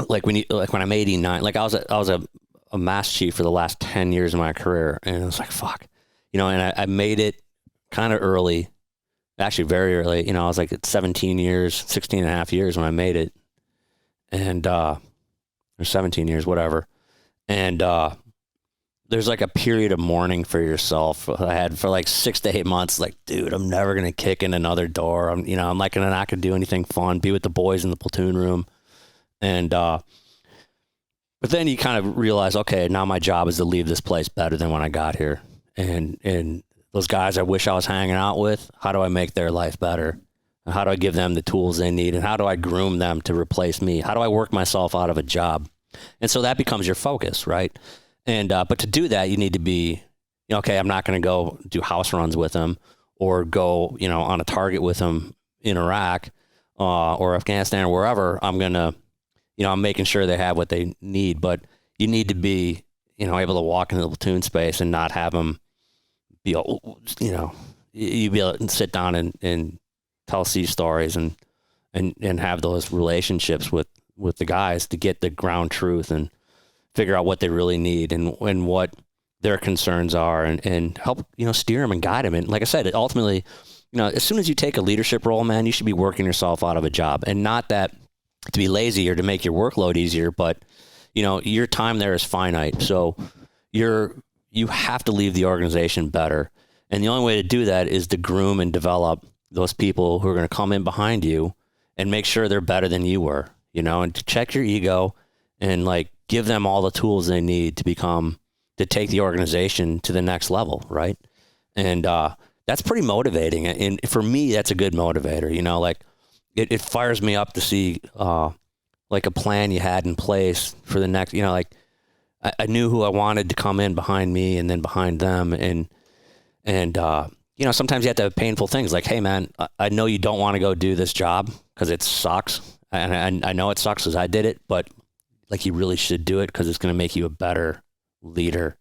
like when I'm 89, like I was a mass chief for the last 10 years of my career. And it was like, fuck, and I made it kind of early, actually very early. I was like at 16 and a half years when I made it. And, or 17 years, whatever. And, there's like a period of mourning for yourself I had for like 6 to 8 months. Like, dude, I'm never going to kick in another door. I'm like not going to do anything fun, be with the boys in the platoon room. And, but then you kind of realize, okay, now my job is to leave this place better than when I got here. And those guys I wish I was hanging out with, how do I make their life better? And how do I give them the tools they need? And how do I groom them to replace me? How do I work myself out of a job? And so that becomes your focus, right? And, but to do that, you need to be, okay, I'm not going to go do house runs with them or go, on a target with them in Iraq, or Afghanistan or wherever. I'm going to, I'm making sure they have what they need, but you need to be, able to walk into the platoon space and not have them be, you be able to sit down and tell sea stories and have those relationships with the guys to get the ground truth and figure out what they really need and what their concerns are and help, steer them and guide them. And like I said, it ultimately, as soon as you take a leadership role, man, you should be working yourself out of a job, and not that to be lazy or to make your workload easier, but your time there is finite. So you have to leave the organization better. And the only way to do that is to groom and develop those people who are going to come in behind you and make sure they're better than you were, and to check your ego and like give them all the tools they need to take the organization to the next level. Right. And, that's pretty motivating. And for me, that's a good motivator, like it fires me up to see, like a plan you had in place for the next, like I knew who I wanted to come in behind me and then behind them. And sometimes you have to have painful things like, hey man, I know you don't want to go do this job because it sucks. And I know it sucks because I did it, but like you really should do it because it's going to make you a better leader.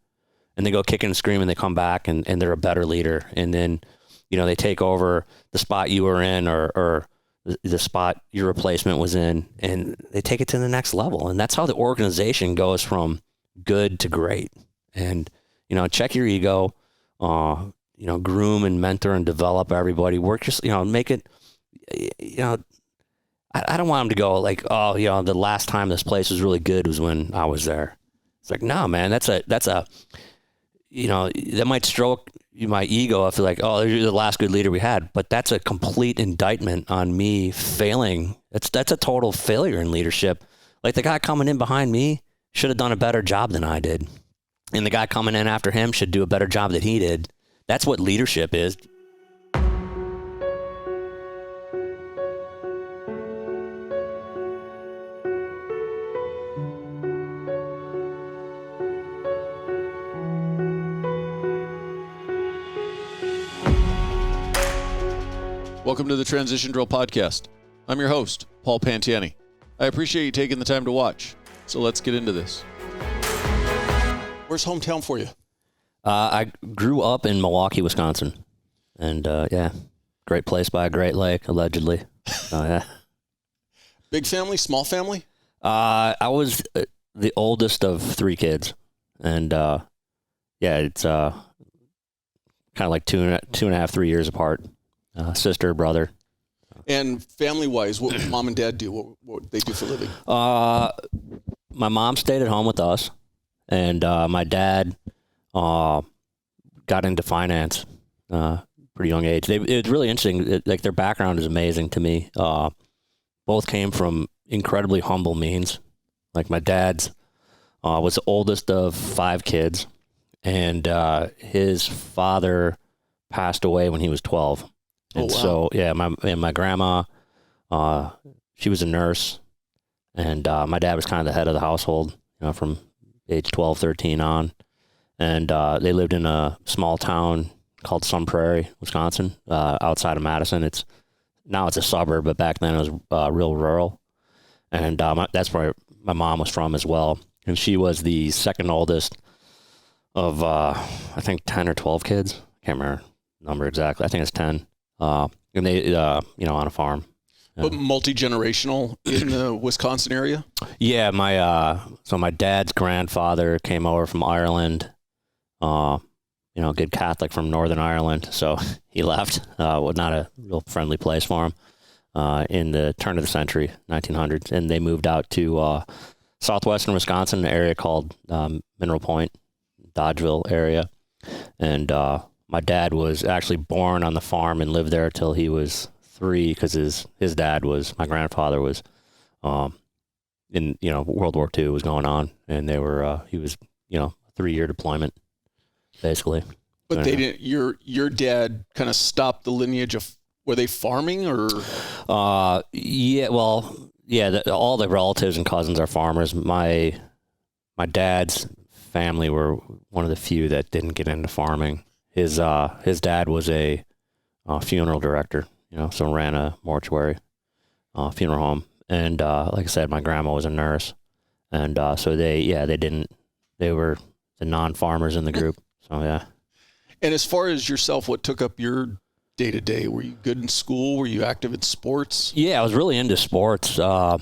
And they go kicking and screaming, they come back and they're a better leader. And then, they take over the spot you were in or the spot your replacement was in, and they take it to the next level. And that's how the organization goes from good to great. And, check your ego, groom and mentor and develop everybody, work your, make it, I don't want them to go like, oh, the last time this place was really good was when I was there. It's like, no, man, that's a, that might stroke my ego. I feel like, oh, you're the last good leader we had, but that's a complete indictment on me failing. That's a total failure in leadership. Like the guy coming in behind me should have done a better job than I did. And the guy coming in after him should do a better job than he did. That's what leadership is. Welcome to the Transition Drill Podcast. I'm your host, Paul Pantiani. I appreciate you taking the time to watch. So let's get into this. Where's hometown for you? I grew up in Milwaukee, Wisconsin. And great place by a great lake, allegedly. Yeah. Big family, small family? I was the oldest of 3 kids. And it's kind of like two and a half, 3 years apart. Sister, brother. And family-wise, what would mom and dad do? What would they do for a living? My mom stayed at home with us, and my dad got into finance pretty young age. It's really interesting. Like their background is amazing to me. Both came from incredibly humble means. Like my dad's was the oldest of 5 kids, and his father passed away when he was 12. And so, my grandma, she was a nurse, and my dad was kind of the head of the household, from age 12, 13 on. And they lived in a small town called Sun Prairie, Wisconsin, outside of Madison. Now it's a suburb, but back then it was real rural. And that's where my mom was from as well. And she was the second oldest of, I think, 10 or 12 kids. Can't remember the number exactly. I think it's 10. And they, on a farm. But multi-generational in the Wisconsin area? Yeah, my dad's grandfather came over from Ireland, good Catholic from Northern Ireland, so he left. Was not a real friendly place for him in the turn of the century, 1900s, and they moved out to southwestern Wisconsin, an area called Mineral Point, Dodgeville area, and my dad was actually born on the farm and lived there till he was 3, because his dad my grandfather was in World War II was going on, and they were he was 3-year deployment basically. But they didn't. Your dad kind of stopped the lineage of, were they farming or? All the relatives and cousins are farmers. My dad's family were one of the few that didn't get into farming. His dad was a funeral director. So ran a mortuary, funeral home. And, like I said, my grandma was a nurse. And, so they were the non-farmers in the group. So, yeah. And as far as yourself, what took up your day to day? Were you good in school? Were you active in sports? Yeah, I was really into sports. Played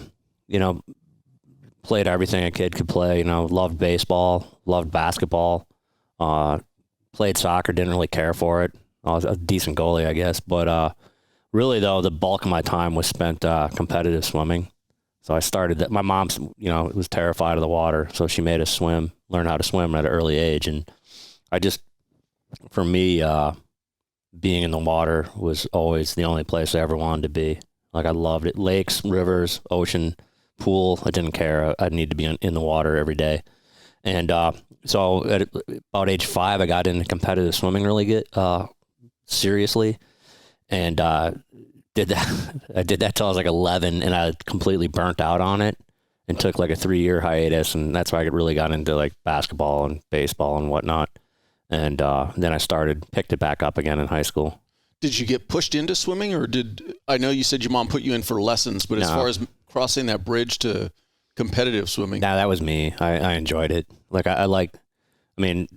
everything a kid could play, loved baseball, loved basketball, played soccer, didn't really care for it. I was a decent goalie, I guess. But, really, though, the bulk of my time was spent competitive swimming. So I started that. My mom, was terrified of the water, so she made us learn how to swim at an early age. And for me, being in the water was always the only place I ever wanted to be. Like, I loved it. Lakes, rivers, ocean, pool. I didn't care. I'd need to be in the water every day. And so at about age 5, I got into competitive swimming really good, seriously. And did that. I did that till I was like 11, and I completely burnt out on it and took like a 3-year hiatus. And that's why I really got into like basketball and baseball and whatnot. And then I picked it back up again in high school. Did you get pushed into swimming, or I know you said your mom put you in for lessons, but as far as crossing that bridge to competitive swimming? No, that was me. I enjoyed it. Like I don't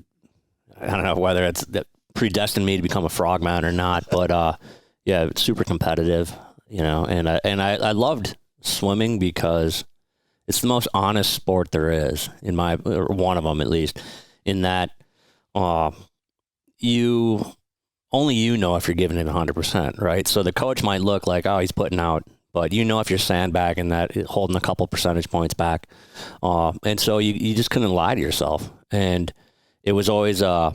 know whether it's that predestined me to become a frogman or not, but yeah, it's super competitive, and I loved swimming because it's the most honest sport there is, or one of them at least, in that only you know if you're giving it 100%, right? So the coach might look like, oh, he's putting out, but if you're sandbagging that, holding a couple percentage points back. And so you just couldn't lie to yourself. And it was always a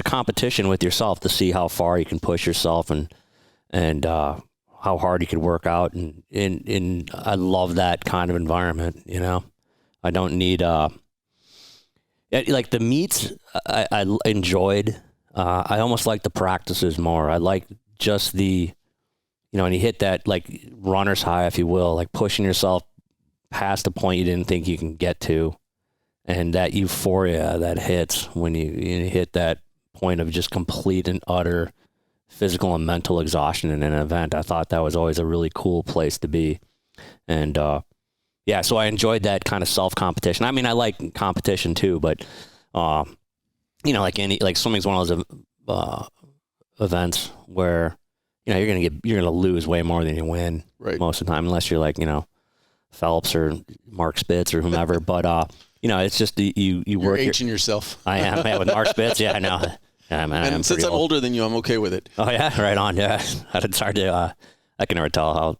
competition with yourself to see how far you can push yourself and how hard you could work out. And I love that kind of environment, I don't need, like the meets I enjoyed. I almost like the practices more. I like just the, and you hit that like runner's high, if you will, like pushing yourself past the point you didn't think you can get to. And that euphoria that hits when you hit that point of just complete and utter physical and mental exhaustion in an event. I thought that was always a really cool place to be. And, yeah, so I enjoyed that kind of self-competition. I mean, I like competition too, but, like swimming's one of those events where, you're going to lose way more than you win most of the time, unless you're like, Phelps or Mark Spitz or whomever. But, it's just you work. You're aging yourself. I am. Yeah, with Mark Spitz. Yeah, I know. Yeah, man, and since I'm older than you, I'm okay with it. Oh, yeah, right on. Yeah, it's hard to, I can never tell how,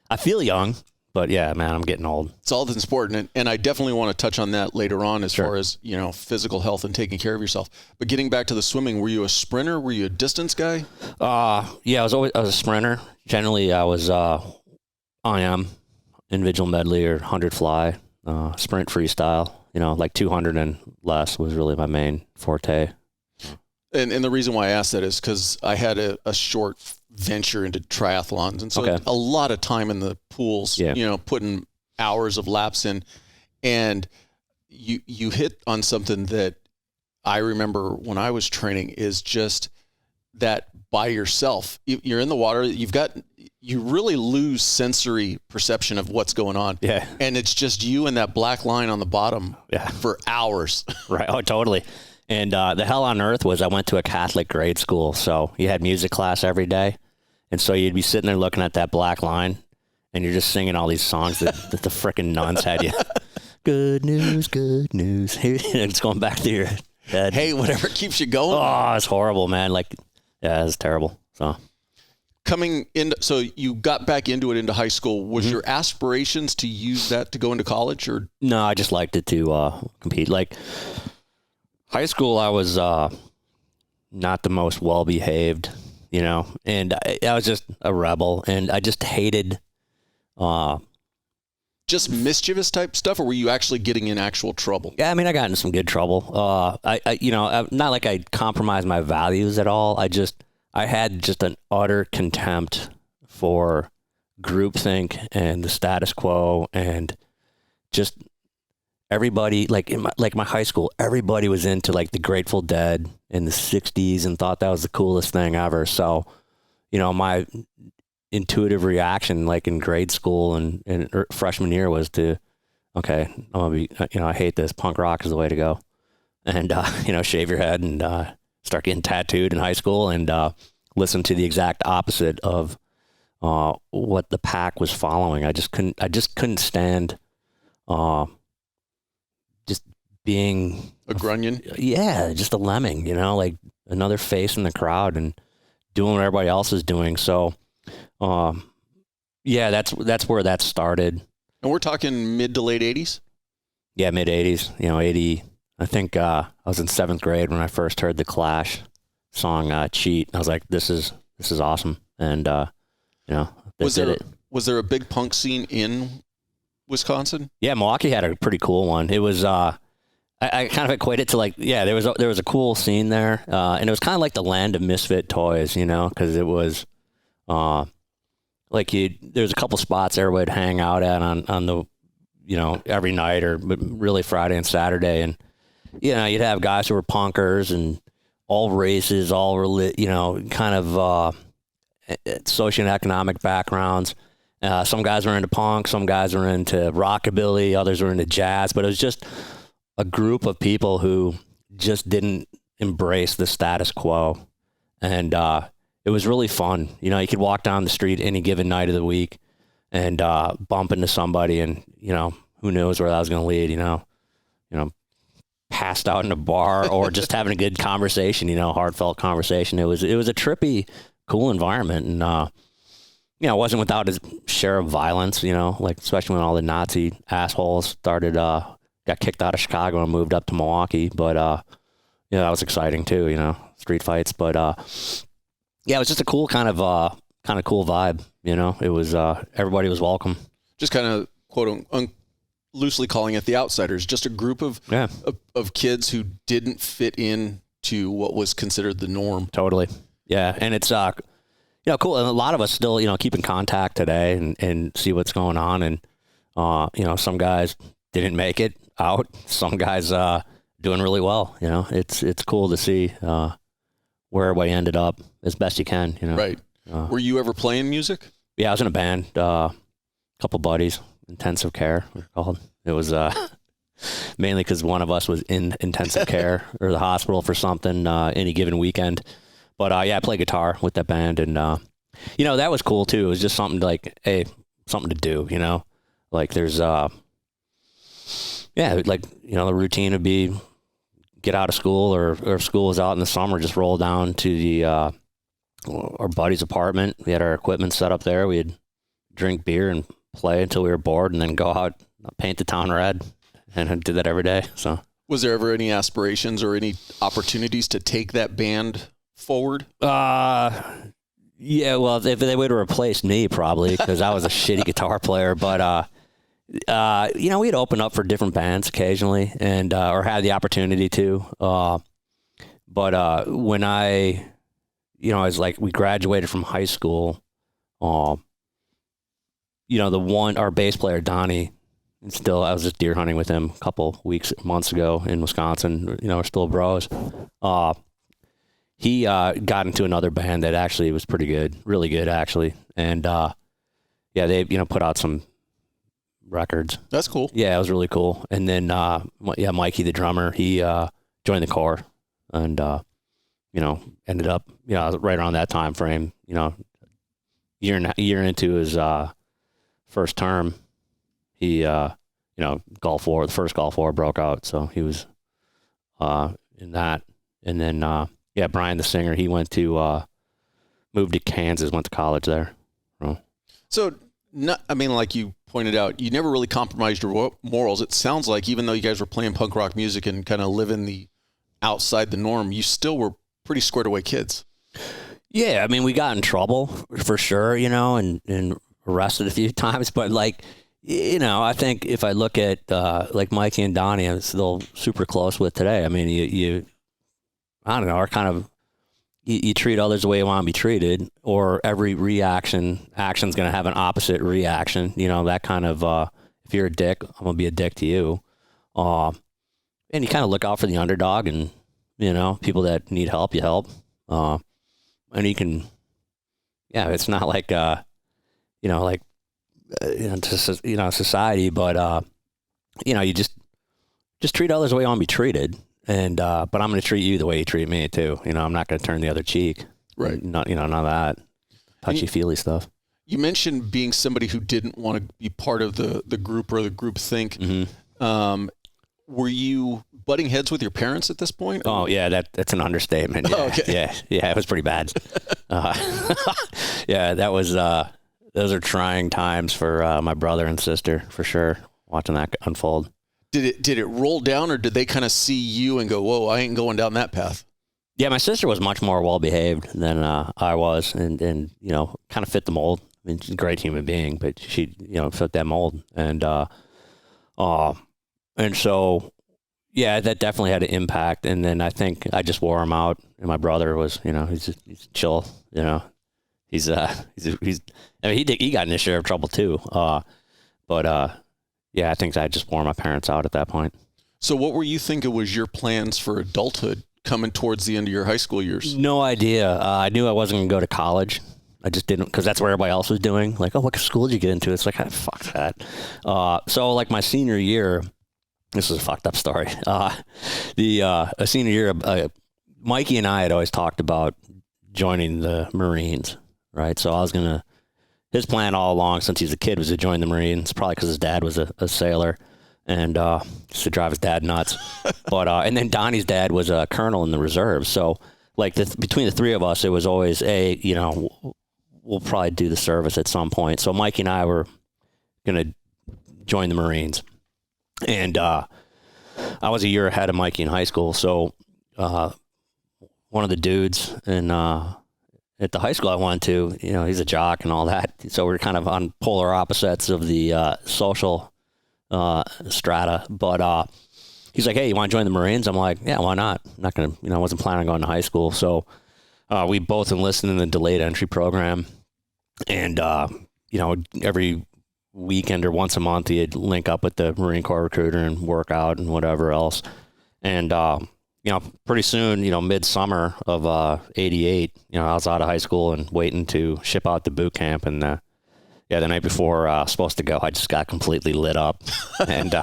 I feel young. But yeah, man, I'm getting old. It's all that's important. And I definitely want to touch on that later on as far as, physical health and taking care of yourself. But getting back to the swimming, were you a sprinter? Were you a distance guy? Yeah, I was a sprinter. Generally, I was, individual medley or 100 fly, sprint freestyle, like 200 and less was really my main forte. And the reason why I asked that is because I had a short venture into triathlons. And so a lot of time in the pools, putting hours of laps in. And you hit on something that I remember when I was training is just that by yourself. You're in the water. You really lose sensory perception of what's going on. Yeah. And it's just you and that black line on the bottom for hours. Right. Oh, totally. And the hell on earth was I went to a Catholic grade school. So you had music class every day. And so you'd be sitting there looking at that black line. and you're just singing all these songs that the frickin' nuns had you. Good news, good news. It's going back to your head. Hey, whatever keeps you going. Oh, it's horrible, man. Like, yeah, it's terrible. So so you got back into it into high school. Was your aspirations to use that to go into college, or? No, I just liked it to compete. Like high school, I was not the most well-behaved, you know, and I was just a rebel, and I just hated just mischievous type stuff, or were you actually getting in actual trouble? Yeah, I mean, I got into some good trouble. Not like I compromised my values at all. I had just an utter contempt for groupthink and the status quo, and just everybody, like in my high school, everybody was into like the Grateful Dead in the 60s and thought that was the coolest thing ever. So, you know, my intuitive reaction, like in grade school and freshman year, was to, okay, I'm gonna be, you know, I hate this. Punk rock is the way to go, and you know, shave your head and start getting tattooed in high school, and listen to the exact opposite of what the pack was following. I just couldn't stand just being a grunion. Yeah, just a lemming, you know, like another face in the crowd and doing what everybody else is doing. So. Yeah, that's where that started. And we're talking mid to late 80s? Yeah, mid 80s, you know, 80. I think I was in 7th grade when I first heard the Clash song Cheat. I was like, this is awesome. And you know, was there a big punk scene in Wisconsin? Yeah, Milwaukee had a pretty cool one. It was I kind of equate it to like, yeah, there was a cool scene there. And it was kind of like the land of misfit toys, you know, because it was like there's a couple spots everybody would hang out at on the, you know, every night, or really Friday and Saturday. And, you know, you'd have guys who were punkers and all races, you know, kind of socioeconomic backgrounds. Some guys were into punk, some guys were into rockabilly, others were into jazz, but it was just a group of people who just didn't embrace the status quo. And, it was really fun. You know, you could walk down the street any given night of the week and bump into somebody, and, you know, who knows where that was going to lead, you know, passed out in a bar or just having a good conversation, you know, heartfelt conversation. It was a trippy, cool environment. And, you know, it wasn't without its share of violence, you know, like especially when all the Nazi assholes started, got kicked out of Chicago and moved up to Milwaukee. But, yeah, that was exciting too, you know, street fights. But, yeah, it was just a cool kind of cool vibe, you know. It was everybody was welcome. Just kind of quote loosely calling it the outsiders, just a group of kids who didn't fit in to what was considered the norm. Totally. Yeah, and it's you know, cool. And a lot of us still, you know, keep in contact today and see what's going on. And you know, some guys didn't make it out. Some guys doing really well. You know, it's cool to see where everybody ended up as best you can, you know. Right. Were you ever playing music? Yeah, I was in a band, a couple buddies, Intensive Care, we're called. It was mainly because one of us was in intensive care or the hospital for something any given weekend. But yeah, I play guitar with that band, and you know, that was cool too. It was just something like, hey, something to do, you know. Like there's yeah, like, you know, the routine would be get out of school, or if school was out in the summer, just roll down to the our buddy's apartment. We had our equipment set up there. We'd drink beer and play until we were bored, and then go out, paint the town red, and I did that every day. So, was there ever any aspirations or any opportunities to take that band forward? Yeah, well, if they would have replaced me, probably, because I was a shitty guitar player. But you know, we'd open up for different bands occasionally, and or had the opportunity to. But when I was like, we graduated from high school, you know, our bass player, Donnie, I was just deer hunting with him a couple months ago in Wisconsin. You know, we're still bros. He got into another band that actually was pretty good, really good actually. And yeah, they, you know, put out some records. That's cool. Yeah, it was really cool. And then yeah, Mikey, the drummer, he joined the Corps, and you know, ended up, you know, right around that time frame, you know, year into his first term, he, Gulf War, the first Gulf War broke out. So he was in that. And then, Brian, the singer, he went to, moved to Kansas, went to college there. So, like you pointed out, you never really compromised your morals. It sounds like even though you guys were playing punk rock music and kind of living outside the norm, you still were pretty squared away kids. Yeah, I mean, we got in trouble for sure, and arrested a few times. But I think if I look at like Mikey and Donnie, I'm still super close with today. I mean, you I don't know, are kind of, you treat others the way you want to be treated, or every action's going to have an opposite reaction. That kind of, if you're a dick, I'm going to be a dick to you. And you kind of look out for the underdog, and, people that need help, you help. And you can, it's not like, society, but, you just treat others the way you want to be treated. And, but I'm going to treat you the way you treat me too. I'm not going to turn the other cheek. Right. Not, none of that touchy feely stuff. You mentioned being somebody who didn't want to be part of the group or the group think. Mm-hmm. Were you butting heads with your parents at this point? Oh yeah, that's an understatement. Yeah. Oh, okay. Yeah, it was pretty bad. That was, those are trying times for my brother and sister for sure, watching that unfold. Did it roll down, or did they kind of see you and go, whoa, I ain't going down that path? Yeah, my sister was much more well-behaved than I was, and kind of fit the mold. I mean, she's a great human being, but she, fit that mold. And so, yeah, that definitely had an impact. And then I think I just wore him out, and my brother was, he's chill, he's I mean, he got in his share of trouble too. Yeah, I think I just wore my parents out at that point. So what were you thinking was your plans for adulthood coming towards the end of your high school years? No idea. I knew I wasn't going to go to college. I just didn't, because that's what everybody else was doing. Like, oh, what school did you get into? It's like, fuck that. So like my senior year, this is a fucked up story. A senior year, Mikey and I had always talked about joining the Marines, right? So I was going to, his plan all along since he was a kid was to join the Marines, probably because his dad was a sailor, and just to drive his dad nuts. But and then Donnie's dad was a colonel in the reserves. So like between the three of us, it was always we'll probably do the service at some point. So Mikey and I were going to join the Marines, and I was a year ahead of Mikey in high school. So one of the dudes at the high school I went to, he's a jock and all that. So we're kind of on polar opposites of the social strata. But he's like, hey, you want to join the Marines? I'm like, yeah, why not? I'm not going to, I wasn't planning on going to high school. So we both enlisted in the delayed entry program. And, every weekend or once a month, he'd link up with the Marine Corps recruiter and work out and whatever else. And, pretty soon, midsummer of 88, I was out of high school and waiting to ship out to boot camp. And the night before I was supposed to go, I just got completely lit up and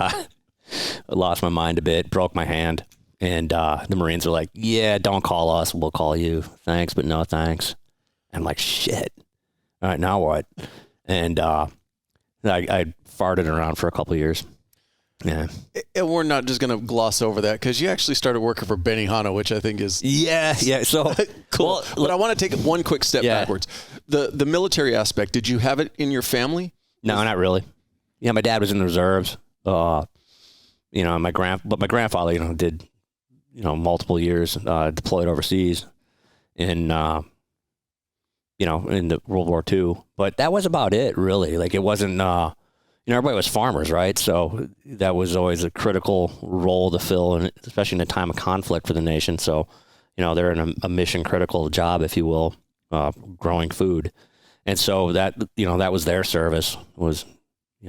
lost my mind a bit, broke my hand. And the Marines were like, yeah, don't call us. We'll call you. Thanks, but no thanks. And I'm like, shit. All right, now what? And I farted around for a couple of years. Yeah. And we're not just going to gloss over that, because you actually started working for Benihana, which I think is yeah. So cool. Well, but I want to take one quick step backwards. The military aspect, did you have it in your family? No, not really. Yeah, my dad was in the reserves. But my grandfather, did multiple years deployed overseas in in the World War II. But that was about it, really. Like, it wasn't. Everybody was farmers, right? So that was always a critical role to fill, and especially in a time of conflict for the nation. So, they're in a mission critical job, if you will, growing food. And so that, that was their service, was,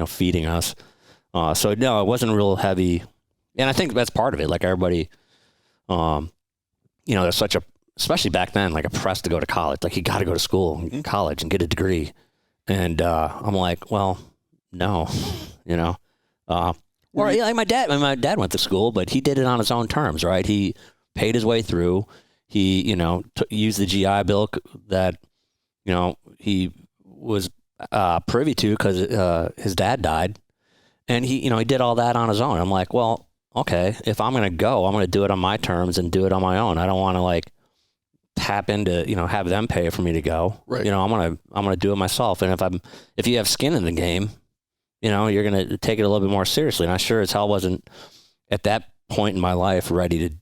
feeding us. So no, it wasn't real heavy. And I think that's part of it. Like, everybody, there's such a, especially back then, like a press to go to college. Like, you got to go to school, college, and get a degree. And I'm like, well, no, like my dad went to school, but he did it on his own terms, right? He paid his way through. He, used the GI Bill that, he was privy to because his dad died, and he did all that on his own. I'm like, well, okay, if I'm going to go, I'm going to do it on my terms and do it on my own. I don't want to like tap into, have them pay for me to go. Right. I'm going to do it myself. And if you have skin in the game, you're going to take it a little bit more seriously. And I sure as hell wasn't at that point in my life ready to,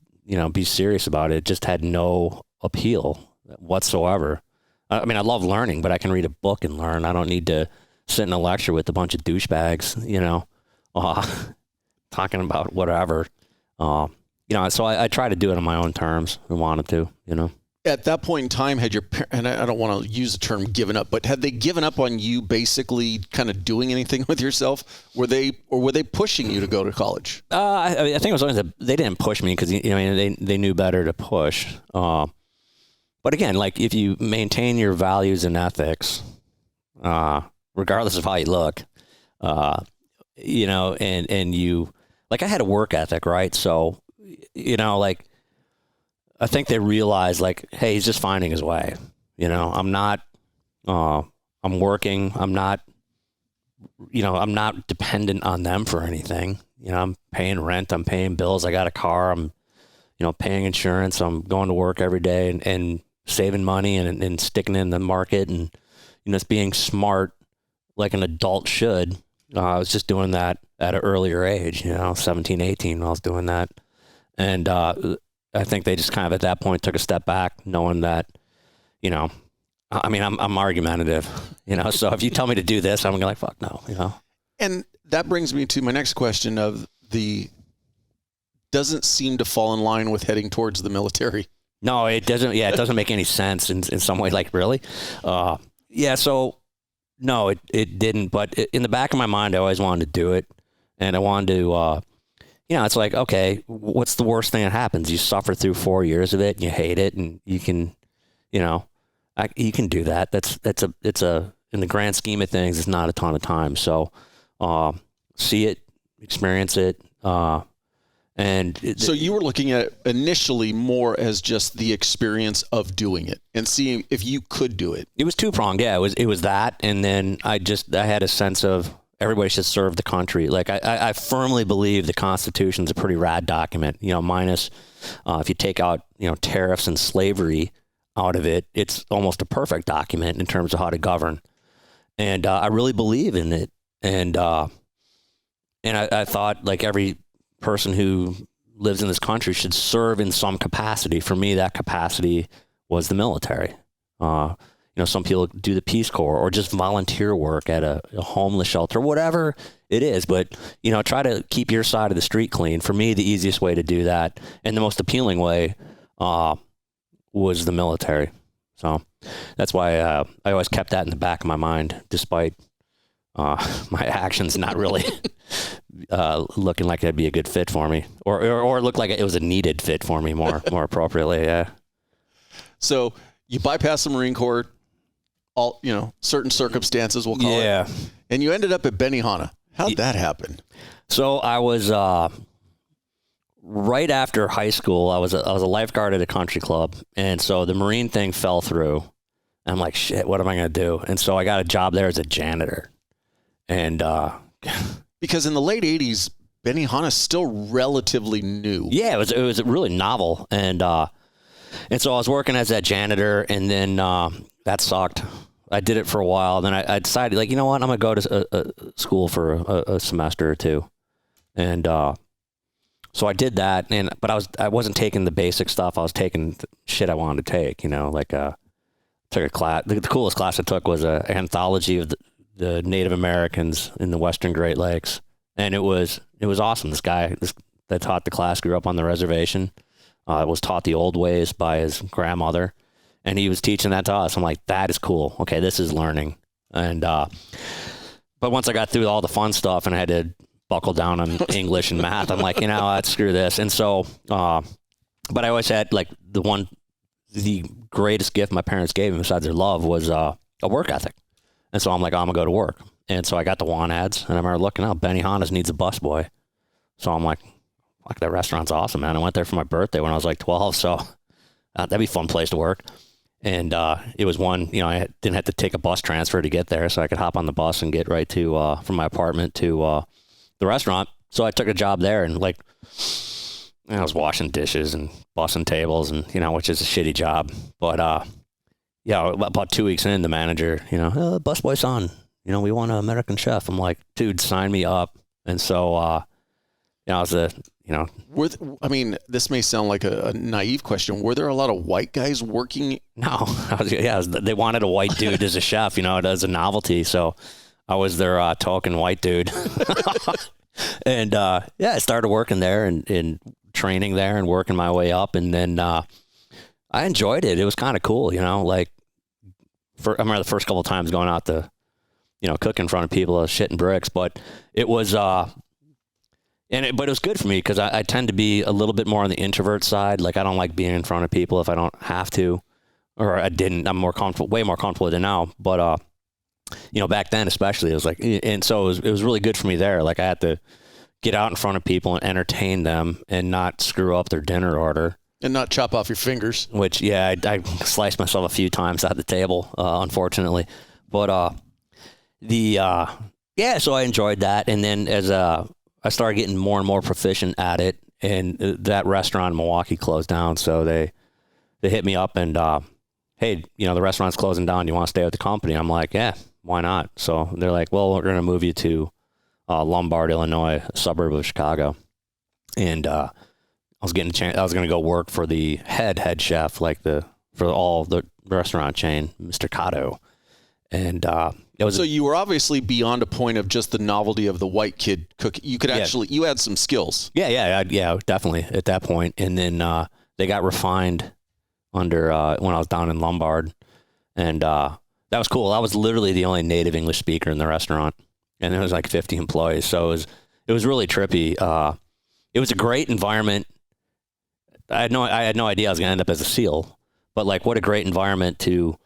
be serious about it. It just had no appeal whatsoever. I mean, I love learning, but I can read a book and learn. I don't need to sit in a lecture with a bunch of douchebags, talking about whatever. So I try to do it on my own terms and wanted to, At that point in time, had your and I don't want to use the term given up, but had they given up on you basically kind of doing anything with yourself? Were they pushing you to go to college? I think it was always they didn't push me because they knew better to push. But again, like if you maintain your values and ethics, regardless of how you look, and you like I had a work ethic, right? So like. I think they realize like, hey, he's just finding his way. I'm not, I'm working. I'm not dependent on them for anything. I'm paying rent. I'm paying bills. I got a car. I'm, paying insurance. I'm going to work every day and saving money and sticking in the market and, it's being smart like an adult should. I was just doing that at an earlier age, 17, 18 when I was doing that. And, I think they just kind of at that point took a step back knowing that, I'm argumentative, so if you tell me to do this, I'm gonna be like, fuck no, And that brings me to my next question of doesn't seem to fall in line with heading towards the military. No, it doesn't. Yeah. It doesn't make any sense in some way. Like really? Yeah. So no, it didn't, but in the back of my mind, I always wanted to do it and I wanted to, it's like, okay, what's the worst thing that happens? You suffer through 4 years of it and you hate it and you can, you can do that. It's in the grand scheme of things, it's not a ton of time. So, see it, experience it. So you were looking at it initially more as just the experience of doing it and seeing if you could do it. It was two-pronged. Yeah, it was that. And then I had a sense of, everybody should serve the country. Like I firmly believe the Constitution's a pretty rad document, minus if you take out, tariffs and slavery out of it, it's almost a perfect document in terms of how to govern. And I really believe in it. And I thought like every person who lives in this country should serve in some capacity. For me, that capacity was the military. Some people do the Peace Corps or just volunteer work at a homeless shelter, whatever it is. But, try to keep your side of the street clean. For me, the easiest way to do that and the most appealing way was the military. So that's why I always kept that in the back of my mind, despite my actions not really looking like it'd be a good fit for me or look like it was a needed fit for me more appropriately. Yeah. So you bypass the Marine Corps. All certain circumstances, we'll call it. And you ended up at Benihana. How'd that happen? So I was right after high school. I was a lifeguard at a country club, and so the Marine thing fell through. I'm like, shit, what am I gonna do? And so I got a job there as a janitor. And because in the late '80s, Benihana's still relatively new. Yeah, it was really novel, and so I was working as that janitor, and then that sucked. I did it for a while. Then I decided, like, you know what? I'm going to go to school for a semester or two. And so I did that. But I wasn't taking the basic stuff. I was taking shit I wanted to take, took a class. The coolest class I took was an anthology of the Native Americans in the Western Great Lakes. And it was awesome. This guy that taught the class grew up on the reservation. Was taught the old ways by his grandmother. And he was teaching that to us. I'm like, that is cool. Okay, this is learning. And but once I got through all the fun stuff and I had to buckle down on English and math, I'm like, screw this. And so, but I always had like the greatest gift my parents gave me besides their love was a work ethic. And so I'm like, I'm gonna go to work. And so I got the want ads, and I remember looking up, Benihana's needs a busboy. So I'm like, fuck, that restaurant's awesome, man. I went there for my birthday when I was like 12, so that'd be a fun place to work. And it was one, I didn't have to take a bus transfer to get there, so I could hop on the bus and get right to from my apartment to the restaurant. So I took a job there, and like I was washing dishes and bussing tables, and which is a shitty job. But yeah, about 2 weeks in, the manager, busboy son, we want an American chef. I'm like, dude, sign me up. And so I was this may sound like a naive question. Were there a lot of white guys working? No, they wanted a white dude as a chef, as a novelty. So I was their token white dude. And I started working there and training there and working my way up. And then I enjoyed it. It was kind of cool, I remember the first couple of times going out to, cook in front of people, shitting bricks, but it was, but it was good for me because I tend to be a little bit more on the introvert side. Like I don't like being in front of people if I don't have to, or I didn't. I'm more comfortable, way more comfortable than now. But back then especially, it was like, and so it was really good for me there. Like I had to get out in front of people and entertain them and not screw up their dinner order. And not chop off your fingers. Which, I sliced myself a few times at the table, unfortunately. But so I enjoyed that. And then as I started getting more and more proficient at it, and that restaurant in Milwaukee closed down. So they hit me up and, hey, the restaurant's closing down. You want to stay with the company? I'm like, yeah, why not? So they're like, well, we're going to move you to Lombard, Illinois, a suburb of Chicago. And I was getting a chance. I was going to go work for the head chef, for all the restaurant chain, Mr. Cotto. And so you were obviously beyond a point of just the novelty of the white kid cook. You could actually, you had some skills. Yeah, definitely at that point. And then they got refined under when I was down in Lombard, and that was cool. I was literally the only native English speaker in the restaurant, and there was like 50 employees. So it was really trippy. It was a great environment. I had no idea I was going to end up as a SEAL, but like what a great environment to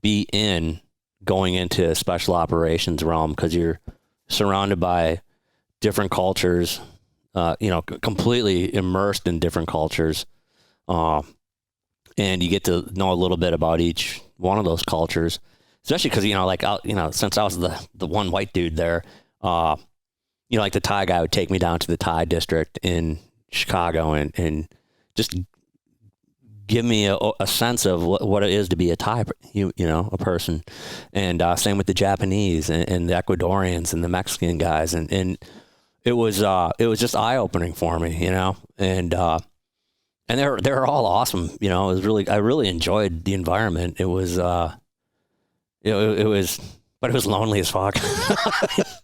be in going into a special operations realm, because you're surrounded by different cultures, completely immersed in different cultures. And you get to know a little bit about each one of those cultures, especially because, since I was the one white dude there, like the Thai guy would take me down to the Thai district in Chicago and just give me a sense of what it is to be a Thai, a person. And same with the Japanese and the Ecuadorians and the Mexican guys. And it was just eye opening for me, and they're all awesome. It was I really enjoyed the environment. It was, but it was lonely as fuck, because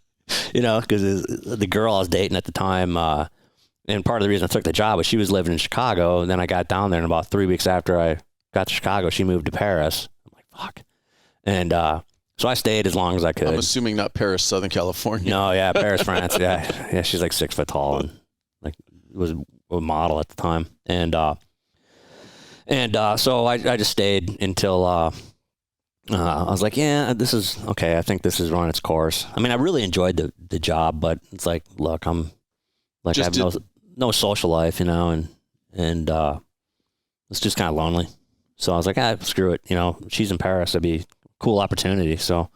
the girl I was dating at the time, and part of the reason I took the job was she was living in Chicago, and then I got down there, and about 3 weeks after I got to Chicago, she moved to Paris. I'm like, fuck. And so I stayed as long as I could. I'm assuming not Paris, Southern California. No, yeah, Paris, France. Yeah, she's like 6 foot tall and like was a model at the time. And so I just stayed until I was like, yeah, this is okay. I think this has run its course. I mean, I really enjoyed the job, but it's like, look, I'm like, I have no social life, and it's just kind of lonely. So I was like, screw it. She's in Paris. It'd be a cool opportunity. So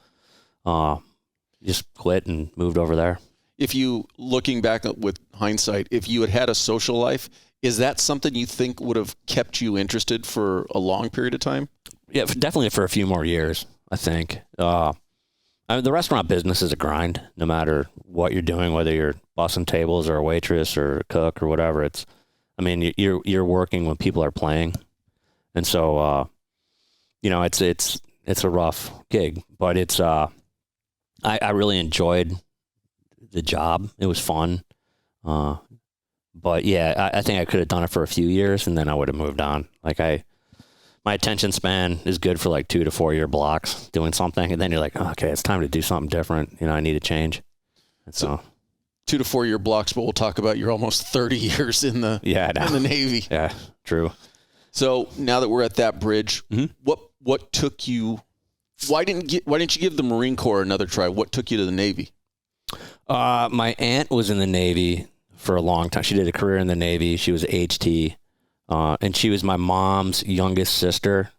just quit and moved over there. If you, looking back with hindsight, if you had had a social life, is that something you think would have kept you interested for a long period of time? Yeah, definitely for a few more years, I think. The restaurant business is a grind, no matter what you're doing, whether you're bussing tables or a waitress or a cook or whatever. You're working when people are playing. And so, it's a rough gig, but it's, I really enjoyed the job. It was fun. But yeah, I think I could have done it for a few years and then I would have moved on. My attention span is good for like 2 to 4 year blocks doing something. And then you're like, okay, it's time to do something different. I need a change. And so 2 to 4 year blocks, but we'll talk about your almost 30 years in the Navy. Yeah, true. So now that we're at that bridge, what took you, why didn't you give the Marine Corps another try? What took you to the Navy? My aunt was in the Navy for a long time. She did a career in the Navy. She was HT. And she was my mom's youngest sister.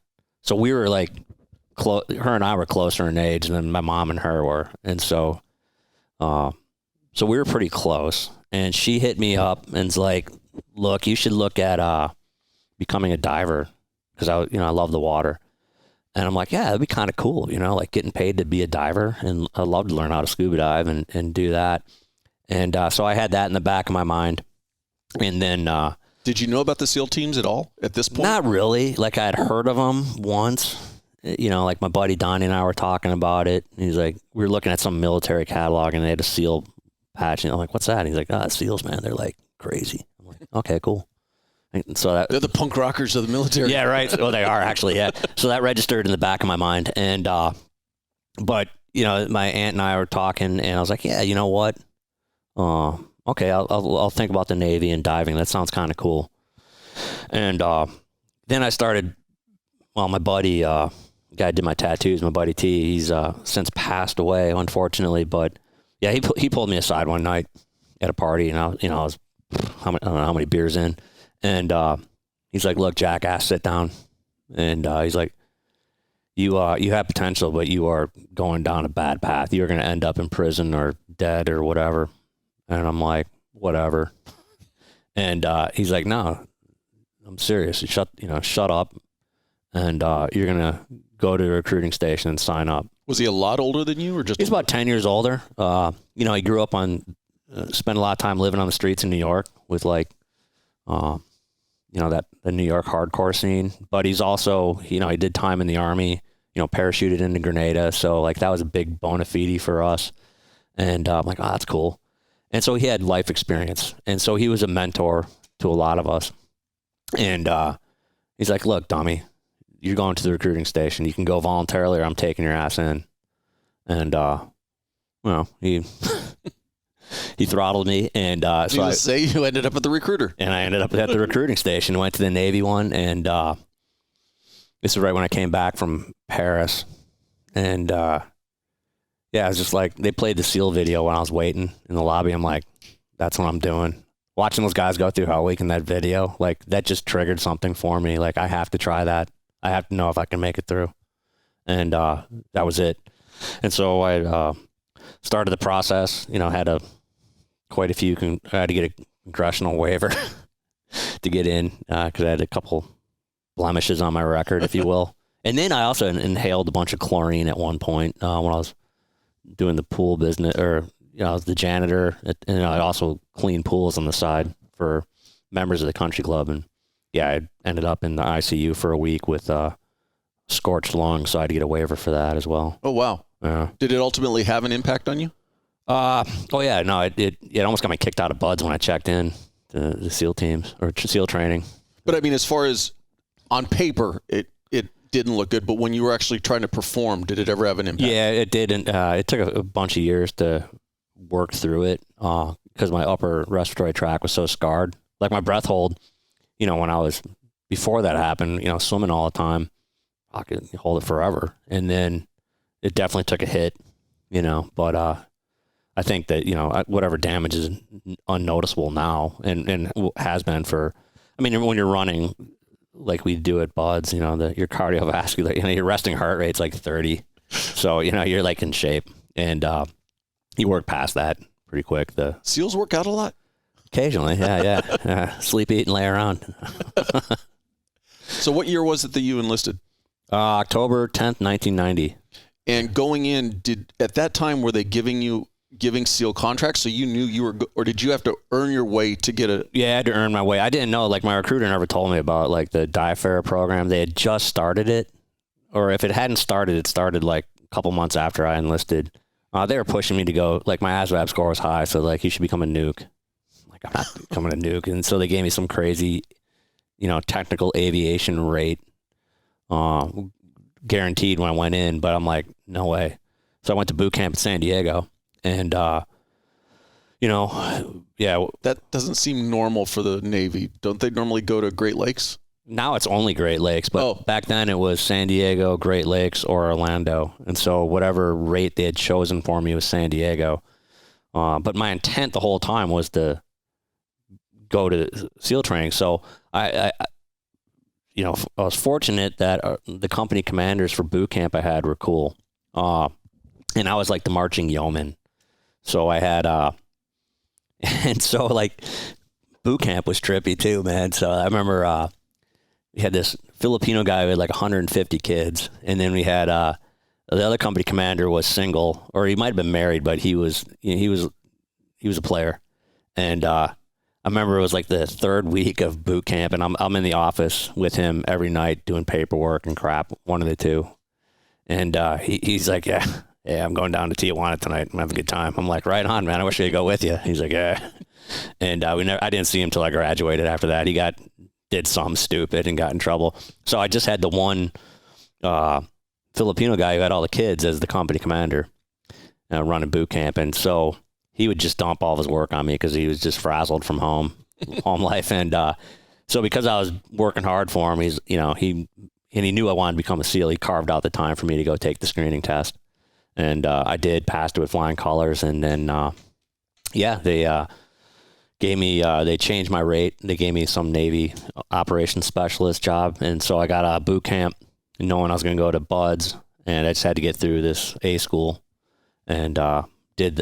So we were like, her and I were closer in age than my mom and her were. And so we were pretty close. And she hit me up and's like, look, you should look at becoming a diver, because I love the water. And I'm like, yeah, that'd be kind of cool, like getting paid to be a diver. And I'd love to learn how to scuba dive and do that. And so I had that in the back of my mind. And then... Did you know about the SEAL teams at all at this point? Not really. Like, I had heard of them once. Like my buddy Donnie and I were talking about it. He's like, we were looking at some military catalog and they had a SEAL patch. And I'm like, what's that? And he's like, SEALs, man. They're like crazy. I'm like, okay, cool. And so they're the punk rockers of the military. Yeah, right. Well, they are actually, yeah. So that registered in the back of my mind. And, but, my aunt and I were talking and I was like, yeah, you know what? Okay, I'll think about the Navy and diving. That sounds kind of cool. And then I started, my buddy, guy who did my tattoos, my buddy T, he's since passed away, unfortunately. But yeah, he pulled me aside one night at a party, and I was, I don't know how many beers in, and he's like, "Look, jackass, sit down." And he's like, "You have potential, but you are going down a bad path. You're going to end up in prison or dead or whatever." And I'm like, whatever. And he's like, no, I'm serious. Shut up. And you're going to go to the recruiting station and sign up. Was he a lot older than you, or just? He's about 10 years older. He grew up spent a lot of time living on the streets in New York with the New York hardcore scene. But he's also, he did time in the Army, parachuted into Grenada. So like that was a big bona fide for us. And I'm like, oh, that's cool. And so he had life experience. And so he was a mentor to a lot of us. And he's like, look, dummy, you're going to the recruiting station. You can go voluntarily or I'm taking your ass in. And, he he throttled me. And so I say you ended up at the recruiter. And I ended up at the recruiting station, went to the Navy one. And this is right when I came back from Paris. And yeah, I was just like, they played the SEAL video when I was waiting in the lobby. I'm like, that's what I'm doing. Watching those guys go through Hell Week in that video, like that just triggered something for me. Like, I have to try that. I have to know if I can make it through. And that was it. And so I started the process, had quite a few, I had to get a congressional waiver to get in because I had a couple blemishes on my record, if you will. And then I also inhaled a bunch of chlorine at one point when I was doing the pool business, or I was the janitor, and I also cleaned pools on the side for members of the country club. And yeah, I ended up in the ICU for a week with scorched lungs, so I had to get a waiver for that as well. Oh wow! Did it ultimately have an impact on you? Oh yeah, no, it almost got me kicked out of BUD/S when I checked in to the SEAL teams or SEAL training. But I mean, as far as on paper, it didn't look good, but when you were actually trying to perform, did it ever have an impact? Yeah, it did. And it took a bunch of years to work through it because my upper respiratory tract was so scarred. Like my breath hold, when I was, before that happened, swimming all the time, I could hold it forever. And then it definitely took a hit, but I think that, whatever damage is unnoticeable now and has been for, when you're running, like we do at BUD/S, your cardiovascular, your resting heart rate's like 30. So, you're like in shape, and you work past that pretty quick. The SEALs work out a lot? Occasionally. Yeah. Sleep, eat, and lay around. So what year was it that you enlisted? October 10th, 1990. And going in, at that time, were they giving SEAL contracts, so you knew you were, or did you have to earn your way to get a? Yeah, I had to earn my way. I didn't know, like my recruiter never told me about like the dive program. They had just started it, or if it hadn't started, it started like a couple months after I enlisted. They were pushing me to go, like my ASVAB score was high, so like you should become a nuke. Like, I'm not becoming a nuke. And so they gave me some crazy, technical aviation rate guaranteed when I went in, but I'm like, no way. So I went to boot camp in San Diego. And, yeah. That doesn't seem normal for the Navy. Don't they normally go to Great Lakes? Now it's only Great Lakes, but back then it was San Diego, Great Lakes, or Orlando. And so whatever rate they had chosen for me was San Diego. But my intent the whole time was to go to SEAL training. So I I was fortunate that the company commanders for boot camp I had were cool. And I was like the marching yeoman. So I had, and so like boot camp was trippy too, man. So I remember, we had this Filipino guy who had like 150 kids. And then we had, the other company commander was single, or he might've been married, but he was a player. And, I remember it was like the third week of boot camp, and I'm in the office with him every night doing paperwork and crap, one of the two. And he's like, yeah, I'm going down to Tijuana tonight. I'm having a good time. I'm like, right on, man. I wish I could go with you. He's like, yeah. And I didn't see him till I graduated. After that, he did something stupid and got in trouble. So I just had the one Filipino guy who had all the kids as the company commander running boot camp, and so he would just dump all of his work on me because he was just frazzled from home life. And so because I was working hard for him, he knew I wanted to become a SEAL. He carved out the time for me to go take the screening test. And I did, passed it with flying colors. And then, they gave me, they changed my rate. They gave me some Navy operations specialist job. And so I got out of boot camp knowing I was going to go to BUDS. And I just had to get through this A school. And, did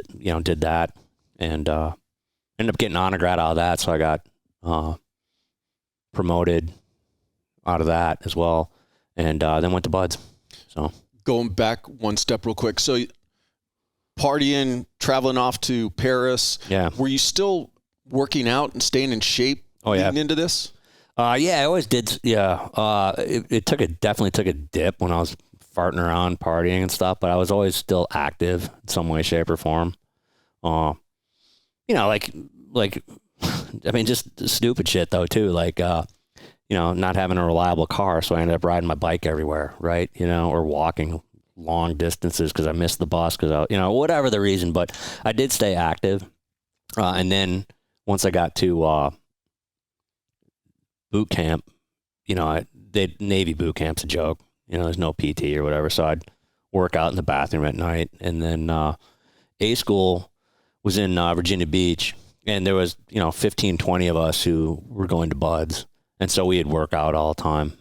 that, and ended up getting honor grad out of that. So I got promoted out of that as well, and then went to BUDS. So going back one step real quick. So partying, traveling off to Paris. Yeah. Were you still working out and staying in shape leading into this? Yeah, I always did. Yeah. It definitely took a dip when I was farting around, partying and stuff, but I was always still active in some way, shape, or form. Just stupid shit though too. Like, not having a reliable car, so I ended up riding my bike everywhere, right? Or walking long distances because I missed the bus because whatever the reason. But I did stay active, and then once I got to boot camp, Navy boot camp's a joke. There's no PT or whatever. So I'd work out in the bathroom at night. And then A school was in Virginia Beach. And there was, 15, 20 of us who were going to BUDS. And so we'd work out all the time,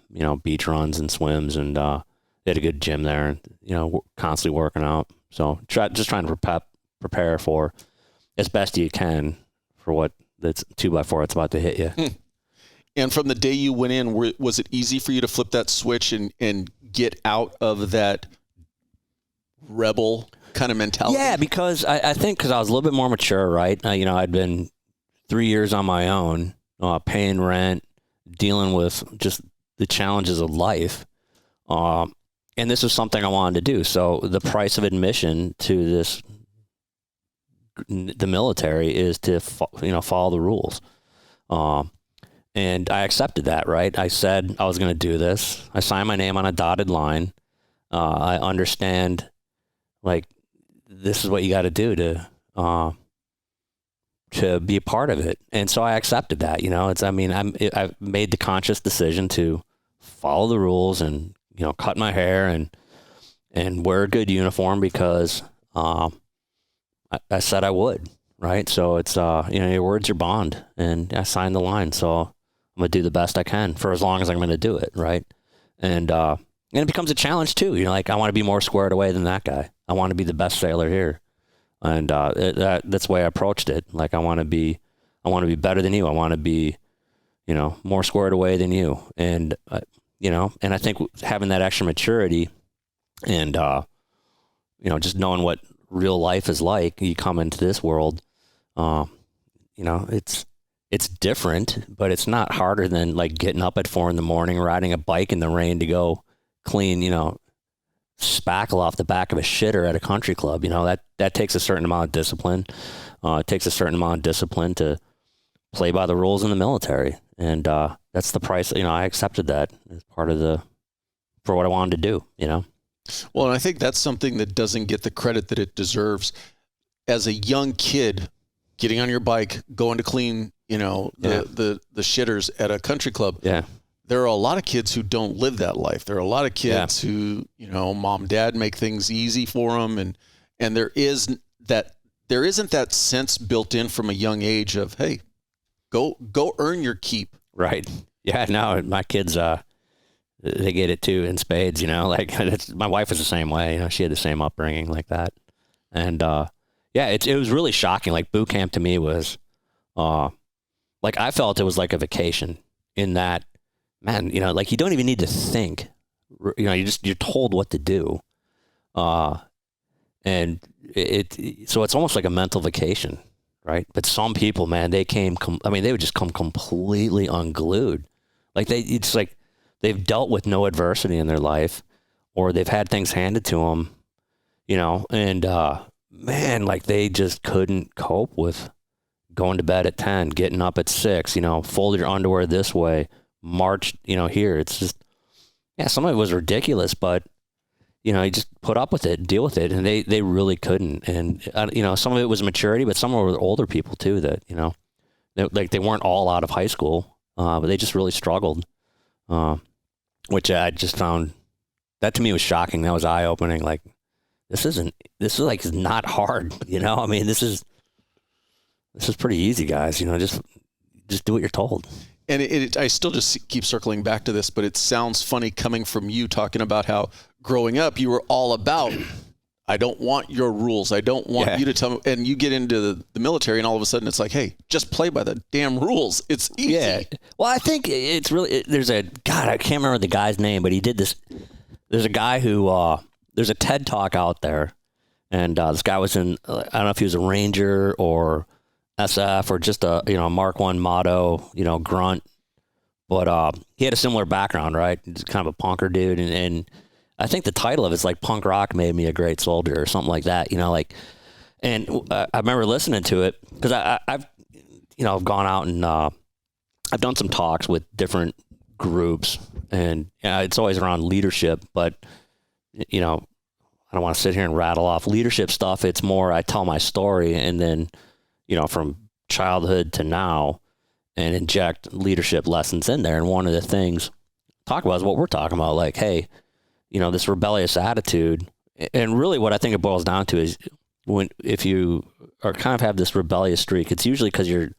beach runs and swims. And they had a good gym there and, constantly working out. So just trying to prepare for as best you can for what that's 2x4 that's about to hit you. And from the day you went in, was it easy for you to flip that switch and get out of that rebel kind of mentality? Yeah, because I think because I was a little bit more mature, right? I'd been 3 years on my own, paying rent, dealing with just the challenges of life. And this was something I wanted to do. So the price of admission to the military is to, follow the rules. And I accepted that, right? I said I was going to do this. I signed my name on a dotted line. I understand, like, this is what you got to do to be a part of it. And so I accepted that, I made the conscious decision to follow the rules and, cut my hair and wear a good uniform because I said I would, right? So it's, your word's your bond, and I signed the line. So I'm going to do the best I can for as long as I'm going to do it, right? And it becomes a challenge too. I want to be more squared away than that guy. I want to be the best sailor here. And that's the way I approached it. Like, I want to be better than you. I want to be, more squared away than you. And, and I think having that extra maturity and, just knowing what real life is like, you come into this world, it's different, but it's not harder than like getting up at 4 a.m, riding a bike in the rain to go clean, spackle off the back of a shitter at a country club. That takes a certain amount of discipline. It takes a certain amount of discipline to play by the rules in the military. And that's the price. I accepted that as part of for what I wanted to do, Well, and I think that's something that doesn't get the credit that it deserves. As a young kid, getting on your bike, going to clean, the shitters at a country club. Yeah. There are a lot of kids who don't live that life. There are a lot of kids who, mom, dad make things easy for them. And there isn't that sense built in from a young age of, hey, go earn your keep. Right. Yeah. No, my kids, they get it too in spades, you know, like my wife was the same way, you know, she had the same upbringing like that. And, yeah, it was really shocking. Like boot camp to me was, like I felt it was like a vacation in that, man, you know, like you don't even need to think, you know, you're told what to do. And so it's almost like a mental vacation, right? But some people, man, they would just come completely unglued. Like it's like they've dealt with no adversity in their life, or they've had things handed to them, you know, and, man, like they just couldn't cope with going to bed at 10, getting up at 6, you know, fold your underwear this way, march, you know, here. It's just, yeah, some of it was ridiculous, but, you know, you just put up with it, deal with it. And they really couldn't. And, you know, some of it was maturity, but some were older people too that, you know, they weren't all out of high school, but they just really struggled, which I just found, that to me was shocking. That was eye-opening. Like, this is like not hard, you know? I mean, this is pretty easy, guys, you know, just do what you're told. And I still just keep circling back to this, but it sounds funny coming from you talking about how growing up you were all about, I don't want your rules. I don't want you to tell me. And you get into the military and all of a sudden it's like, hey, just play by the damn rules. It's easy. Yeah. Well, I think it's really, I can't remember the guy's name, but he did this. There's a guy who, there's a TED Talk out there, and this guy was in, I don't know if he was a Ranger or SF or just a, you know, Mark I motto, you know, grunt, but he had a similar background, right? He's kind of a punker dude, and I think the title of it's like Punk Rock Made Me a Great Soldier or something like that, you know, like, and I remember listening to it because I've, you know, I've gone out and I've done some talks with different groups, and you know, it's always around leadership, but you know, I don't want to sit here and rattle off leadership stuff. It's more, I tell my story and then, you know, from childhood to now, and inject leadership lessons in there. And one of the things talk about is what we're talking about. Like, hey, you know, this rebellious attitude, and really what I think it boils down to is if you are kind of have this rebellious streak, it's usually because you're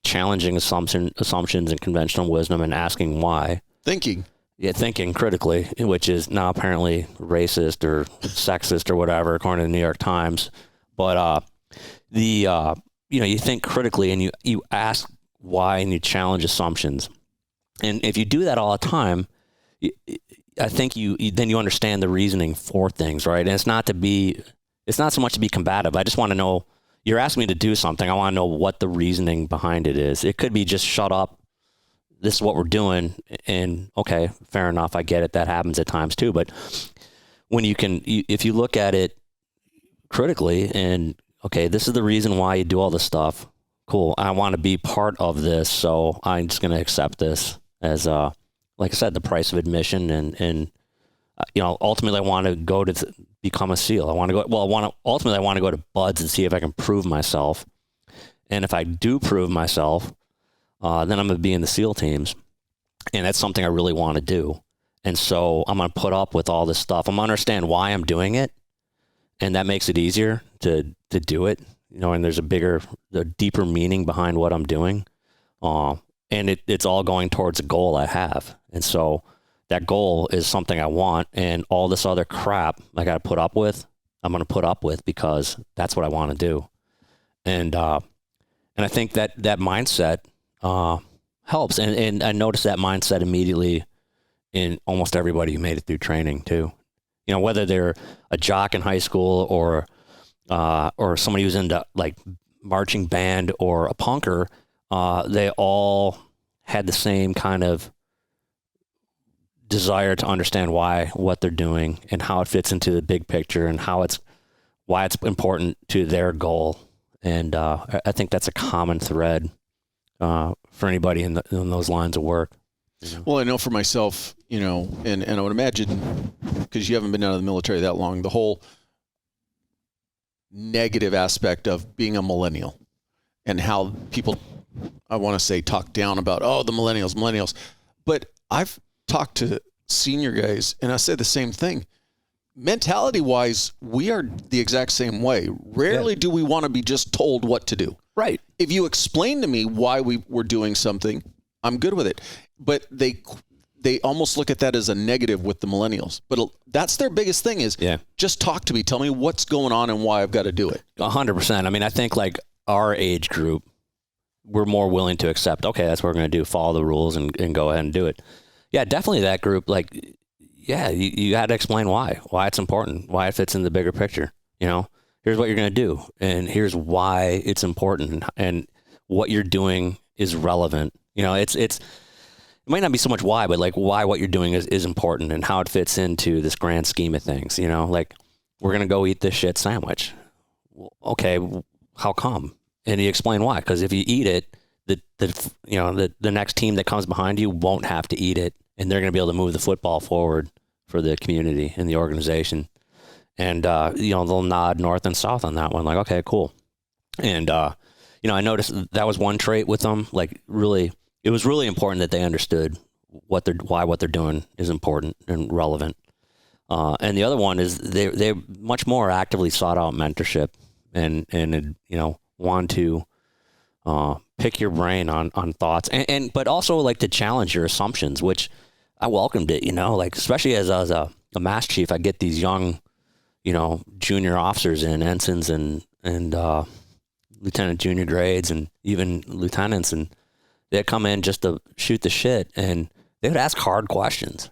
challenging assumptions and conventional wisdom and asking why. Thinking critically, which is now apparently racist or sexist or whatever, according to the New York Times. But you know, you think critically and you ask why and you challenge assumptions. And if you do that all the time, I think then you understand the reasoning for things, right? And it's not so much to be combative. I just want to know, you're asking me to do something. I want to know what the reasoning behind it is. It could be just shut up. This is what we're doing. And okay, fair enough. I get it. That happens at times too. But when if you look at it critically and, okay, this is the reason why you do all this stuff. Cool. I want to be part of this. So I'm just going to accept this as, like I said, the price of admission. And you know, ultimately I want to go to become a SEAL. I want to go to BUDS and see if I can prove myself. And if I do prove myself, then I'm going to be in the SEAL teams. And that's something I really want to do. And so I'm going to put up with all this stuff. I'm going to understand why I'm doing it. And that makes it easier to do it, you know, and there's a deeper meaning behind what I'm doing. And it's all going towards a goal I have. And so that goal is something I want, and all this other crap I got to put up with, I'm going to put up with because that's what I want to do. And I think that mindset helps. And I noticed that mindset immediately in almost everybody who made it through training too. You know, whether they're a jock in high school or somebody who's into like marching band or a punker, they all had the same kind of desire to understand what they're doing and how it fits into the big picture and why it's important to their goal. And I think that's a common thread for anybody in those lines of work. You know? Well, I know for myself, you know, and I would imagine, because you haven't been out of the military that long, the whole negative aspect of being a millennial and how people, I want to say, talk down about, the millennials. But I've talked to senior guys and I say the same thing. Mentality wise, we are the exact same way. Rarely do we want to be just told what to do. Right. If you explain to me why we're doing something, I'm good with it. But they almost look at that as a negative with the millennials. But that's their biggest thing is just talk to me. Tell me what's going on and why I've got to do it. 100%. I mean, I think like our age group, we're more willing to accept, okay, that's what we're going to do, follow the rules and go ahead and do it. Yeah, definitely that group. Like, yeah, you had to explain why it's important, why it fits in the bigger picture. You know, here's what you're going to do, and here's why it's important, and what you're doing is relevant. You know, it might not be so much why, but like why what you're doing is important and how it fits into this grand scheme of things. You know, like we're going to go eat this shit sandwich. Well, okay, how come? And you explain why. Because if you eat it, the next team that comes behind you won't have to eat it, and they're going to be able to move the football forward for the community and the organization. And they'll nod north and south on that one. Like, okay, cool. And I noticed that was one trait with them. Like, really, it was really important that they understood why what they're doing is important and relevant. And the other one is they much more actively sought out mentorship and want to pick your brain on thoughts and but also like to challenge your assumptions, which I welcomed it, like especially as I was a mass chief, I get these young, junior officers and ensigns and lieutenant junior grades and even lieutenants, and they'd come in just to shoot the shit, and they would ask hard questions,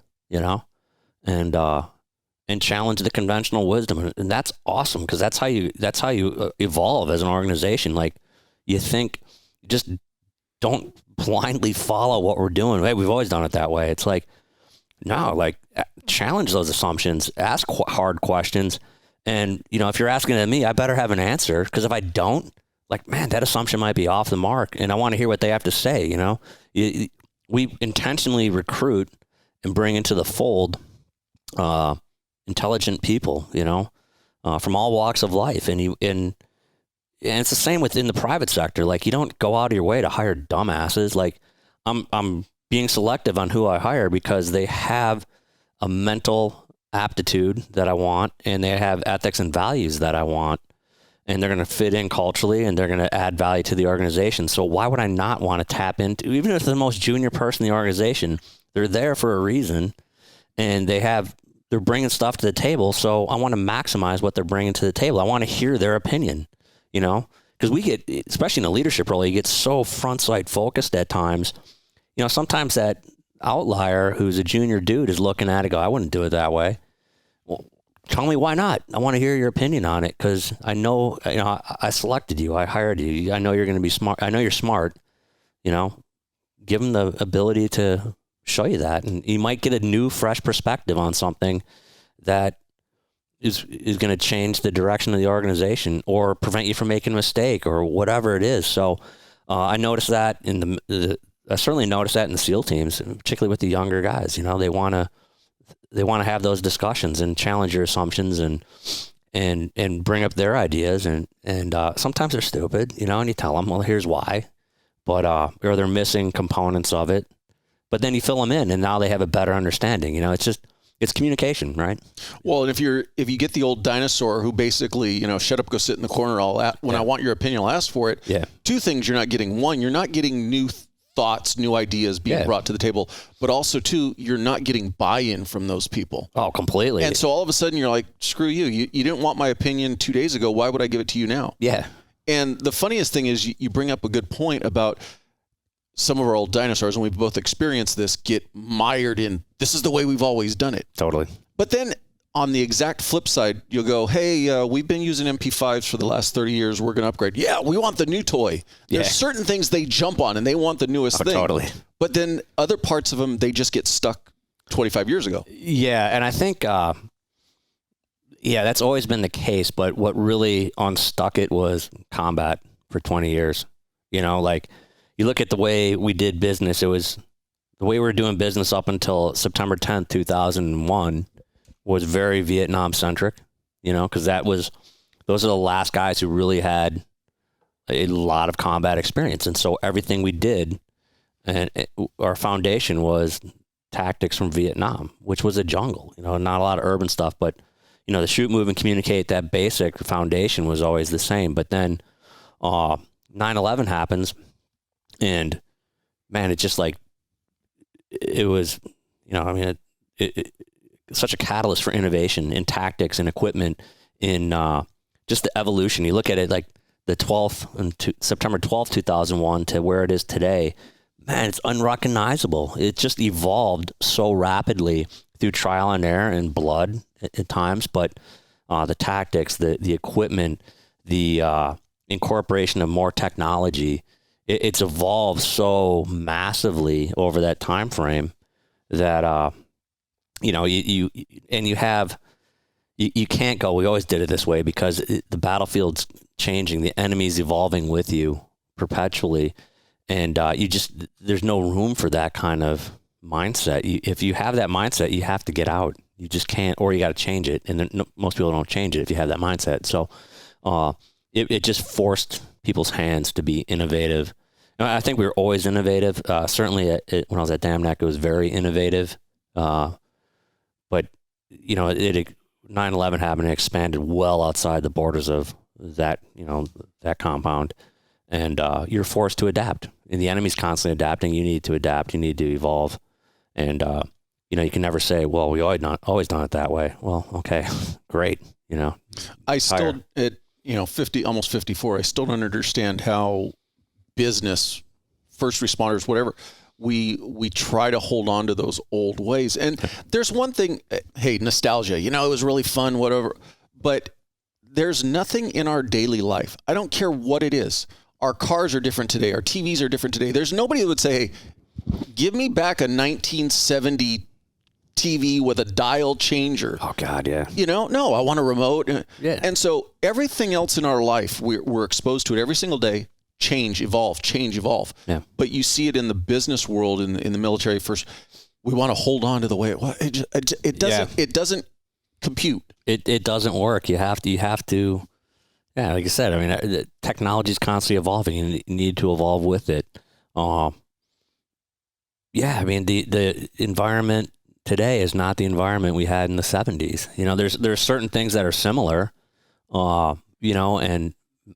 and challenge the conventional wisdom. And that's awesome, because that's how you evolve as an organization. Like, you think, just don't blindly follow what we're doing. Hey, we've always done it that way. It's like, no, like, challenge those assumptions, ask hard questions. And, if you're asking it of me, I better have an answer, because if I don't, like, man, that assumption might be off the mark, and I want to hear what they have to say. We intentionally recruit and bring into the fold intelligent people, from all walks of life. And it's the same within the private sector. Like, you don't go out of your way to hire dumbasses. Like, I'm being selective on who I hire because they have a mental aptitude that I want, and they have ethics and values that I want, and they're going to fit in culturally, and they're going to add value to the organization. So why would I not want to tap into, even if they're the most junior person in the organization, they're there for a reason, and they're bringing stuff to the table. So I want to maximize what they're bringing to the table. I want to hear their opinion, because we get, especially in a leadership role, you get so front sight focused at times. Sometimes that outlier who's a junior dude is looking at it, go, I wouldn't do it that way. Well, tell me why not. I want to hear your opinion on it, because I know, I selected you, I hired you. I know you're going to be smart. I know you're smart. Give them the ability to show you that, and you might get a new, fresh perspective on something that is going to change the direction of the organization or prevent you from making a mistake or whatever it is. So I noticed that I certainly noticed that in the SEAL teams, particularly with the younger guys. They want to have those discussions and challenge your assumptions and bring up their ideas, and sometimes they're stupid, and you tell them, well, here's why, but or they're missing components of it, but then you fill them in, and now they have a better understanding. It's communication, right? Well, and if you get the old dinosaur who basically, shut up, go sit in the corner, when I want your opinion, I'll ask for it. Yeah. Two things you're not getting. One, you're not getting new thoughts, new ideas being brought to the table, but also two, you're not getting buy-in from those people. Oh, completely. And so all of a sudden you're like, screw you. You didn't want my opinion 2 days ago. Why would I give it to you now? Yeah. And the funniest thing is you bring up a good point about some of our old dinosaurs, and we've both experienced this, get mired in, this is the way we've always done it. Totally. But then on the exact flip side, you'll go, hey, we've been using MP5s for the last 30 years. We're going to upgrade. Yeah, we want the new toy. There's certain things they jump on, and they want the newest thing. Totally. But then other parts of them, they just get stuck 25 years ago. Yeah, and I think, that's always been the case. But what really unstuck it was combat for 20 years. Like, you look at the way we did business, it was the way we were doing business up until September 10th, 2001 was very Vietnam centric, because those are the last guys who really had a lot of combat experience. And so everything we did, and our foundation was tactics from Vietnam, which was a jungle, not a lot of urban stuff, but, the shoot, move, and communicate, that basic foundation was always the same. But then 9/11 happens, and man, it's just like, it was, I mean, it's such a catalyst for innovation in tactics and equipment in just the evolution. You look at it like the 12th and September 12th, 2001 to where it is today. Man, it's unrecognizable. It just evolved so rapidly through trial and error and blood at times, but the tactics, the equipment, the incorporation of more technology, it's evolved so massively over that time frame that you can't go, we always did it this way, because the battlefield's changing, the enemy's evolving with you perpetually, and there's no room for that kind of mindset. If you have that mindset, you have to get out. You just can't, or you got to change it. And most people don't change it if you have that mindset. So it just forced people's hands to be innovative. I think we were always innovative. Certainly when I was at Damneck, it was very innovative. But 9/11 happened and expanded well outside the borders of that, that compound. And you're forced to adapt. And the enemy's constantly adapting. You need to adapt. You need to evolve. And you can never say, well, we always done it that way. Well, okay, great. I still at 50, almost 54. I still don't understand how business, first responders, whatever, we try to hold on to those old ways. And there's one thing, hey, nostalgia. It was really fun, whatever. But there's nothing in our daily life. I don't care what it is. Our cars are different today. Our TVs are different today. There's nobody that would say, hey, give me back a 1970 TV with a dial changer. Oh God, yeah. No, I want a remote. Yeah. And so everything else in our life, we're exposed to it every single day. Change, evolve. Yeah. But you see it in the business world, in the military. First, we want to hold on to the way it was. It doesn't. Yeah. It doesn't compute. It doesn't work. You have to. Yeah, like I said, I mean, the technology is constantly evolving, and you need to evolve with it. Yeah, I mean, the environment today is not the environment we had in the 70s. There's certain things that are similar, and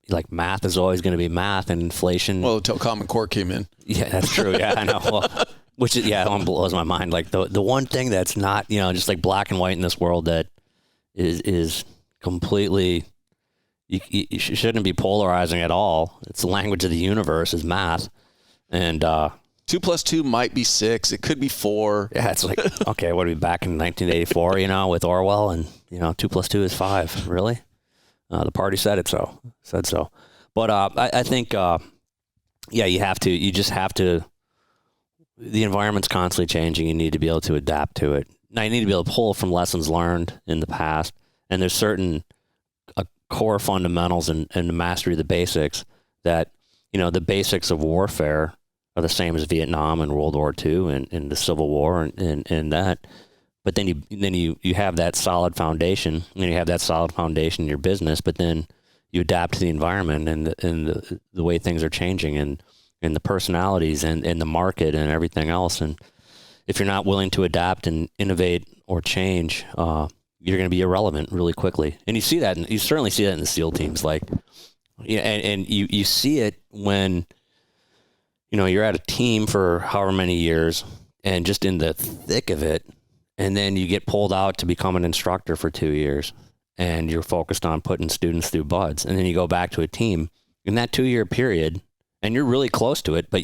like math is always going to be math, and inflation. Well, until Common Core came in. Yeah, that's true. Yeah, I know. Well, which is, it blows my mind. Like the one thing that's not, just like black and white in this world that is completely, you shouldn't be polarizing at all. It's the language of the universe is math. And 2 + 2 might be 6. It could be 4. Yeah, it's like, okay, what are we back in 1984, with Orwell, and 2 + 2 is 5. Really? The party said so. But I think, you just have to, the environment's constantly changing. You need to be able to adapt to it. Now you need to be able to pull from lessons learned in the past. And there's certain core fundamentals and the mastery of the basics that, the basics of warfare are the same as Vietnam and World War II and the Civil War and that. But then you have that solid foundation, and you have that solid foundation in your business, but then you adapt to the environment and the way things are changing and the personalities and the market and everything else. And if you're not willing to adapt and innovate or change, you're going to be irrelevant really quickly. And you see that, and you certainly see that in the SEAL teams. Like, and you see it when, you're at a team for however many years and just in the thick of it. And then you get pulled out to become an instructor for 2 years, and you're focused on putting students through buds. And then you go back to a team in that 2-year period, and you're really close to it, but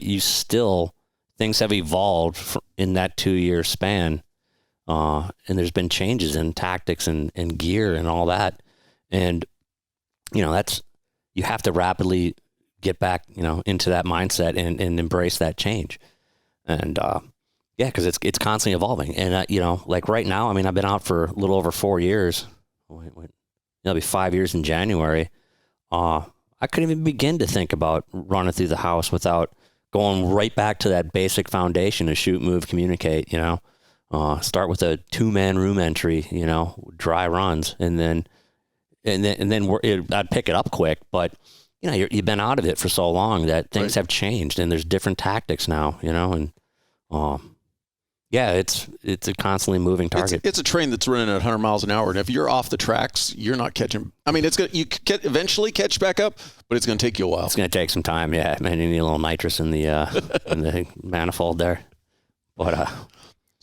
things have evolved in that 2-year span. And there's been changes in tactics and gear and all that. And, you have to rapidly get back, into that mindset and embrace that change. And, yeah, because it's constantly evolving. And, like right now, I mean, I've been out for a little over 4 years. It'll be 5 years in January. I couldn't even begin to think about running through the house without going right back to that basic foundation of shoot, move, communicate, start with a 2-man room entry, dry runs. And then I'd pick it up quick. But, you've been out of it for so long that things have changed, and there's different tactics now, and yeah, it's a constantly moving target. It's a train that's running at 100 miles an hour, and if you're off the tracks, you're not catching. I mean, you eventually catch back up, but it's going to take you a while. It's going to take some time. Yeah, man, you need a little nitrous in the in the manifold there. But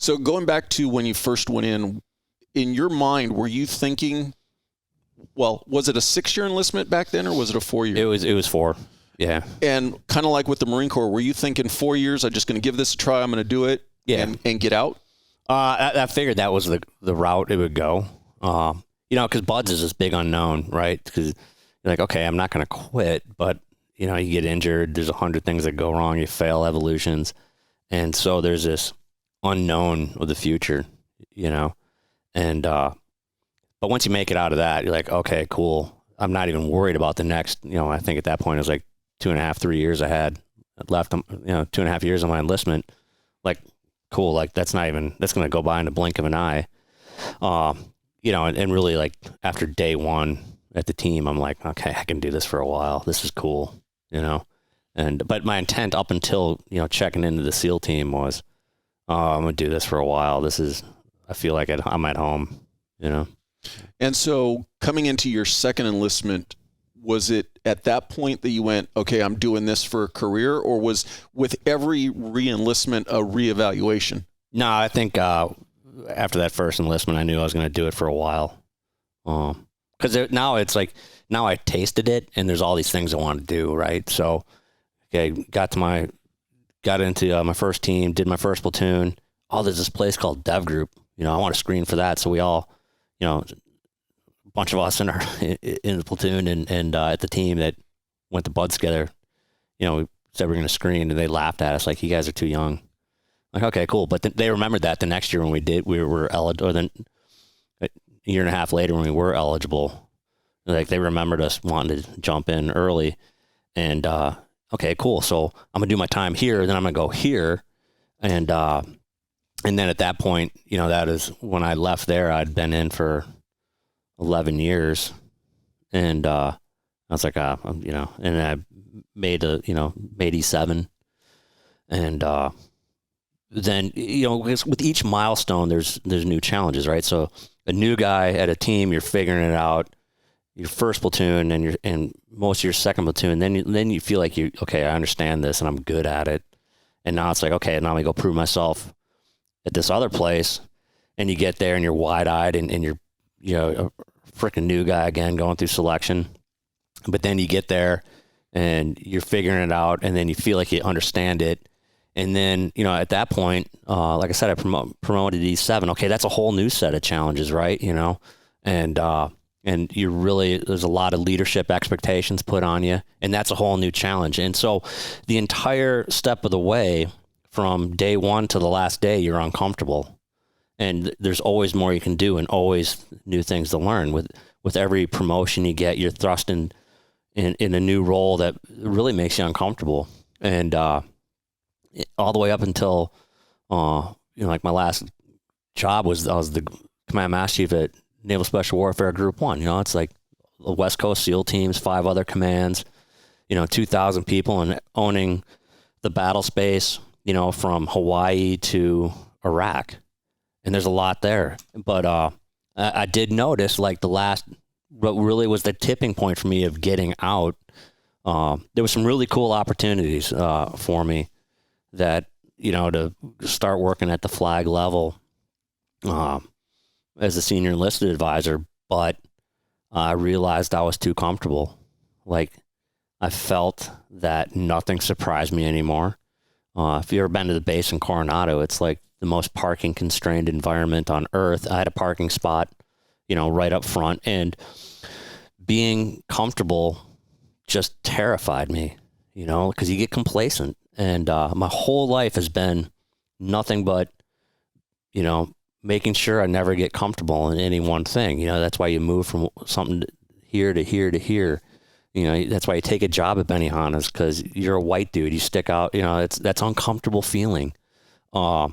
So going back to when you first went in your mind, were you thinking, well, was it a 6-year enlistment back then, or was it a 4-year? It was 4. Yeah. And kind of like with the Marine Corps, were you thinking 4 years, I'm just going to give this a try, I'm going to do it and get out? I figured that was the route it would go. Because BUD/S is this big unknown, right? Because you're like, okay, I'm not going to quit, but, you get injured. There's 100 things that go wrong. You fail evolutions. And so there's this unknown of the future, and, but once you make it out of that, you're like, okay, cool. I'm not even worried about the next, I think at that point it was like 2.5, 3 years I had left, 2.5 years of my enlistment. Like, cool. Like that's going to go by in the blink of an eye. And really like after day 1 at the team, I'm like, okay, I can do this for a while. This is cool, but my intent up until, checking into the SEAL team was, I'm going to do this for a while. I feel like I'm at home, And so coming into your second enlistment, was it at that point that you went, okay, I'm doing this for a career, or was with every re-enlistment a reevaluation? No, I think after that first enlistment, I knew I was going to do it for a while. Because now it's like, now I tasted it and there's all these things I want to do, right? So, okay, got into my first team, did my first platoon. There's this place called DevGru. I want to screen for that. So we all, a bunch of us in the platoon and at the team that went to BUD/S together, we said we're going to screen, and they laughed at us like, you guys are too young. Like, okay, cool. But they remembered that the next year when we were eligible, or then a year and a half later when we were eligible, like they remembered us wanting to jump in early. And okay, cool. So I'm gonna do my time here, then I'm gonna go here, and then at that point, that is when I left there. I'd been in for 11 years, and I was like, and I made made E7, and then with each milestone, there's new challenges, right? So a new guy at a team, you're figuring it out. Your first platoon and most of your second platoon, then you feel like okay, I understand this and I'm good at it. And now it's like, okay, now I'm gonna go prove myself at this other place. And you get there and you're wide-eyed and you're a freaking new guy again going through selection. But then you get there and you're figuring it out, and then you feel like you understand it. And then, at that point, like I said, I promoted E7. Okay, that's a whole new set of challenges, right? And you really, there's a lot of leadership expectations put on you, and that's a whole new challenge. And so the entire step of the way from day 1 to the last day, you're uncomfortable, and there's always more you can do and always new things to learn. With every promotion you get, you're thrust in a new role that really makes you uncomfortable. And all the way up until, like my last job I was the command master chief at Naval Special Warfare Group 1. It's like the West Coast SEAL teams, 5 other commands, 2,000 people, and owning the battle space, from Hawaii to Iraq. And there's a lot there. But I did notice, like what really was the tipping point for me of getting out, there was some really cool opportunities for me that, to start working at the flag level as a senior enlisted advisor, but I realized I was too comfortable. Like, I felt that nothing surprised me anymore. If you've ever been to the base in Coronado, it's like the most parking constrained environment on earth. I had a parking spot, right up front, and being comfortable just terrified me, because you get complacent. And my whole life has been nothing but, making sure I never get comfortable in any one thing. That's why you move from something here to here to here. That's why you take a job at Benihana's, because you're a white dude. You stick out. That's uncomfortable feeling. The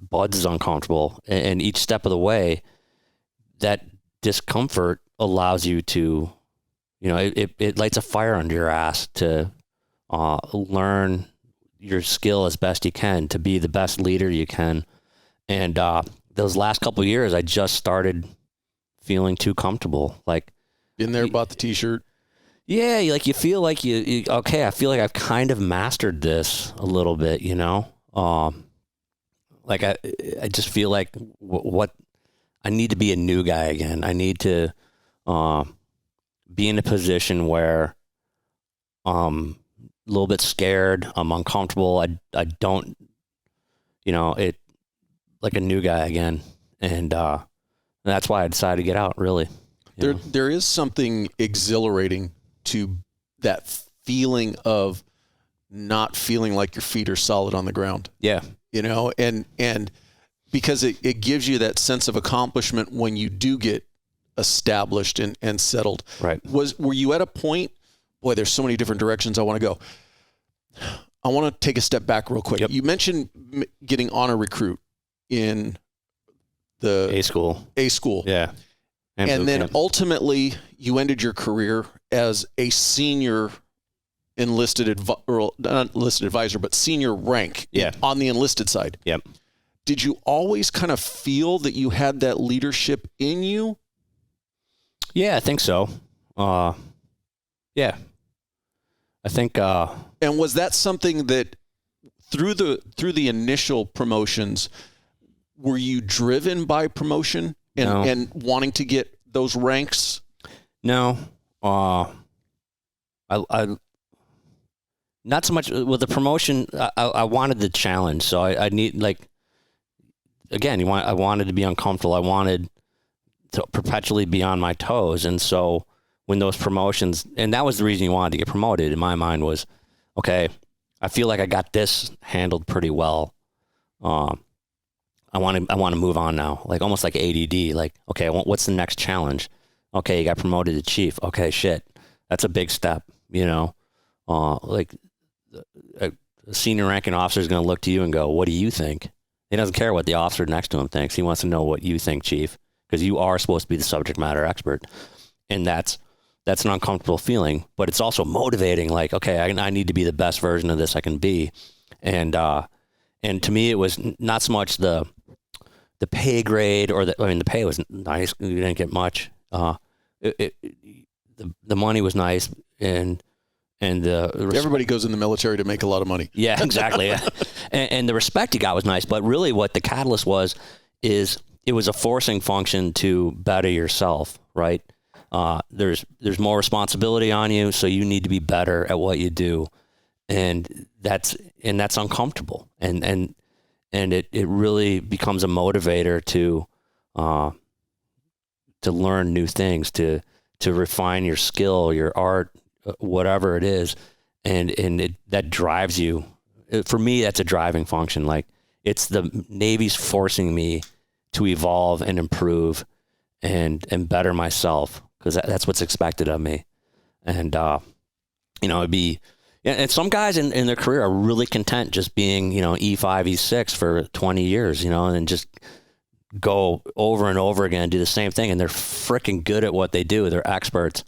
BUD/S is uncomfortable, and each step of the way, that discomfort allows you to, it lights a fire under your ass to learn your skill as best you can, to be the best leader you can. And those last couple of years, I just started feeling too comfortable. Like, been there, bought the T-shirt. Yeah, like you feel like okay, I feel like I've kind of mastered this a little bit, like I just feel like what I need to be a new guy again. I need to be in a position where a little bit scared, I'm uncomfortable. I don't, it like a new guy again. And that's why I decided to get out, really. There is something exhilarating to that feeling of not feeling like your feet are solid on the ground. Yeah. And because it gives you that sense of accomplishment when you do get established and settled. Right. Were you at a point, boy, there's so many different directions I want to go. I want to take a step back real quick. Yep. You mentioned getting honor recruit in the A school. Yeah. And then ultimately you ended your career as a senior enlisted not enlisted advisor, but senior rank on the enlisted side. Yep. Did you always kind of feel that you had that leadership in you? Yeah, I think so. Yeah. I think and was that something that through the initial promotions, were you driven by promotion and wanting to get those ranks? No. I not so much with the promotion. I wanted the challenge. So I need, like, again, I wanted to be uncomfortable. I wanted to perpetually be on my toes. And so when those promotions, and that was the reason you wanted to get promoted in my mind was, okay, I feel like I got this handled pretty well. I want to move on now, like almost like ADD. Like, okay, what's the next challenge? Okay, you got promoted to chief. Okay, shit, that's a big step. Like a senior ranking officer is going to look to you and go, "What do you think?" He doesn't care what the officer next to him thinks. He wants to know what you think, chief, because you are supposed to be the subject matter expert, and that's an uncomfortable feeling, but it's also motivating. Like, okay, I need to be the best version of this I can be, and to me, it was not so much the pay grade or the pay was nice. We didn't get much. The money was nice, and everybody goes in the military to make a lot of money. Yeah, exactly. and the respect you got was nice, but really what the catalyst is it was a forcing function to better yourself, right? There's more responsibility on you, so you need to be better at what you do, and that's uncomfortable, and it really becomes a motivator to learn new things, to refine your skill, your art, whatever it is, and that drives you. For me, that's a driving function. Like, it's the Navy's forcing me to evolve and improve and better myself, because that's what's expected of me. And it'd be, and some guys in their career are really content just being E5, E6 for 20 years, and just go over and over again, do the same thing, and they're freaking good at what they do. They're experts.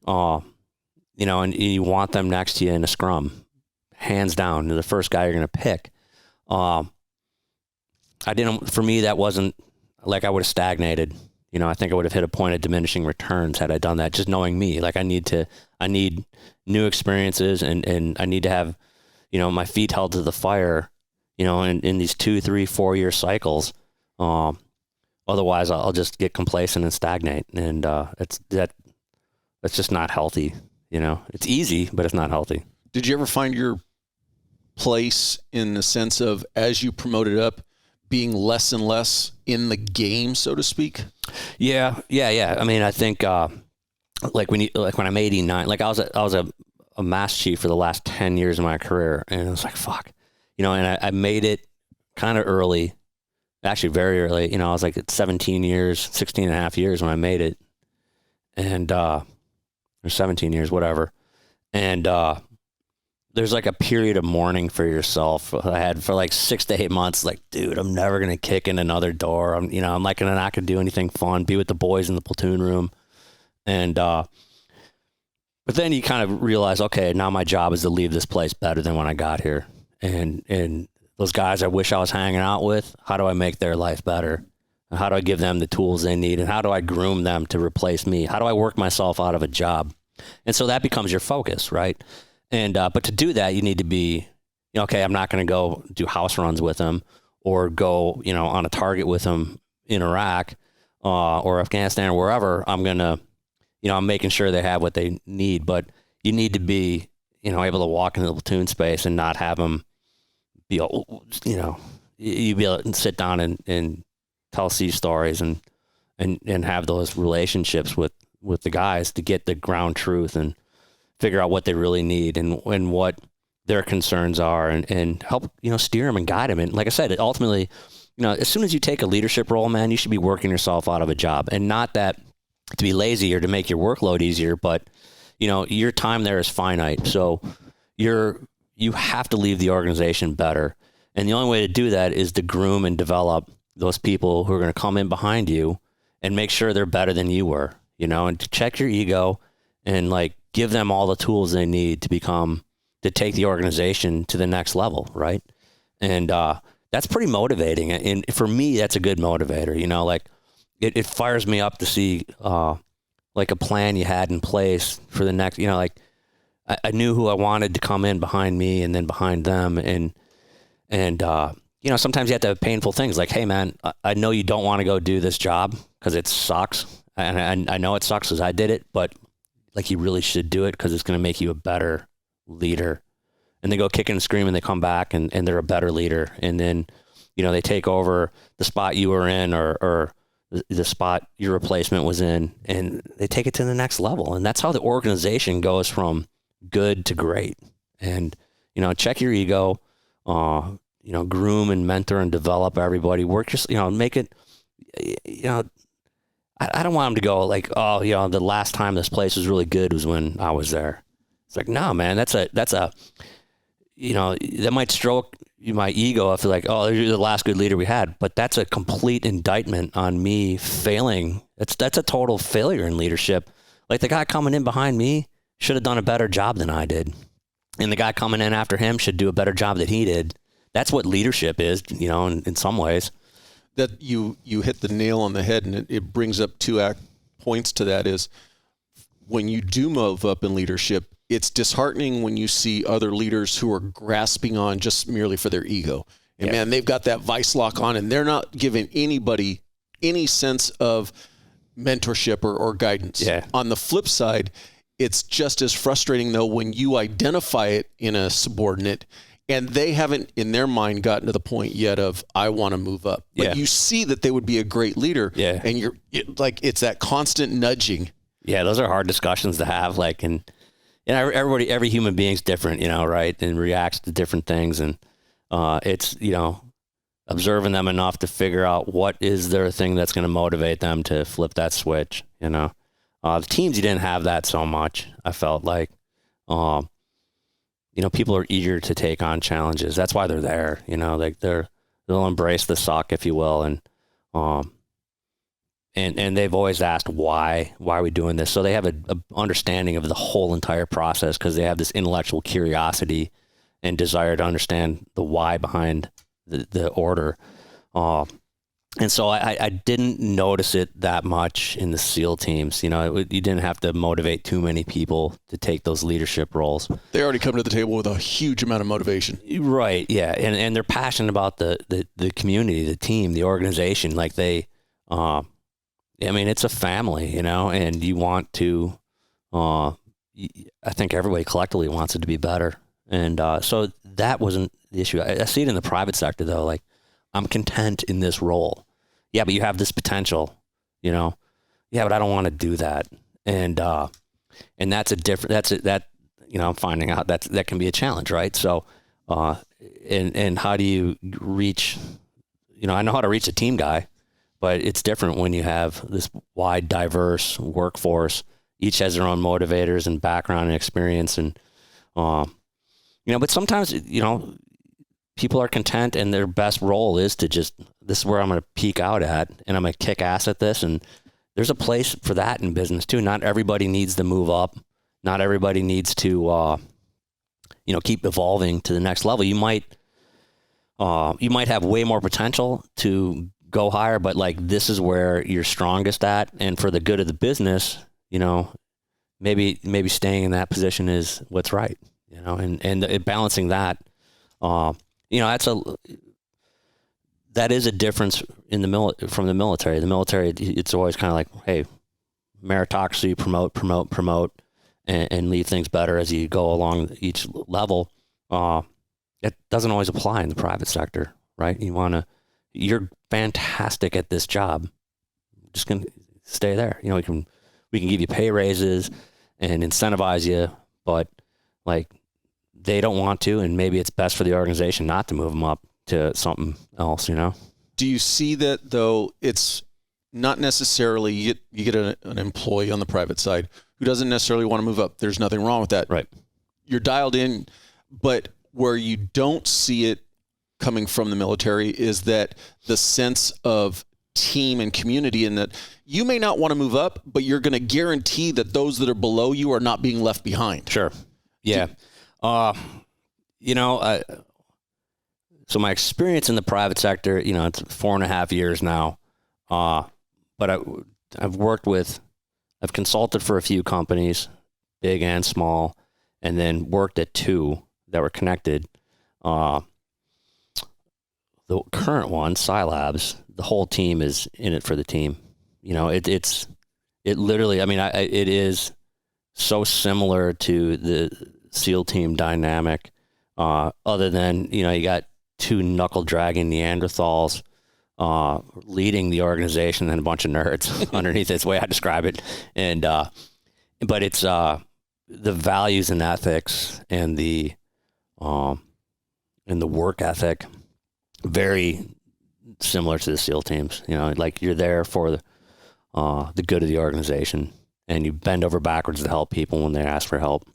And you want them next to you in a scrum, hands down. They're the first guy you're going to pick. For me, that wasn't like, I would have stagnated. I think I would have hit a point of diminishing returns had I done that. Just knowing me, like, I need new experiences, and I need to have, my feet held to the fire, in these 2, 3, 4 year cycles. Otherwise I'll just get complacent and stagnate. And, that's just not healthy. It's easy, but it's not healthy. Did you ever find your place in the sense of, as you promoted up, being less and less in the game, so to speak? Yeah. I mean, I think, like when I'm 89, like I was a mass chief for the last 10 years of my career, and it was like, fuck, and I made it kind of early, actually very early. I was like at 16 and a half years when I made it, and, or 17 years, whatever. And, there's like a period of mourning for yourself I had for like 6 to 8 months. Like, dude, I'm never going to kick in another door. I'm like not going to do anything fun, be with the boys in the platoon room. And, but then you kind of realize, okay, now my job is to leave this place better than when I got here. And those guys I wish I was hanging out with, how do I make their life better? And how do I give them the tools they need? And how do I groom them to replace me? How do I work myself out of a job? And so that becomes your focus, right? And, but to do that, you need to be, okay, I'm not going to go do house runs with them, or go, on a target with them in Iraq, or Afghanistan or wherever, I'm going to, I'm making sure they have what they need. But you need to be, able to walk into the platoon space and not have them be, you be able to sit down and tell sea stories and have those relationships with the guys to get the ground truth and figure out what they really need and what their concerns are and help, steer them and guide them. And like I said, ultimately, as soon as you take a leadership role, man, you should be working yourself out of a job, and not that to be lazy or to make your workload easier, but your time there is finite. So you have to leave the organization better. And the only way to do that is to groom and develop those people who are going to come in behind you and make sure they're better than you were, and to check your ego and give them all the tools they need to take the organization to the next level. Right. And, that's pretty motivating. And for me, that's a good motivator, it fires me up to see, a plan you had in place for the next, I knew who I wanted to come in behind me and then behind them. And sometimes you have to have painful things like, hey man, I know you don't want to go do this job because it sucks. And I know it sucks because I did it, but you really should do it because it's going to make you a better leader. And they go kicking and screaming, they come back and they're a better leader. And then, they take over the spot you were in or the spot your replacement was in, and they take it to the next level. And that's how the organization goes from good to great. And, check your ego, groom and mentor and develop everybody. Work your, make it, I don't want them to go the last time this place was really good was when I was there. It's no, man, that's a, that might stroke my ego. I feel you're the last good leader we had, but that's a complete indictment on me failing. That's a total failure in leadership. The guy coming in behind me should have done a better job than I did. And the guy coming in after him should do a better job than he did. That's what leadership is, in some ways. That you hit the nail on the head, and it brings up two points to that is when you do move up in leadership, it's disheartening when you see other leaders who are grasping on just merely for their ego. And man, they've got that vice lock on and they're not giving anybody any sense of mentorship or guidance. Yeah. On the flip side, it's just as frustrating though when you identify it in a subordinate and they haven't in their mind gotten to the point yet of I want to move up. But you see that they would be a great leader. Yeah. And it's that constant nudging. Yeah, those are hard discussions to have. Every human being's different, right? And reacts to different things. And it's, observing them enough to figure out what is their thing that's going to motivate them to flip that switch, The teams, you didn't have that so much. I felt people are eager to take on challenges. That's why they're there, they'll embrace the suck, if you will. And they've always asked why are we doing this? So they have a understanding of the whole entire process because they have this intellectual curiosity and desire to understand the why behind the order. And so I didn't notice it that much in the SEAL teams. You didn't have to motivate too many people to take those leadership roles. They already come to the table with a huge amount of motivation. Right, yeah. And they're passionate about the community, the team, the organization. It's a family, and you want to, I think everybody collectively wants it to be better. And so that wasn't the issue. I see it in the private sector, though. I'm content in this role. Yeah, but you have this potential, Yeah, but I don't want to do that. And that's I'm finding out that can be a challenge, right? So, and how do you reach, I know how to reach a team guy. But it's different when you have this wide, diverse workforce. Each has their own motivators and background and experience. And, but sometimes, people are content and their best role is to this is where I'm going to peak out at and I'm going to kick ass at this. And there's a place for that in business too. Not everybody needs to move up. Not everybody needs to, keep evolving to the next level. You might have way more potential to go higher, but this is where you're strongest at, and for the good of the business, maybe staying in that position is what's right, and balancing that, that's that is a difference in from the military. The military, it's always kind of like, hey, meritocracy, promote, and leave things better as you go along each level. It doesn't always apply in the private sector, right? You're fantastic at this job. Just gonna stay there. We can give you pay raises and incentivize you, but like they don't want to, and maybe it's best for the organization not to move them up to something else. Do you see that though? It's not necessarily you get an employee on the private side who doesn't necessarily want to move up. There's nothing wrong with that. Right. You're dialed in, but where you don't see it coming from the military is that the sense of team and community, and that you may not want to move up, but you're going to guarantee that those that are below you are not being left behind. Sure. Yeah. So my experience in the private sector, it's 4.5 years now. But I've consulted for a few companies, big and small, and then worked at 2 that were connected. The current one, Sylabs, the whole team is in it for the team. It literally, it is so similar to the SEAL team dynamic, other than, you got 2 knuckle dragging Neanderthals, leading the organization and a bunch of nerds underneath. It's the way I describe it. And, but it's, the values and ethics and the work ethic, very similar to the SEAL teams. Like you're there for the good of the organization, and you bend over backwards to help people when they ask for help.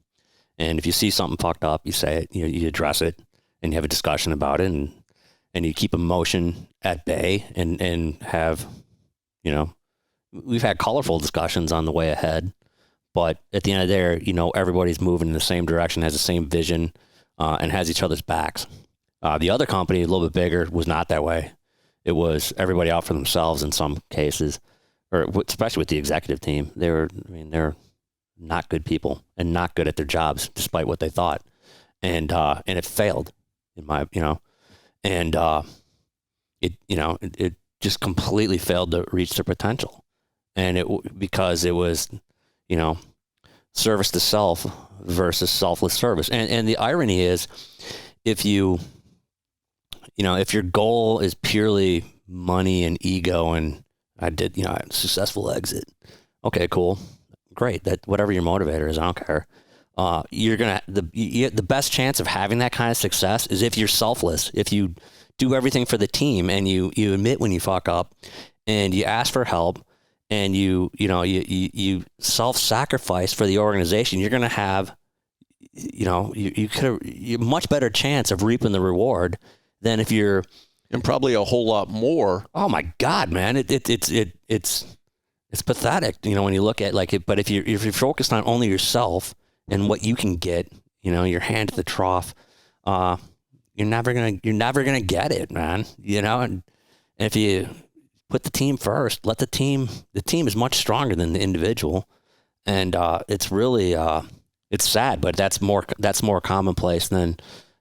And if you see something fucked up, you say it, you address it, and you have a discussion about it, and you keep emotion at bay, and have, we've had colorful discussions on the way ahead, but at the end of the day, everybody's moving in the same direction, has the same vision, and has each other's backs. The other company, a little bit bigger, was not that way. It was everybody out for themselves in some cases, or especially with the executive team. They're not good people and not good at their jobs, despite what they thought. And it failed it just completely failed to reach their potential. And because it was, service to self versus selfless service. And the irony is, if your goal is purely money and ego, and I did, a successful exit. Okay, cool. Great. That whatever your motivator is, I don't care. You're going to, the best chance of having that kind of success is if you're selfless, if you do everything for the team, and you admit when you fuck up, and you ask for help, and you self-sacrifice for the organization. You're going to have, you much better chance of reaping the reward than if you're, and probably a whole lot more. Oh my God, man. It's pathetic, when you look at it, but if you're focused on only yourself and what you can get, your hand to the trough, you're never going to get it, man. And if you put the team first, the team is much stronger than the individual. And, it's really, it's sad, but that's more commonplace than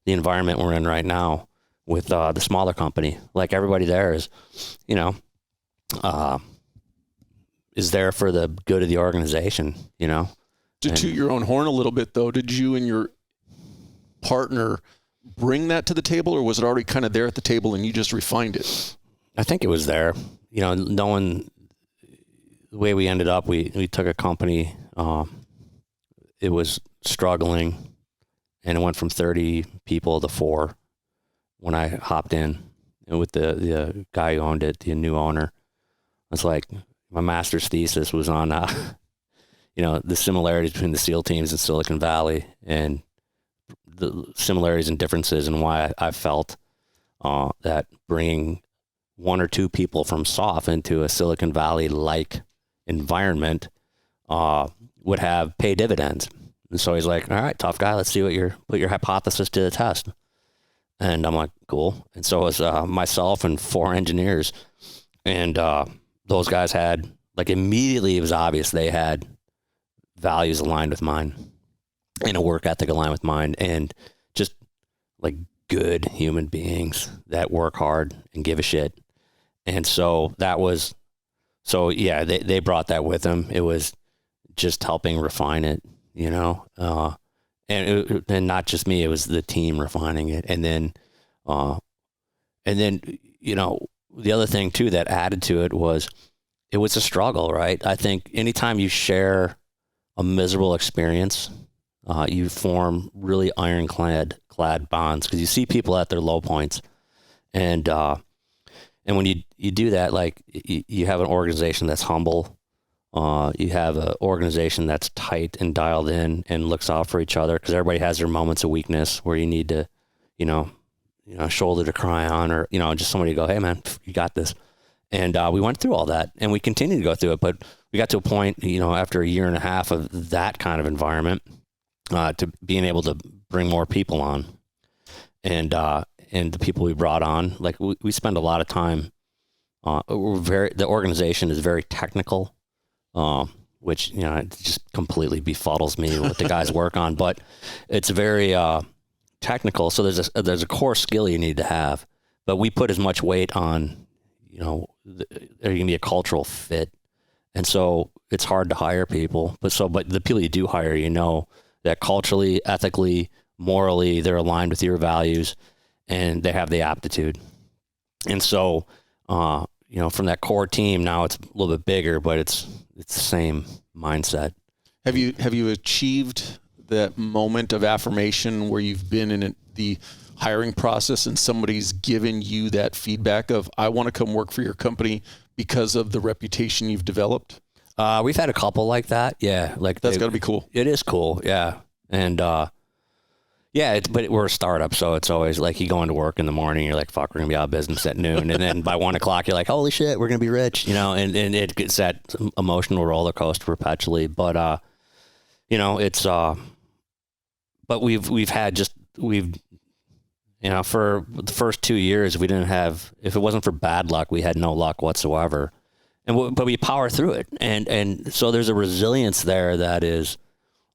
the environment we're in right now with, the smaller company. Like everybody there is, is there for the good of the organization, To toot your own horn a little bit, though, did you and your partner bring that to the table, or was it already kind of there at the table and you just refined it? I think it was there. Knowing the way we ended up, we took a company, it was struggling, and it went from 30 people to 4 when I hopped in, and with the guy who owned it, the new owner. It's like my master's thesis was on, the similarities between the SEAL teams in Silicon Valley, and the similarities and differences, and why I felt that bringing 1 or 2 people from SOF into a Silicon Valley-like environment would have pay dividends. And so he's like, all right, tough guy, let's see put your hypothesis to the test. And I'm like, cool. And so it was myself and 4 engineers. And those guys had, immediately it was obvious they had values aligned with mine, and a work ethic aligned with mine, and just good human beings that work hard and give a shit. And so they brought that with them. It was just helping refine it, and not just me, it was the team refining it. And then, the other thing too that added to it was a struggle, right? I think anytime you share a miserable experience, you form really ironclad bonds, because you see people at their low points. And when you do that, like you have an organization that's humble, you have an organization that's tight and dialed in and looks out for each other, because everybody has their moments of weakness where you need to, shoulder to cry on, or, just somebody to go, hey man, you got this. And we went through all that, and we continue to go through it. But we got to a point, after a year and a half of that kind of environment, to being able to bring more people on, and the people we brought on, like we spend a lot of time. The organization is very technical, which it just completely befuddles me what the guys work on. But it's very technical. So there's a core skill you need to have. But we put as much weight on, there can be a cultural fit, and so it's hard to hire people. But the people you do hire, that culturally, ethically, morally, they're aligned with your values, and they have the aptitude. And so, from that core team, now it's a little bit bigger, but it's the same mindset. Have you achieved that moment of affirmation where you've been in the hiring process and somebody's given you that feedback of, I want to come work for your company because of the reputation you've developed? We've had a couple like that. Yeah. Like that's gotta be cool. It is cool. Yeah. And, but we're a startup, so it's always like you go into work in the morning, you're like, fuck, we're gonna be out of business at noon. And then by 1 o'clock, you're like, holy shit, we're gonna be rich, and it gets that emotional roller coaster perpetually. But, it's, but for the first 2 years, if it wasn't for bad luck, we had no luck whatsoever. But we power through it. And so there's a resilience there that is,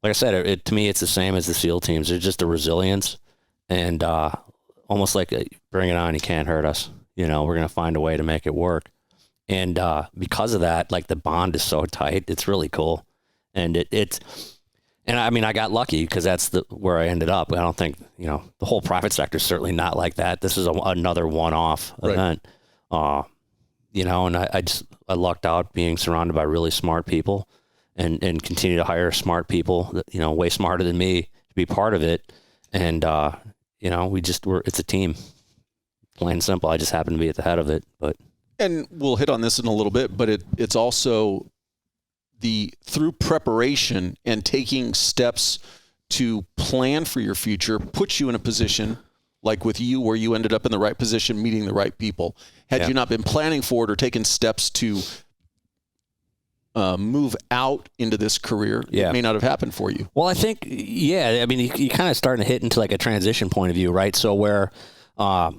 like I said, to me, it's the same as the SEAL teams. There's just a resilience, and almost like bring it on, you can't hurt us. We're going to find a way to make it work. And because of that, like the bond is so tight, it's really cool. And I got lucky because that's where I ended up. I don't think, the whole private sector is certainly not like that. This is another one-off event. And I lucked out being surrounded by really smart people, and continue to hire smart people, way smarter than me, to be part of it. And, it's a team, plain and simple. I just happen to be at the head of it, and we'll hit on this in a little bit, but it's also through preparation and taking steps to plan for your future, puts you in a position like with you, where you ended up in the right position, meeting the right people. Had you not been planning for it or taken steps to move out into this career, it may not have happened for you. Well, I think, you kind of starting to hit into like a transition point of view, right? So where, like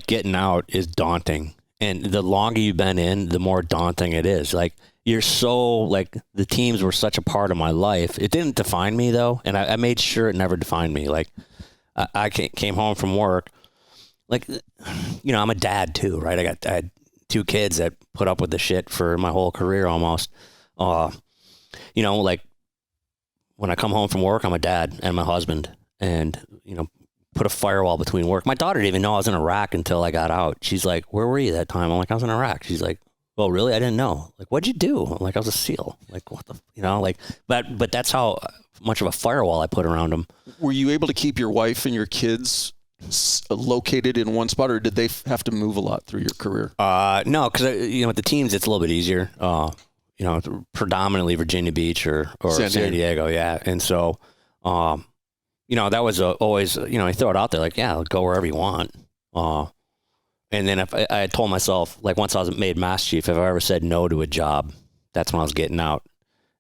getting out is daunting. And the longer you've been in, the more daunting it is. Like you're so, like the teams were such a part of my life. It didn't define me though. And I made sure it never defined me. Like I came home from work, like, I'm a dad too, right? I had 2 kids that put up with the shit for my whole career almost. Like when I come home from work, I'm a dad and my husband, and, put a firewall between work. My daughter didn't even know I was in Iraq until I got out. She's like, where were you that time? I'm like, I was in Iraq. She's like, well, really? I didn't know. Like, what'd you do? I'm like, I was a SEAL. Like, what the, but that's how much of a firewall I put around them. Were you able to keep your wife and your kids located in one spot, or did they have to move a lot through your career? No, because with the teams it's a little bit easier. Predominantly Virginia Beach or San Diego, yeah. And so, that was always, I throw it out there like, yeah, go wherever you want. And then if I had told myself, like once I was made Master Chief, if I ever said no to a job, that's when I was getting out.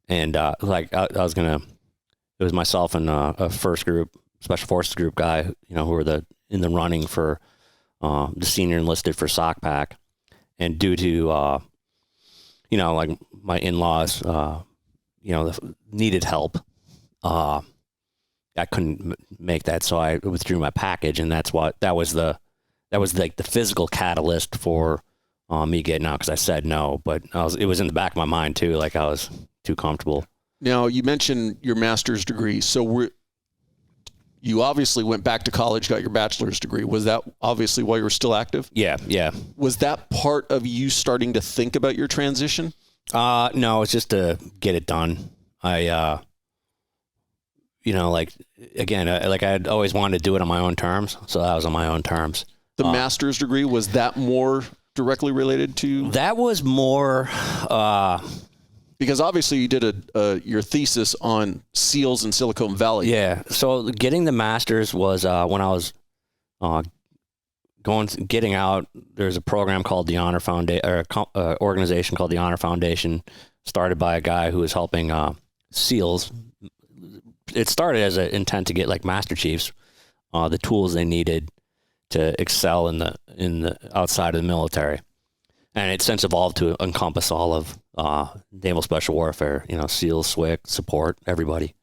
And I was gonna, it was myself and a first group Special Forces group guy, who were in the running for the senior enlisted for SOC Pack. And due to, like my in-laws, needed help. I couldn't make that, so I withdrew my package, and that was like the physical catalyst for me getting out, because I said no, but it was in the back of my mind too, like I was too comfortable. Now, you mentioned your master's degree, so you obviously went back to college, got your bachelor's degree. Was that obviously while you were still active? Yeah. Was that part of you starting to think about your transition? No, it's just to get it done. I like, again, I'd always wanted to do it on my own terms, so that was on my own terms. The master's degree, was that more directly related to? That was more... because obviously you did your thesis on SEALs in Silicon Valley. Yeah, so getting the master's was when I was getting out. There's a program called the Honor Foundation, or organization called the Honor Foundation, started by a guy who was helping SEALs. It started as an intent to get like Master Chiefs the tools they needed to excel in the outside of the military, and it's since evolved to encompass all of Naval Special Warfare. SEALs, SWIC, support, everybody.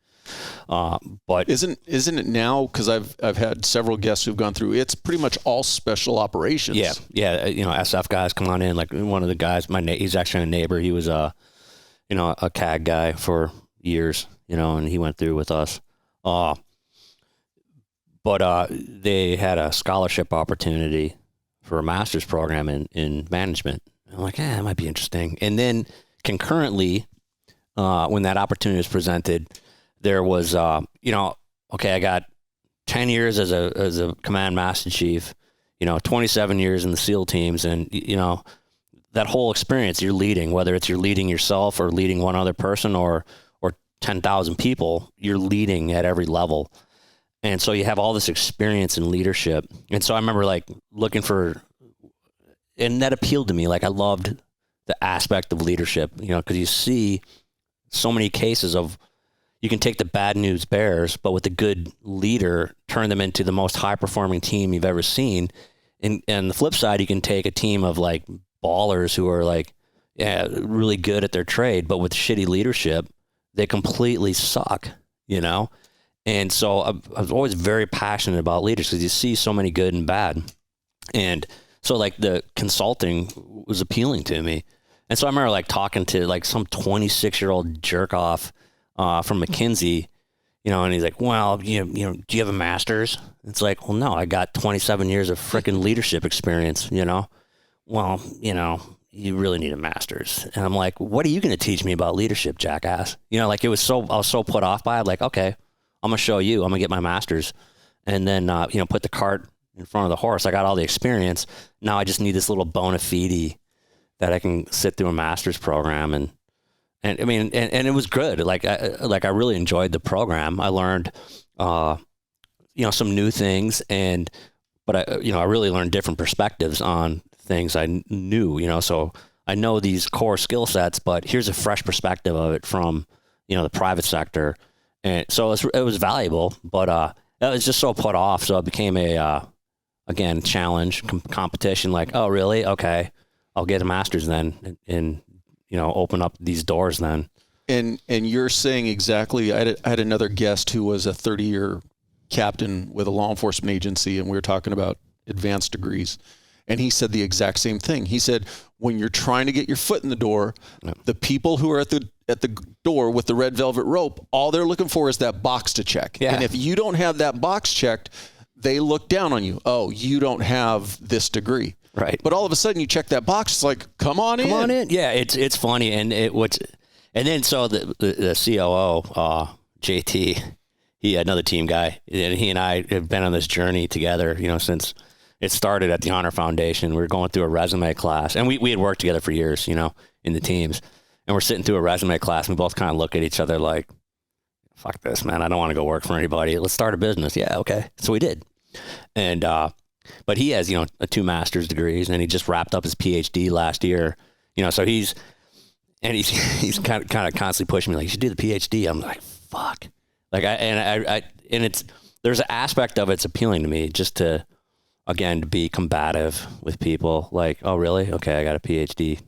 But isn't it now? Because I've had several guests who've gone through. It's pretty much all special operations. Yeah. SF guys come on in. Like one of the guys, he's actually a neighbor. He was a CAG guy for years. And he went through with us. But they had a scholarship opportunity for a master's program in management. I'm like, that might be interesting. And then concurrently, when that opportunity was presented, there was, okay, I got 10 years as a command master chief, 27 years in the SEAL teams. And, that whole experience you're leading, whether it's you're leading yourself or leading one other person or 10,000 people, you're leading at every level. And so you have all this experience in leadership. And so I remember like looking for, and that appealed to me. Like I loved the aspect of leadership, because you see so many cases of, you can take the bad news bears, but with a good leader, turn them into the most high performing team you've ever seen. And the flip side, you can take a team of like ballers who are like, really good at their trade, but with shitty leadership, they completely suck, And so I was always very passionate about leaders, because you see so many good and bad. And so like the consulting was appealing to me. And so I remember like talking to like some 26-year-old jerk off from McKinsey, and he's like, well, do you have a master's? It's like, well, no, I got 27 years of freaking leadership experience, well, you really need a master's. And I'm like, what are you going to teach me about leadership, jackass? Like I was so put off by it. Like, okay, I'm going to show you, I'm going to get my master's, and then, put the cart in front of the horse. I got all the experience. Now I just need this little bona fide that I can sit through a master's program. And I mean, and it was good. Like I really enjoyed the program. I learned, some new things, but I really learned different perspectives on things I knew, so I know these core skill sets, but here's a fresh perspective of it from, the private sector. And so it was valuable, but I was just so put off. So it became again, challenge, competition, like, oh, really? Okay, I'll get a master's then and open up these doors then. And you're saying exactly, I had another guest who was a 30-year captain with a law enforcement agency, and we were talking about advanced degrees. And he said the exact same thing. He said, when you're trying to get your foot in the door, the people who are at the door with the red velvet rope, all they're looking for is that box to check. Yeah. And if you don't have that box checked, they look down on you. Oh, you don't have this degree. Right. But all of a sudden you check that box, it's like, come on in. Come on in. Yeah, it's funny. And then so the COO, JT, he another team guy, and he and I have been on this journey together, since it started at the Honor Foundation. We were going through a resume class, and we had worked together for years, in the teams. And we're sitting through a resume class, and we both kind of look at each other like, fuck this, man. I don't want to go work for anybody. Let's start a business. Yeah, okay. So we did. And but he has, 2 master's degrees, and he just wrapped up his PhD last year. So he's kind of constantly pushing me like, you should do the PhD. I'm like, fuck. Like there's an aspect of it's appealing to me just to, again, to be combative with people. Like, oh, really? Okay, I got a PhD,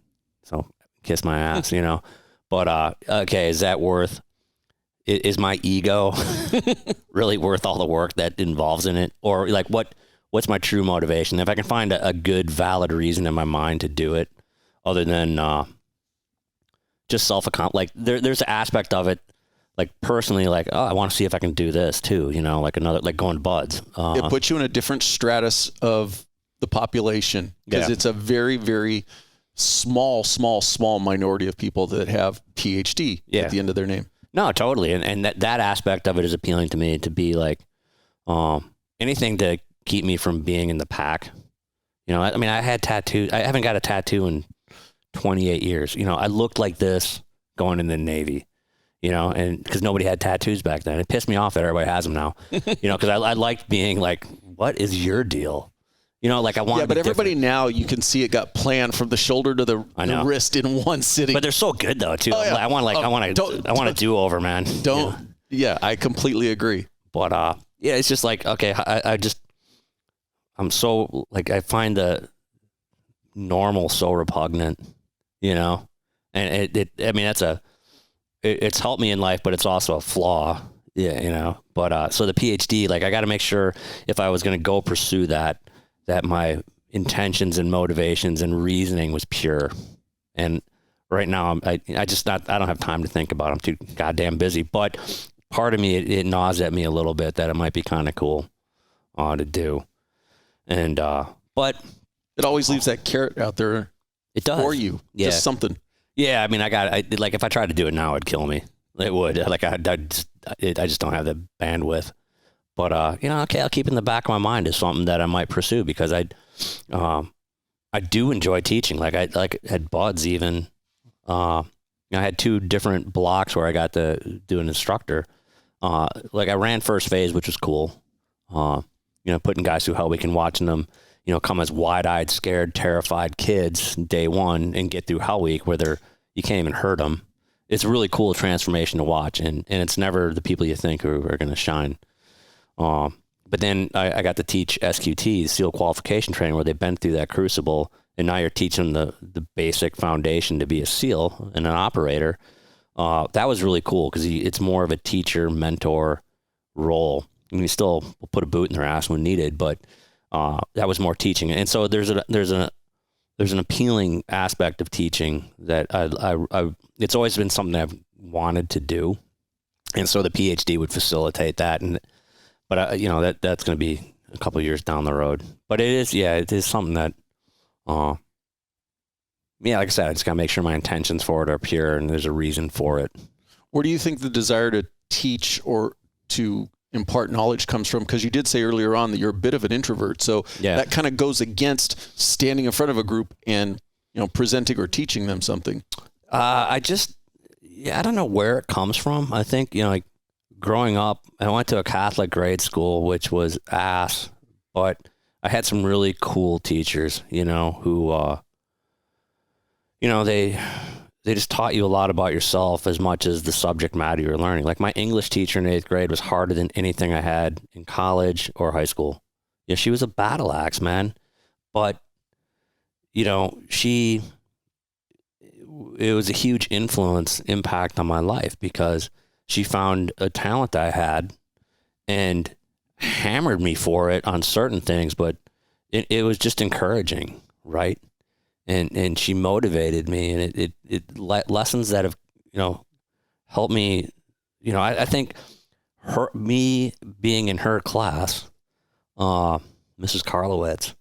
so kiss my ass, But okay, is that worth is my ego really worth all the work that involves in it? Or like, what's my true motivation? If I can find a good, valid reason in my mind to do it, other than just like there's an aspect of it, like personally, like, oh, I want to see if I can do this too, like like going to buds. It puts you in a different stratus of the population, because it's a very, very small minority of people that have PhD at the end of their name. No, totally. And that aspect of it is appealing to me, to be like, anything to keep me from being in the pack. I mean, I had tattoos. I haven't got a tattoo in 28 years. I looked like this going in the Navy, and because nobody had tattoos back then. It pissed me off that everybody has them now, because I liked being like, what is your deal? Like I want. Yeah, but everybody now, you can see it got planned from the shoulder to the wrist in one sitting. But they're so good though too. Oh, yeah. I want a do over, man. Yeah, I completely agree. But it's just like, okay, I'm so like, I find the normal so repugnant, and it's helped me in life, but it's also a flaw. Yeah, But so the PhD, like I got to make sure if I was going to go pursue that my intentions and motivations and reasoning was pure. And right now I don't have time to think about it. I'm too goddamn busy. But part of me, it gnaws at me a little bit that it might be kind of cool to do. And but it always leaves that carrot out there. It does for you. Yeah. Just something. Yeah, I mean, like if I tried to do it now, it'd kill me. It would. Like I just don't have the bandwidth. But okay, I'll keep it in the back of my mind as something that I might pursue, because I do enjoy teaching. Like I had buds even. I had 2 different blocks where I got to do an instructor. Like I ran first phase, which was cool. Putting guys through Hell Week and watching them, come as wide-eyed, scared, terrified kids day one and get through Hell Week where you can't even hurt them. It's a really cool transformation to watch, and it's never the people you think who are going to shine. But then I got to teach SQTs, SEAL qualification training, where they've been through that crucible, and now you're teaching the basic foundation to be a SEAL and an operator. That was really cool, because it's more of a teacher mentor role. I mean, you still will put a boot in their ass when needed, but that was more teaching. And so there's an appealing aspect of teaching that I it's always been something that I've wanted to do, and so the PhD would facilitate that. But that's going to be a couple of years down the road. But it is something that, like I said, I just got to make sure my intentions for it are pure and there's a reason for it. Where do you think the desire to teach or to impart knowledge comes from? Because you did say earlier on that you're a bit of an introvert, so that kind of goes against standing in front of a group and presenting or teaching them something. I don't know where it comes from. I think like growing up, I went to a Catholic grade school, which was ass, but I had some really cool teachers, who they just taught you a lot about yourself as much as the subject matter you were learning. Like my English teacher in 8th grade was harder than anything I had in college or high school. She was a battle axe, man. But, it was a huge impact on my life, because she found a talent that I had and hammered me for it on certain things, but it was just encouraging, right? And she motivated me, and it lessons that have, helped me, I think me being in her class, Mrs. Karlowitz,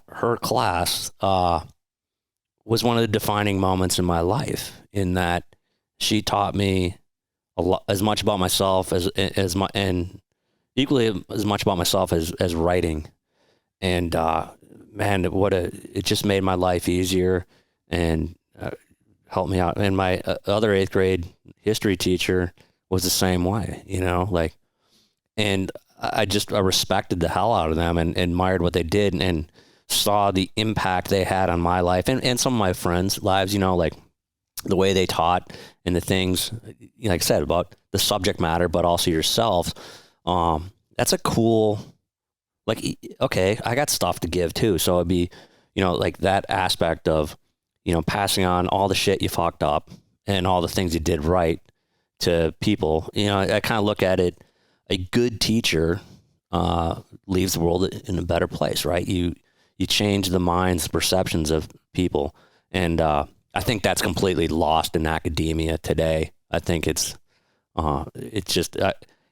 her class was one of the defining moments in my life, in that she taught me as much about myself and equally as much about myself as writing. And, man, it just made my life easier and helped me out. And my other 8th grade history teacher was the same way, and I respected the hell out of them and admired what they did and saw the impact they had on my life and some of my friends' lives, like the way they taught and the things, like I said, about the subject matter, but also yourself. That's a cool, okay, I got stuff to give too. So it'd be, like that aspect of, passing on all the shit you fucked up and all the things you did right to people. You know, I kind of look at it, a good teacher leaves the world in a better place, right? You change the mind's perceptions of people. And I think that's completely lost in academia today. I think it's just,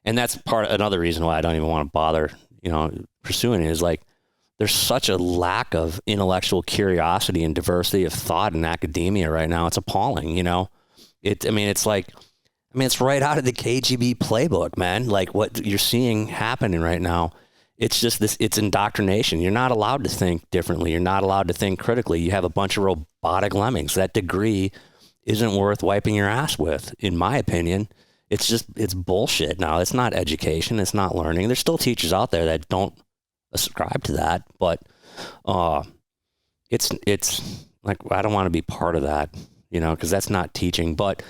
and that's another reason why I don't even want to bother, pursuing it, is like, there's such a lack of intellectual curiosity and diversity of thought in academia right now. It's appalling, it's right out of the KGB playbook, man. Like what you're seeing happening right now. It's just it's indoctrination. You're not allowed to think differently. You're not allowed to think critically. You have a bunch of robotic lemmings. That degree isn't worth wiping your ass with, in my opinion. It's bullshit now. It's not education. It's not learning. There's still teachers out there that don't ascribe to that, but it's like, I don't want to be part of that, because that's not teaching. But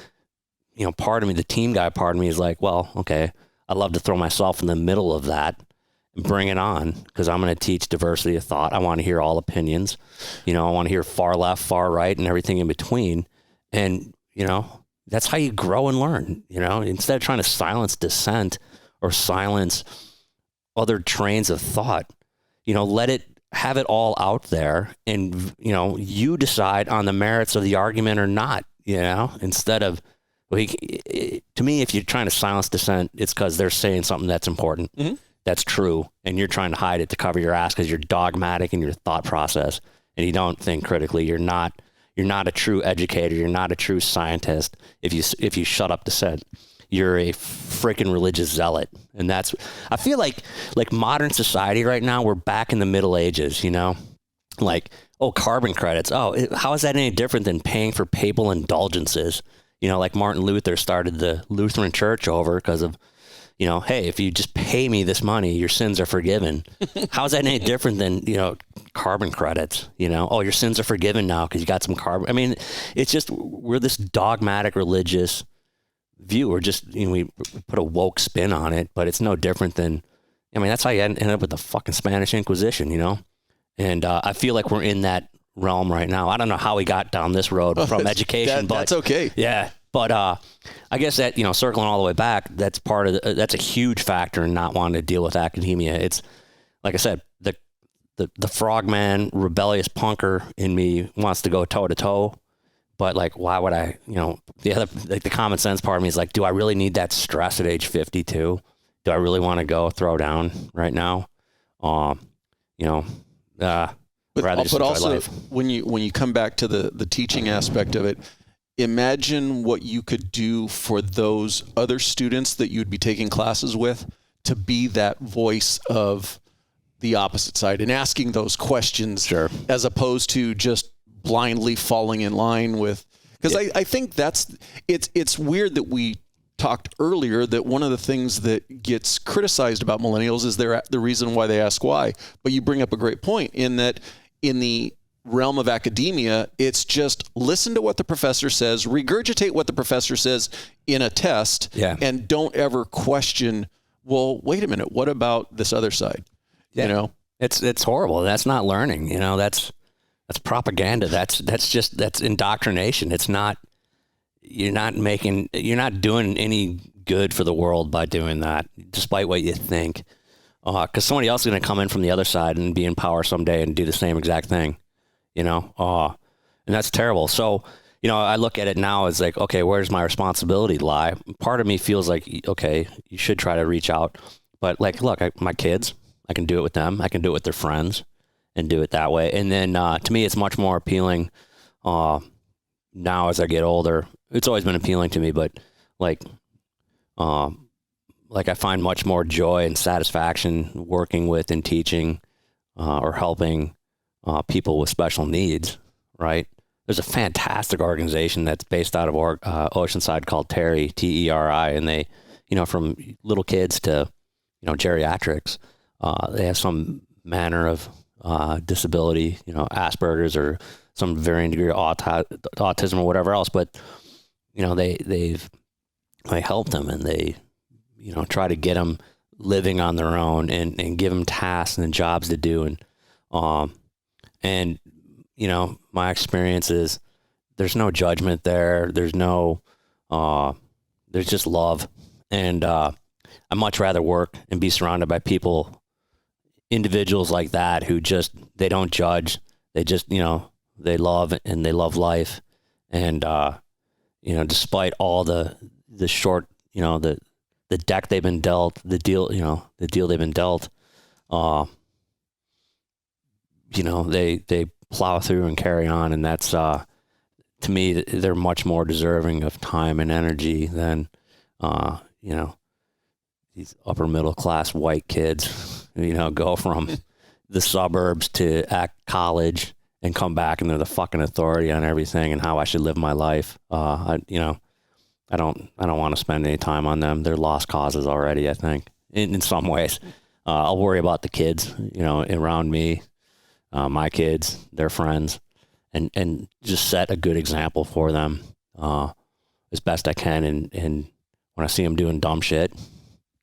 part of me, the team guy part of me, is like, well, okay, I'd love to throw myself in the middle of that and bring it on, because I'm going to teach diversity of thought. I want to hear all opinions. I want to hear far left, far right, and everything in between. And that's how you grow and learn. Instead of trying to silence dissent or silence other trains of thought, have it all out there, and you decide on the merits of the argument or not. Instead of, to me, if you're trying to silence dissent, it's because they're saying something that's important, that's true, and you're trying to hide it to cover your ass because you're dogmatic in your thought process and you don't think critically. You're not a true educator. You're not a true scientist if you shut up dissent. You're a freaking religious zealot. And I feel like modern society right now, we're back in the Middle Ages, like, carbon credits. How is that any different than paying for papal indulgences? Like Martin Luther started the Lutheran Church over because of, hey, if you just pay me this money, your sins are forgiven. How is that any different than, carbon credits? Your sins are forgiven now because you got some carbon. I mean, it's just, we're this dogmatic religious view. We're just, we put a woke spin on it, but it's no different than, that's how you end up with the fucking Spanish Inquisition, And I feel like we're in that realm right now. I don't know how we got down this road from education, but that's okay. Yeah. But I guess that, circling all the way back, that's that's a huge factor in not wanting to deal with academia. It's, like I said, the frogman, rebellious punker in me wants to go toe to toe. But like, why would I, the common sense part of me is like, do I really need that stress at age 52? Do I really want to go throw down right now? Rather just enjoy also life. when you come back to the teaching aspect of it, imagine what you could do for those other students that you'd be taking classes with, to be that voice of the opposite side and asking those questions, sure, as opposed to just blindly falling in line with, because I think it's weird that we talked earlier that one of the things that gets criticized about millennials is the reason why they ask why. But you bring up a great point in that in the realm of academia, it's just listen to what the professor says, regurgitate what the professor says in a test, and don't ever question, well, wait a minute, what about this other side? Yeah. It's horrible. That's not learning. That's propaganda. That's indoctrination. It's not, you're not doing any good for the world by doing that, despite what you think. Because somebody else is going to come in from the other side and be in power someday and do the same exact thing, and that's terrible. So, I look at it now as like, okay, where's my responsibility lie? Part of me feels like, okay, you should try to reach out, but like, look, my kids, I can do it with them. I can do it with their friends and do it that way. And then, to me, it's much more appealing, now as I get older. It's always been appealing to me, but like I find much more joy and satisfaction working with and teaching, or helping, people with special needs, right? There's a fantastic organization that's based out of Oceanside called Torey, T-E-R-I, and they, from little kids to, geriatrics, they have some manner of disability, Asperger's or some varying degree of autism or whatever else, but they help them, and they try to get them living on their own and give them tasks and jobs to do, and my experience is there's no judgment there. There's no there's just love. And I'd much rather work and be surrounded by people, individuals like that who just, they don't judge. They just, they love and they love life. And, despite all the short, the deck they've been dealt, the deal they've been dealt, they plow through and carry on. And that's, to me, they're much more deserving of time and energy than, these upper middle class white kids, go from the suburbs to college and come back and they're the fucking authority on everything and how I should live my life. I don't want to spend any time on them. They're lost causes already, I think, in some ways. I'll worry about the kids, around me, my kids, their friends, and just set a good example for them as best I can. And when I see them doing dumb shit,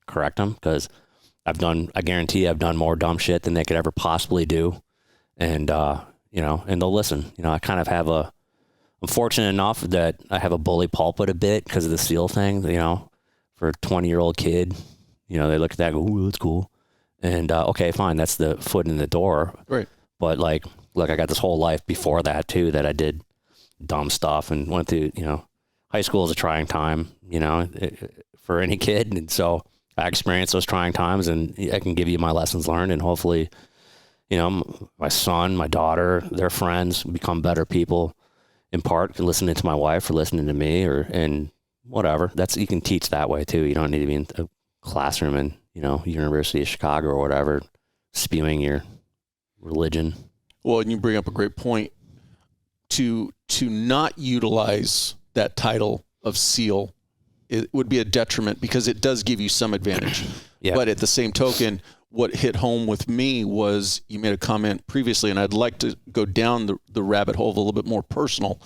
correct them, because I guarantee I've done more dumb shit than they could ever possibly do. And, and they'll listen. I kind of have I'm fortunate enough that I have a bully pulpit a bit because of the SEAL thing, for a 20-year-old kid, they look at that and go, ooh, that's cool. And, okay, fine. That's the foot in the door. Right. But look, I got this whole life before that too, that I did dumb stuff and went through, high school is a trying time, for any kid. And so I experienced those trying times and I can give you my lessons learned and hopefully, my son, my daughter, their friends become better people in part listening to my wife or listening to me and whatever. You can teach that way too. You don't need to be in a classroom in, University of Chicago or whatever, spewing your religion. Well, and you bring up a great point to not utilize that title of SEAL. It would be a detriment because it does give you some advantage. Yeah. But at the same token, what hit home with me was you made a comment previously, and I'd like to go down the rabbit hole of a little bit more personal,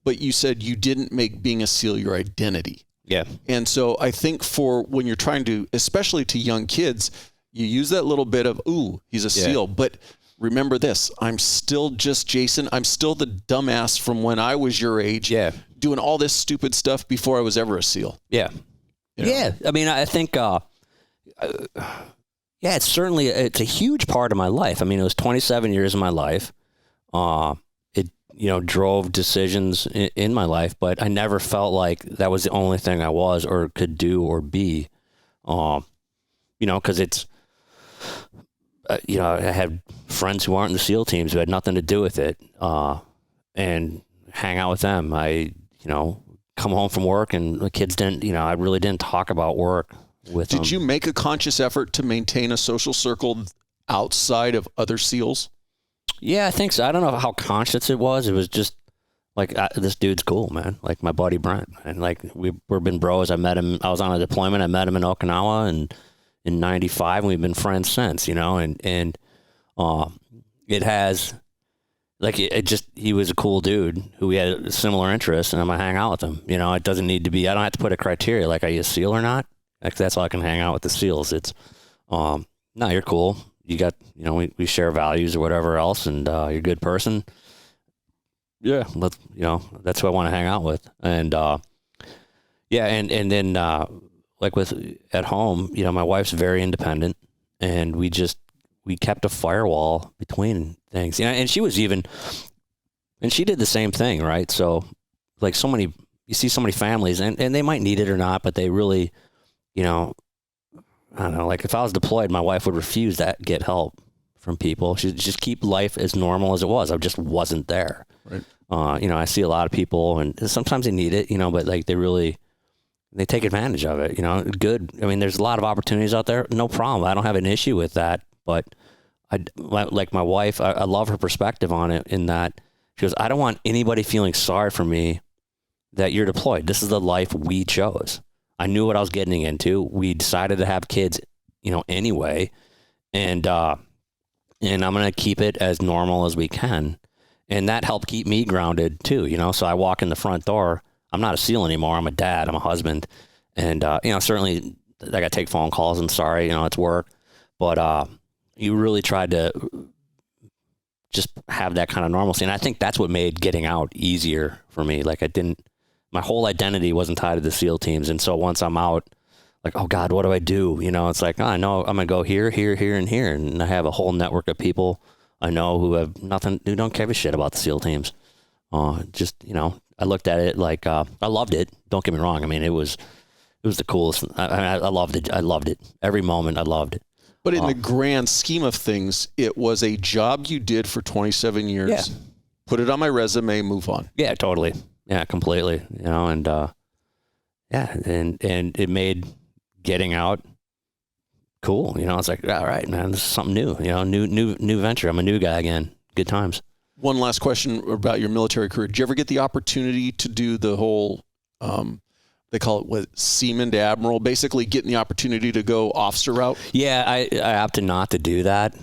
but you said you didn't make being a SEAL your identity. Yeah. And so I think for when you're trying to, especially to young kids, you use that little bit of, ooh, he's a SEAL, but remember this, I'm still just Jason. I'm still the dumbass from when I was your age. Yeah. Doing all this stupid stuff before I was ever a SEAL. Yeah. Yeah. I mean, I think, it's a huge part of my life. I mean, it was 27 years of my life. It, drove decisions in my life, but I never felt like that was the only thing I was or could do or be, cause it's, I had friends who aren't in the SEAL teams who had nothing to do with it, and hang out with them. I, come home from work and the kids didn't, I really didn't talk about work with them. Did you make a conscious effort to maintain a social circle outside of other SEALs? Yeah, I think so. I don't know how conscious it was. It was just like, this dude's cool, man. Like my buddy Brent. And we've been bros. I met him. I was on a deployment. I met him in Okinawa and in 95, and we've been friends since, and it has, he was a cool dude who we had similar interests, and I'm going to hang out with him. It doesn't need to be, I don't have to put a criteria, like, are you a SEAL or not? That's how I can hang out with the SEALs. It's, no, you're cool. You got, we share values or whatever else, and you're a good person. Yeah. That's who I want to hang out with. And, and then, at home, my wife's very independent, and we kept a firewall between things. And she was and she did the same thing, right? So you see so many families and they might need it or not, but they really, I don't know, if I was deployed, my wife would refuse to get help from people. She'd just keep life as normal as it was. I just wasn't there. Right. I see a lot of people and sometimes they need it, but they take advantage of it, good. I mean, there's a lot of opportunities out there. No problem. I don't have an issue with that, but like my wife, I love her perspective on it in that she goes, I don't want anybody feeling sorry for me that you're deployed. This is the life we chose. I knew what I was getting into. We decided to have kids, anyway. And I'm going to keep it as normal as we can. And that helped keep me grounded too, so I walk in the front door. I'm not a SEAL anymore. I'm a dad. I'm a husband. And, certainly I got to take phone calls and sorry, it's work. But you really tried to just have that kind of normalcy. And I think that's what made getting out easier for me. my whole identity wasn't tied to the SEAL teams. And so once I'm out, like, oh God, what do I do? You know, it's like, oh, I know I'm going to go here, here, here, and here. And I have a whole network of people I know who have nothing, who don't give a shit about the SEAL teams. Just, you know, I looked at it like, I loved it. Don't get me wrong. I mean, it was the coolest. I loved it. I loved it. Every moment I loved it. But in the grand scheme of things, it was a job you did for 27 years. Yeah. Put it on my resume, move on. Yeah, totally. Yeah, completely. You know, and yeah, and it made getting out cool. You know, it's like, all right, man, this is something new. You know, new venture. I'm a new guy again. Good times. One last question about your military career. Did you ever get the opportunity to do the whole, they call it what, seaman to admiral, basically getting the opportunity to go officer route? Yeah, I opted not to do that.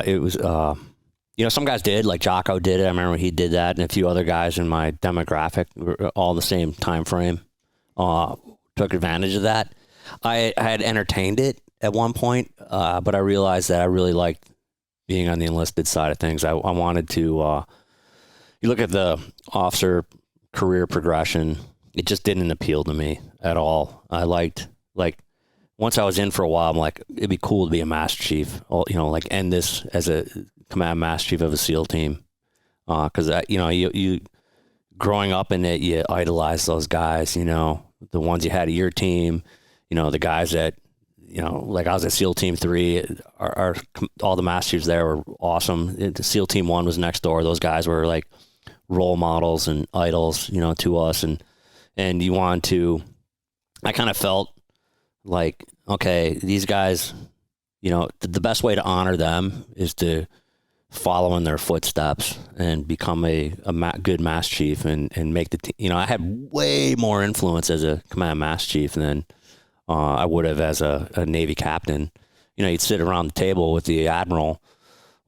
It was, you know, some guys did, like Jocko did it. I remember he did that, and a few other guys in my demographic were all the same time frame. Took advantage of that. I had entertained it at one point, but I realized that I really liked being on the enlisted side of things. I wanted to, you look at the officer career progression, it just didn't appeal to me at all. I liked, like, once I was in for a while, I'm like, it'd be cool to be a master chief, you know, like end this as a command master chief of a SEAL team. Cause you know, you growing up in it, you idolize those guys, you know, the ones you had at your team, you know, the guys that, you know, like I was at SEAL Team 3, all the master chiefs there were awesome. The SEAL Team 1 was next door. Those guys were like role models and idols, you know, to us. And you want to, I kind of felt like, okay, these guys, you know, the best way to honor them is to follow in their footsteps and become a good master chief and make the team. You know, I had way more influence as a command master chief than I would have as a Navy captain. You know, you'd sit around the table with the admiral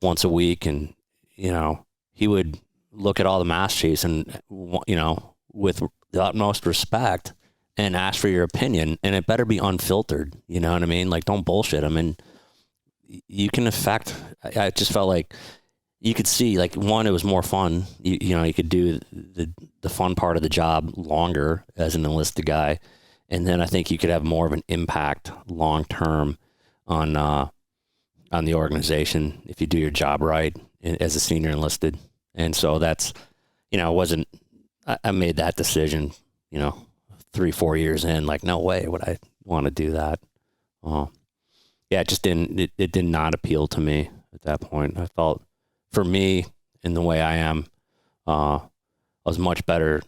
once a week, and, you know, he would look at all the master chiefs and, you know, with the utmost respect and ask for your opinion, and it better be unfiltered. You know what I mean? Like, don't bullshit them. And you can affect, I just felt like you could see, like, one, it was more fun. You know, you could do the fun part of the job longer as an enlisted guy. And then I think you could have more of an impact long-term on the organization if you do your job right as a senior enlisted. And so that's, you know, I made that decision, you know, 3-4 years in, like, no way would I want to do that. Yeah, it just it did not appeal to me at that point. I felt, for me, in the way I am, I was much better.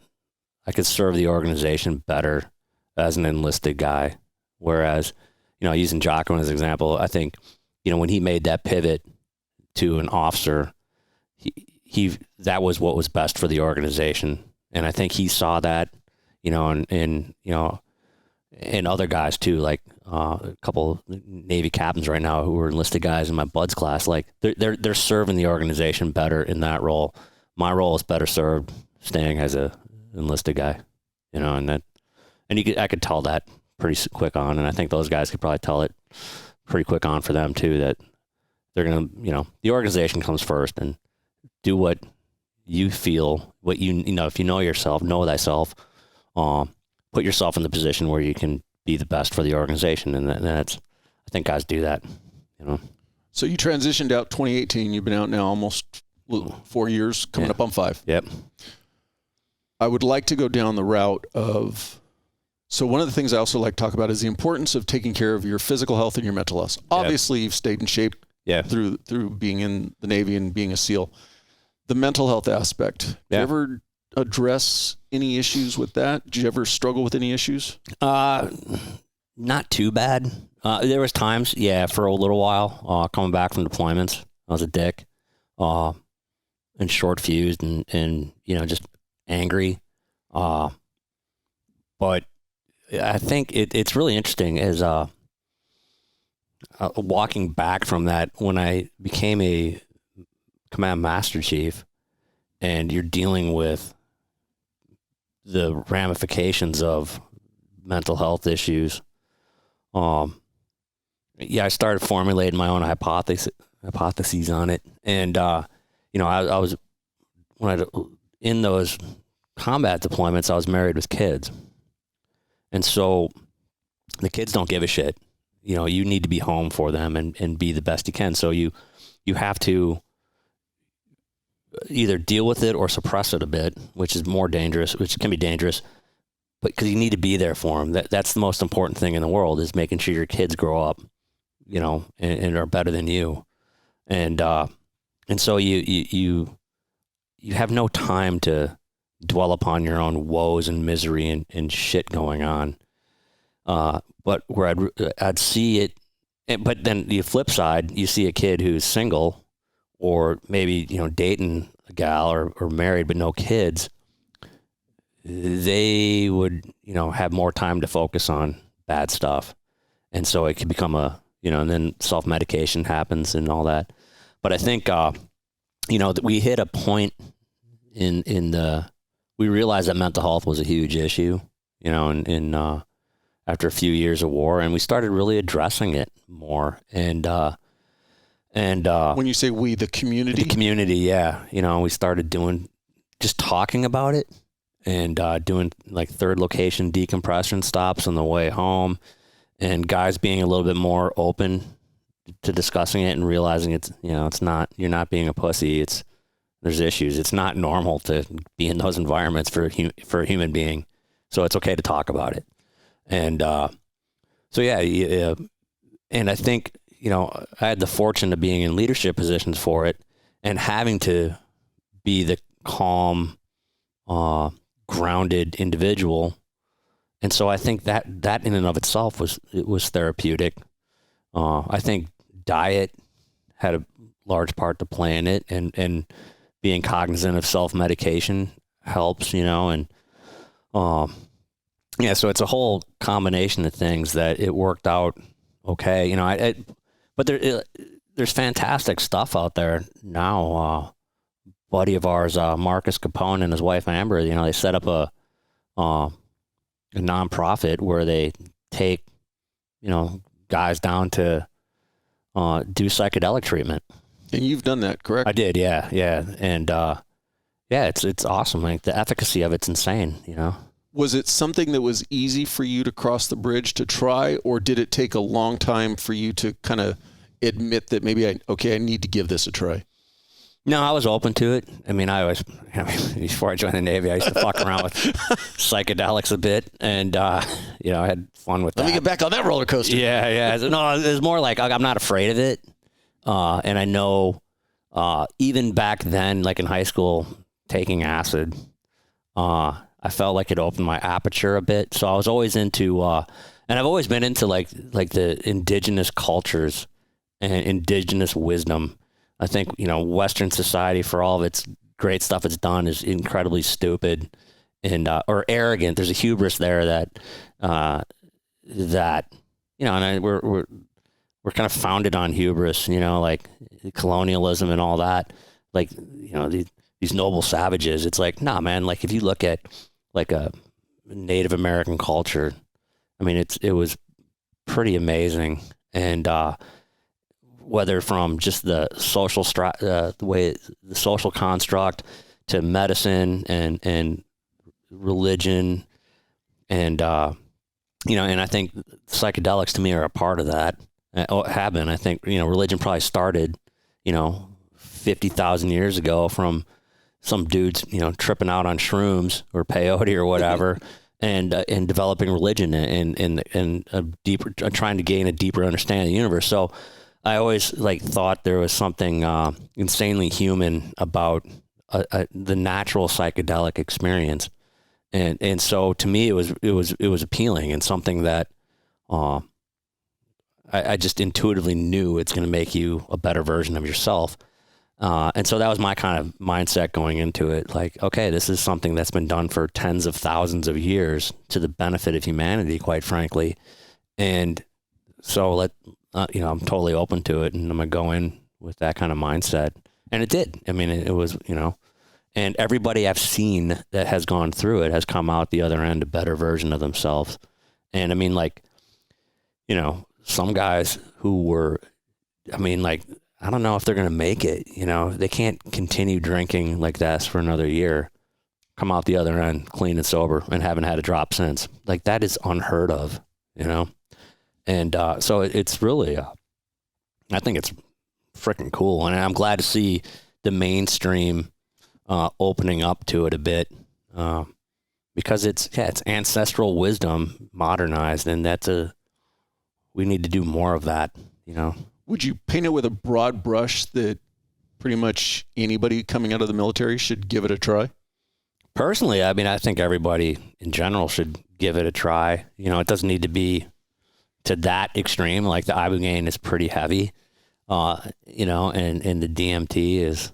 I could serve the organization better as an enlisted guy. Whereas, you know, using Jocko as an example, I think, you know, when he made that pivot to an officer, he that was what was best for the organization. And I think he saw that, you know, and you know, and other guys too, like a couple Navy captains right now who are enlisted guys in my buds class, like they're serving the organization better in that role. My role is better served staying as a enlisted guy, you know, and I could tell that pretty quick on, and I think those guys could probably tell it pretty quick on for them too, that they're going to, you know, the organization comes first, and do what you feel, what you know, if you know yourself, know thyself, put yourself in the position where you can be the best for the organization. And that's, I think guys do that, you know. So you transitioned out 2018. You've been out now almost 4 years, coming up on 5. Yep. I would like to go down the route of, so one of the things I also like to talk about is the importance of taking care of your physical health and your mental health. Obviously, you've stayed in shape through being in the Navy and being a SEAL. The mental health aspect. Do you ever address any issues with that? Did you ever struggle with any issues? Not too bad. There was times, for a little while, coming back from deployments, I was a dick, and short fused and, you know, just angry. But I think it's really interesting as, walking back from that, when I became a command master chief and you're dealing with the ramifications of mental health issues. I started formulating my own hypotheses on it. And, you know, I was, in those combat deployments, I was married with kids. And so the kids don't give a shit. You know, you need to be home for them and be the best you can. So you have to either deal with it or suppress it a bit, which is more dangerous, which can be dangerous, but because you need to be there for them. That's the most important thing in the world, is making sure your kids grow up, you know, and are better than you. And so you have no time to dwell upon your own woes and misery and shit going on. But where I'd see it, but then the flip side, you see a kid who's single or maybe, you know, dating a gal or married, but no kids. They would, you know, have more time to focus on bad stuff. And so it could become and then self-medication happens and all that. But I think, you know, that we hit a point we realized that mental health was a huge issue, you know, after a few years of war, and we started really addressing it more. And when you say we, the community, yeah, you know, we started just talking about it and doing like third location decompression stops on the way home, and guys being a little bit more open to discussing it and realizing it's, you know, you're not being a pussy. There's issues. It's not normal to be in those environments for a human being. So it's okay to talk about it. And so, yeah. And I think, you know, I had the fortune of being in leadership positions for it and having to be the calm, grounded individual. And so I think that in and of itself was therapeutic. I think diet had a large part to play in it, and being cognizant of self-medication helps, you know, and yeah, so it's a whole combination of things that it worked out okay, you know. But there's fantastic stuff out there now. Buddy of ours, Marcus Capone, and his wife Amber, you know, they set up a nonprofit where they take, you know, guys down to do psychedelic treatment. And you've done that, correct? I did, yeah. And yeah, it's awesome. Like, the efficacy of it's insane, you know. Was it something that was easy for you to cross the bridge to try, or did it take a long time for you to kind of admit that maybe I need to give this a try? No, I was open to it. I mean, before I joined the Navy, I used to fuck around with psychedelics a bit, and you know, I had fun with that. Let me get back on that roller coaster. Yeah. No, it was more like, I'm not afraid of it, and I know even back then, like in high school, taking acid, I felt like it opened my aperture a bit. So I was always into, and I've always been into like the indigenous cultures and indigenous wisdom. I think, you know, Western society, for all of its great stuff it's done, is incredibly stupid and or arrogant. There's a hubris there that you know, and we're kind of founded on hubris, you know, like colonialism and all that. Like, you know, these noble savages. It's like, nah, man. Like, if you look at like a Native American culture, I mean, it was pretty amazing. And whether from just the social the way the social construct to medicine and religion, and you know, and I think psychedelics to me are a part of that. Have been. I think, you know, religion probably started, you know, 50,000 years ago from some dudes, you know, tripping out on shrooms or peyote or whatever, and developing religion and a deeper, trying to gain a deeper understanding of the universe. So I always thought there was something insanely human about the natural psychedelic experience, and so to me it was appealing, and something that I just intuitively knew it's going to make you a better version of yourself. And so that was my kind of mindset going into it. Like, okay, this is something that's been done for tens of thousands of years to the benefit of humanity, quite frankly. And so you know, I'm totally open to it, and I'm going to go in with that kind of mindset. And it did. I mean, it was, you know, and everybody I've seen that has gone through it has come out the other end a better version of themselves. And I mean, like, you know, some guys who were, I mean, like, I don't know if they're going to make it, you know, they can't continue drinking like this for another year. come out the other end clean and sober and haven't had a drop since. Like, that is unheard of, you know? And so it's really, I think it's freaking cool. And I'm glad to see the mainstream opening up to it a bit, because it's ancestral wisdom modernized, and we need to do more of that, you know? Would you paint it with a broad brush that pretty much anybody coming out of the military should give it a try? Personally, I mean, I think everybody in general should give it a try. You know, it doesn't need to be to that extreme. Like, the ibogaine is pretty heavy, you know, and the DMT is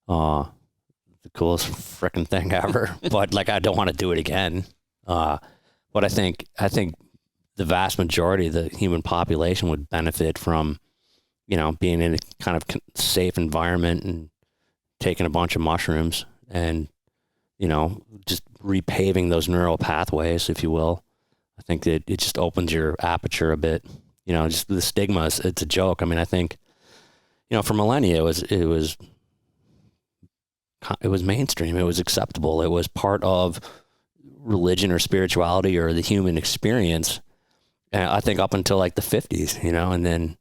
the coolest freaking thing ever. But, like, I don't want to do it again. But I think the vast majority of the human population would benefit from, you know, being in a kind of safe environment and taking a bunch of mushrooms and, you know, just repaving those neural pathways, if you will. I think that it just opens your aperture a bit. You know, just the stigma, it's a joke. I mean, I think, you know, for millennia, it was mainstream. It was acceptable. It was part of religion or spirituality or the human experience. And I think up until like the 50s, you know, and then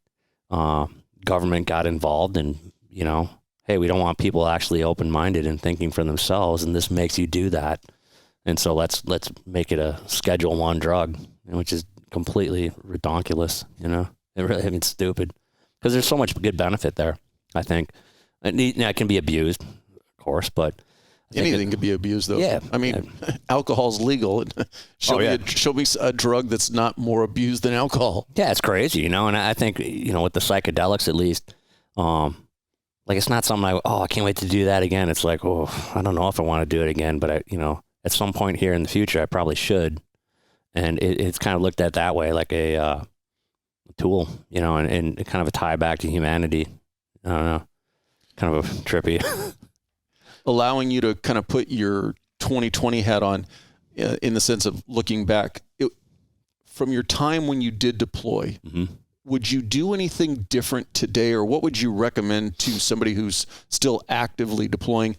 government got involved and, you know, hey, we don't want people actually open-minded and thinking for themselves, and this makes you do that. And so let's make it a Schedule I drug, which is completely redonkulous, you know? It really, I mean, stupid. Because there's so much good benefit there, I think. It can be abused, of course, but... Anything could be abused, though. Yeah. I mean, alcohol's legal. Show me a drug that's not more abused than alcohol. Yeah, it's crazy, you know? And I think, you know, with the psychedelics, at least... like, it's not something I can't wait to do that again. It's like, oh, I don't know if I want to do it again, but you know, at some point here in the future, I probably should. And it's kind of looked at that way, like a tool, you know, and kind of a tie back to humanity. I don't know, kind of a trippy. Allowing you to kind of put your 2020 hat on, in the sense of looking back, from your time when you did deploy, mm-hmm. Would you do anything different today, or what would you recommend to somebody who's still actively deploying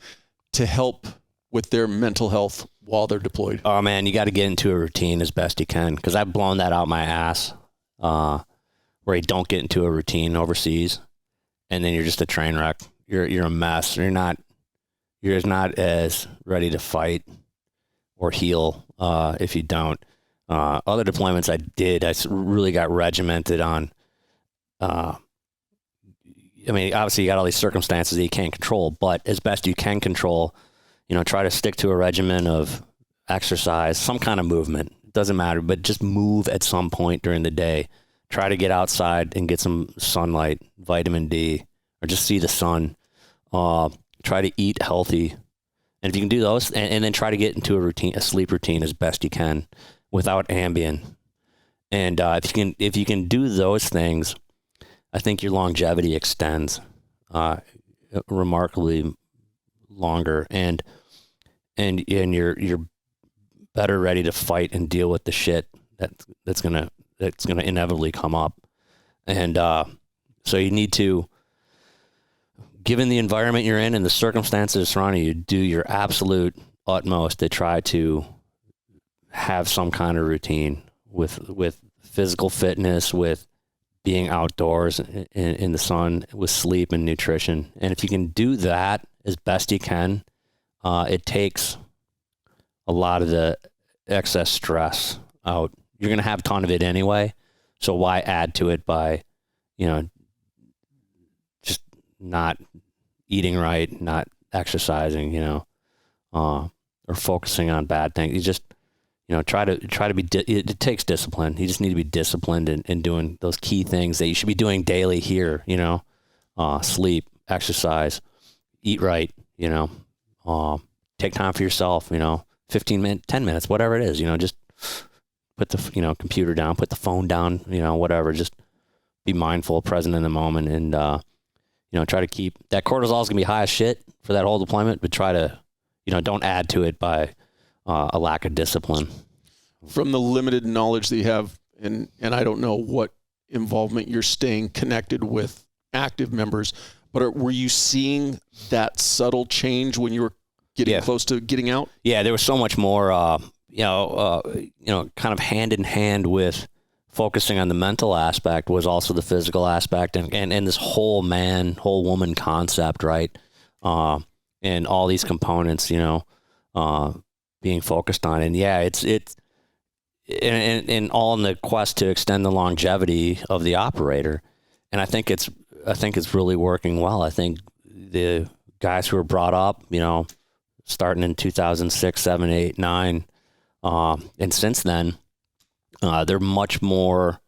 to help with their mental health while they're deployed? Oh man, you got to get into a routine as best you can, because I've blown that out my ass, where you don't get into a routine overseas, and then you're just a train wreck. You're a mess. You're not as ready to fight or heal if you don't. Other deployments I did, I really got regimented on. I mean, obviously you got all these circumstances that you can't control, but as best you can control, you know, try to stick to a regimen of exercise, some kind of movement. It doesn't matter, but just move at some point during the day. Try to get outside and get some sunlight, vitamin D, or just see the sun. Try to eat healthy. And if you can do those, and then try to get into a sleep routine as best you can without Ambien. And if you can do those things, I think your longevity extends remarkably longer, and you're better ready to fight and deal with the shit that's gonna inevitably come up. And so you need to, given the environment you're in and the circumstances surrounding you, do your absolute utmost to try to have some kind of routine with physical fitness, with being outdoors in the sun, with sleep and nutrition. And if you can do that as best you can, it takes a lot of the excess stress out. You're going to have a ton of it anyway. So why add to it by, you know, just not eating right, not exercising, you know, or focusing on bad things. You just, you know, try to be, it takes discipline. You just need to be disciplined in doing those key things that you should be doing daily here, you know, sleep, exercise, eat right, you know, take time for yourself, you know, 15 minutes, 10 minutes, whatever it is, you know, just put the, you know, computer down, put the phone down, you know, whatever, just be mindful, present in the moment. And, you know, try to keep that cortisol is gonna be high as shit for that whole deployment, but try to, you know, don't add to it by a lack of discipline. From the limited knowledge that you have, and I don't know what involvement you're staying connected with active members, but were you seeing that subtle change when you were getting close to getting out? Yeah, there was so much more, kind of hand in hand with focusing on the mental aspect was also the physical aspect and this whole woman concept, right? And all these components, being focused on. And yeah, it's and all in the quest to extend the longevity of the operator. And I think it's really working well. I think the guys who were brought up, starting in 2006, 7, 8, 9, and since then, they're much more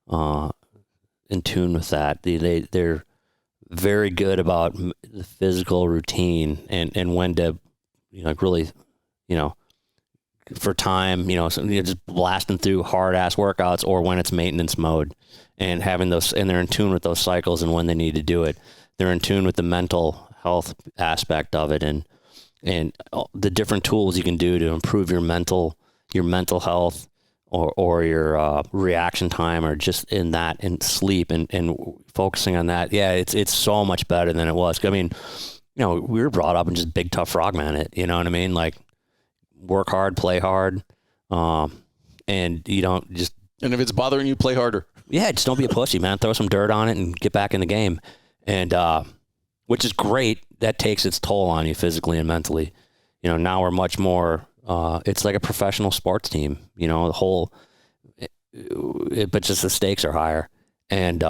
in tune with that. They're very good about the physical routine and when to, really, for time, just blasting through hard ass workouts or when it's maintenance mode and having those, and they're in tune with those cycles and when they need to do it. They're in tune with the mental health aspect of it and the different tools you can do to improve your mental health or your reaction time or just in that and sleep and focusing on that. Yeah, it's so much better than it was. I mean, we were brought up and just big tough frogman it, you know what I mean? Like work hard, play hard. And you don't just, and if it's bothering you, play harder. Yeah. Just don't be a pussy, man. Throw some dirt on it and get back in the game. And, which is great. That takes its toll on you physically and mentally. Now we're much more, it's like a professional sports team, the whole, but just the stakes are higher. And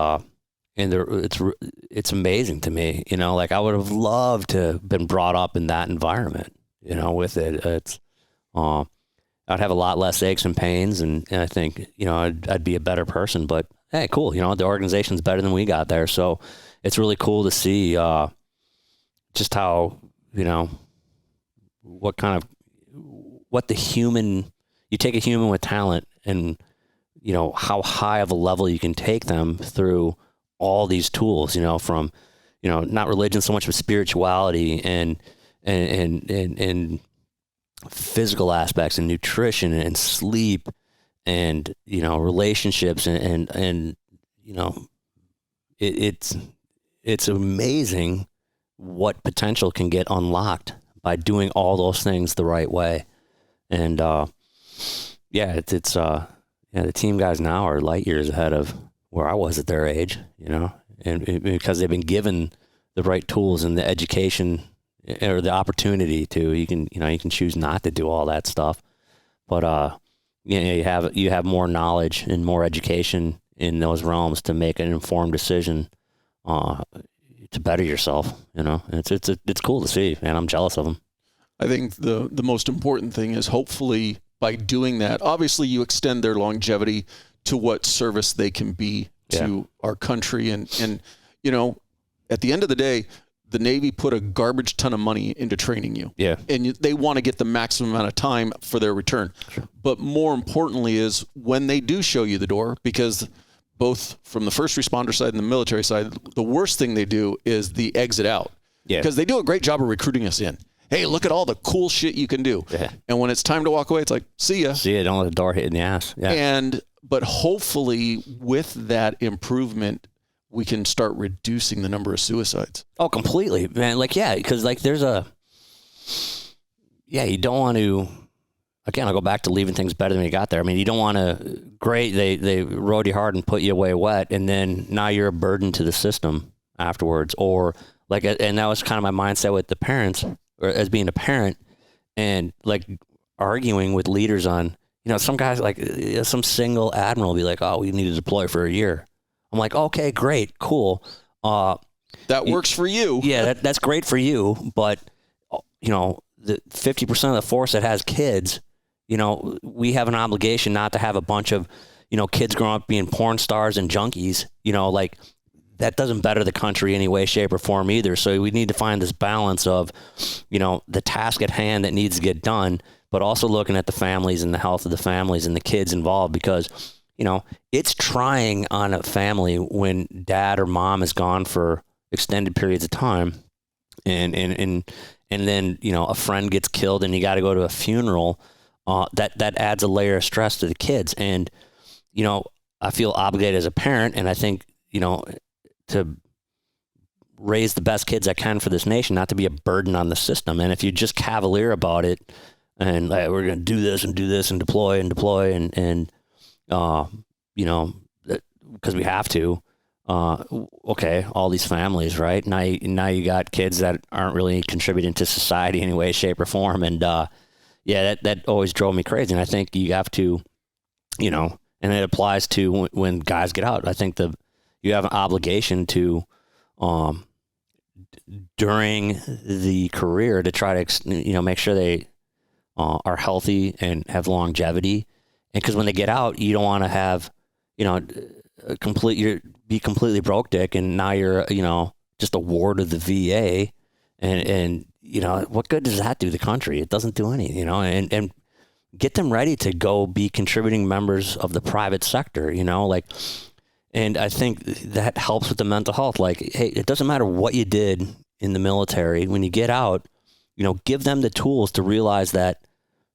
it's amazing to me, like I would have loved to have been brought up in that environment, with it. It's, I'd have a lot less aches and pains and I think, I'd be a better person, but hey, cool. The organization's better than we got there. So it's really cool to see, just how, what the human, you take a human with talent and, how high of a level you can take them through all these tools, from, not religion so much, but spirituality and physical aspects and nutrition and sleep and, relationships and it's amazing what potential can get unlocked by doing all those things the right way. And, the team guys now are light years ahead of where I was at their age, and because they've been given the right tools and the education or the opportunity to, you can choose not to do all that stuff, but, you have more knowledge and more education in those realms to make an informed decision, to better yourself. It's cool to see, man. I'm jealous of them. I think the most important thing is hopefully by doing that, obviously you extend their longevity to what service they can be to our country. And, at the end of the day, the Navy put a garbage ton of money into training you. Yeah. And they want to get the maximum amount of time for their return. Sure. But more importantly is when they do show you the door, because both from the first responder side and the military side, the worst thing they do is the exit out. Yeah. Because they do a great job of recruiting us in. Hey, look at all the cool shit you can do. Yeah. And when it's time to walk away, it's like, see ya. See ya. Don't let the door hit in the ass. Yeah. But hopefully with that improvement, we can start reducing the number of suicides. Oh, completely, man. Because there's you don't want to, again, I'll go back to leaving things better than you got there. I mean, you don't want to, great, they rode you hard and put you away wet, and then now you're a burden to the system afterwards. Or and that was kind of my mindset with the parents, or as being a parent, and arguing with leaders on, some guys, some single admiral will be like, oh, we need to deploy for a year. I'm like, okay, great, cool. That works for you. Yeah, that's great for you. But, the 50% of the force that has kids, we have an obligation not to have a bunch of, kids growing up being porn stars and junkies, that doesn't better the country any way, shape, or form either. So we need to find this balance of, the task at hand that needs to get done, but also looking at the families and the health of the families and the kids involved, because, it's trying on a family when dad or mom is gone for extended periods of time, and then, a friend gets killed and you got to go to a funeral. That adds a layer of stress to the kids. And, I feel obligated as a parent, and I think, to raise the best kids I can for this nation, not to be a burden on the system. And if you're just cavalier about it and like, we're going to do this and deploy and you know, because we have to, okay, all these families, right? Now you got kids that aren't really contributing to society in any way, shape, or form. And yeah, that always drove me crazy. And I think you have to, you know, and it applies to when guys get out. I think you have an obligation to, during the career, to try to, you know, make sure they are healthy and have longevity. And because when they get out, you don't want to have, you know, be completely broke dick, and now you're, you know, just a ward of the VA, and you know, what good does that do the country? It doesn't do any, you know, and get them ready to go be contributing members of the private sector, you know, like, and I think that helps with the mental health. Like, hey, it doesn't matter what you did in the military. When you get out, you know, give them the tools to realize that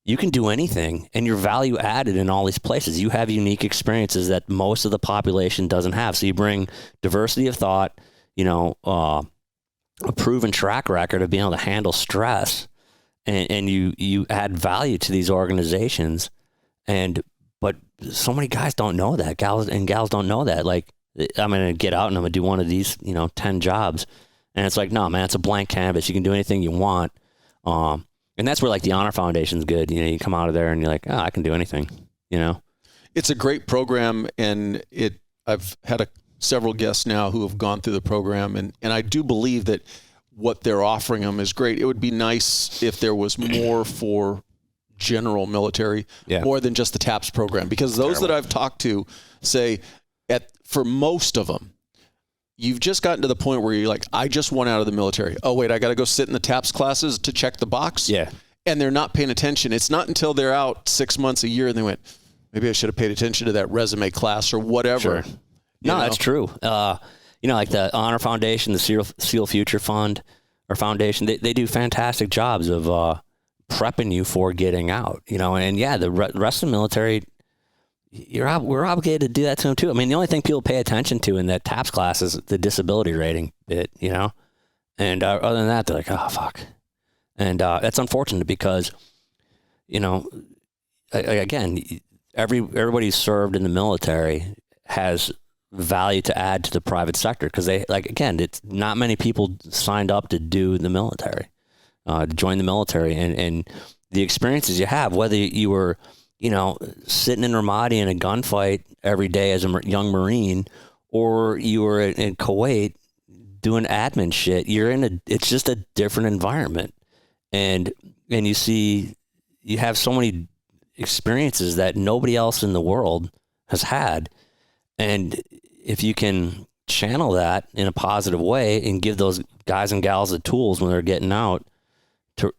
you can do anything and you're value added in all these places. You have unique experiences that most of the population doesn't have. So you bring diversity of thought, you know, a proven track record of being able to handle stress, and you add value to these organizations. But so many guys don't know that. Gals don't know that. Like, I'm going to get out and I'm going to do one of these, you know, 10 jobs. And it's like, no, man, it's a blank canvas. You can do anything you want. And that's where like the Honor Foundation's good. You know, you come out of there and you're like, oh, I can do anything, you know? It's a great program, and I've had several guests now who have gone through the program, and I do believe that what they're offering them is great. It would be nice if there was more for general military, more than just the TAPS program, because those that I've talked to say for most of them, you've just gotten to the point where you're like, I just want out of the military. Oh, wait, I got to go sit in the TAPS classes to check the box. Yeah. And they're not paying attention. It's not until they're out 6 months, a year, and they went, maybe I should have paid attention to that resume class or whatever. Sure. No, that's true. You know, like the Honor Foundation, the SEAL Future Fund or Foundation, they do fantastic jobs of prepping you for getting out, you know, and yeah, the rest of the military, we're obligated to do that to them too. I mean, the only thing people pay attention to in that TAPS class is the disability rating bit, you know, and other than that, they're like, oh, fuck. And that's unfortunate because, you know, again, everybody who's served in the military has value to add to the private sector, because they, like, again, it's not many people signed up to do the military, to join the military, and the experiences you have, whether you were, you know, sitting in Ramadi in a gunfight every day as a young Marine, or you were in Kuwait doing admin shit, it's just a different environment. And you have so many experiences that nobody else in the world has had. And if you can channel that in a positive way and give those guys and gals the tools when they're getting out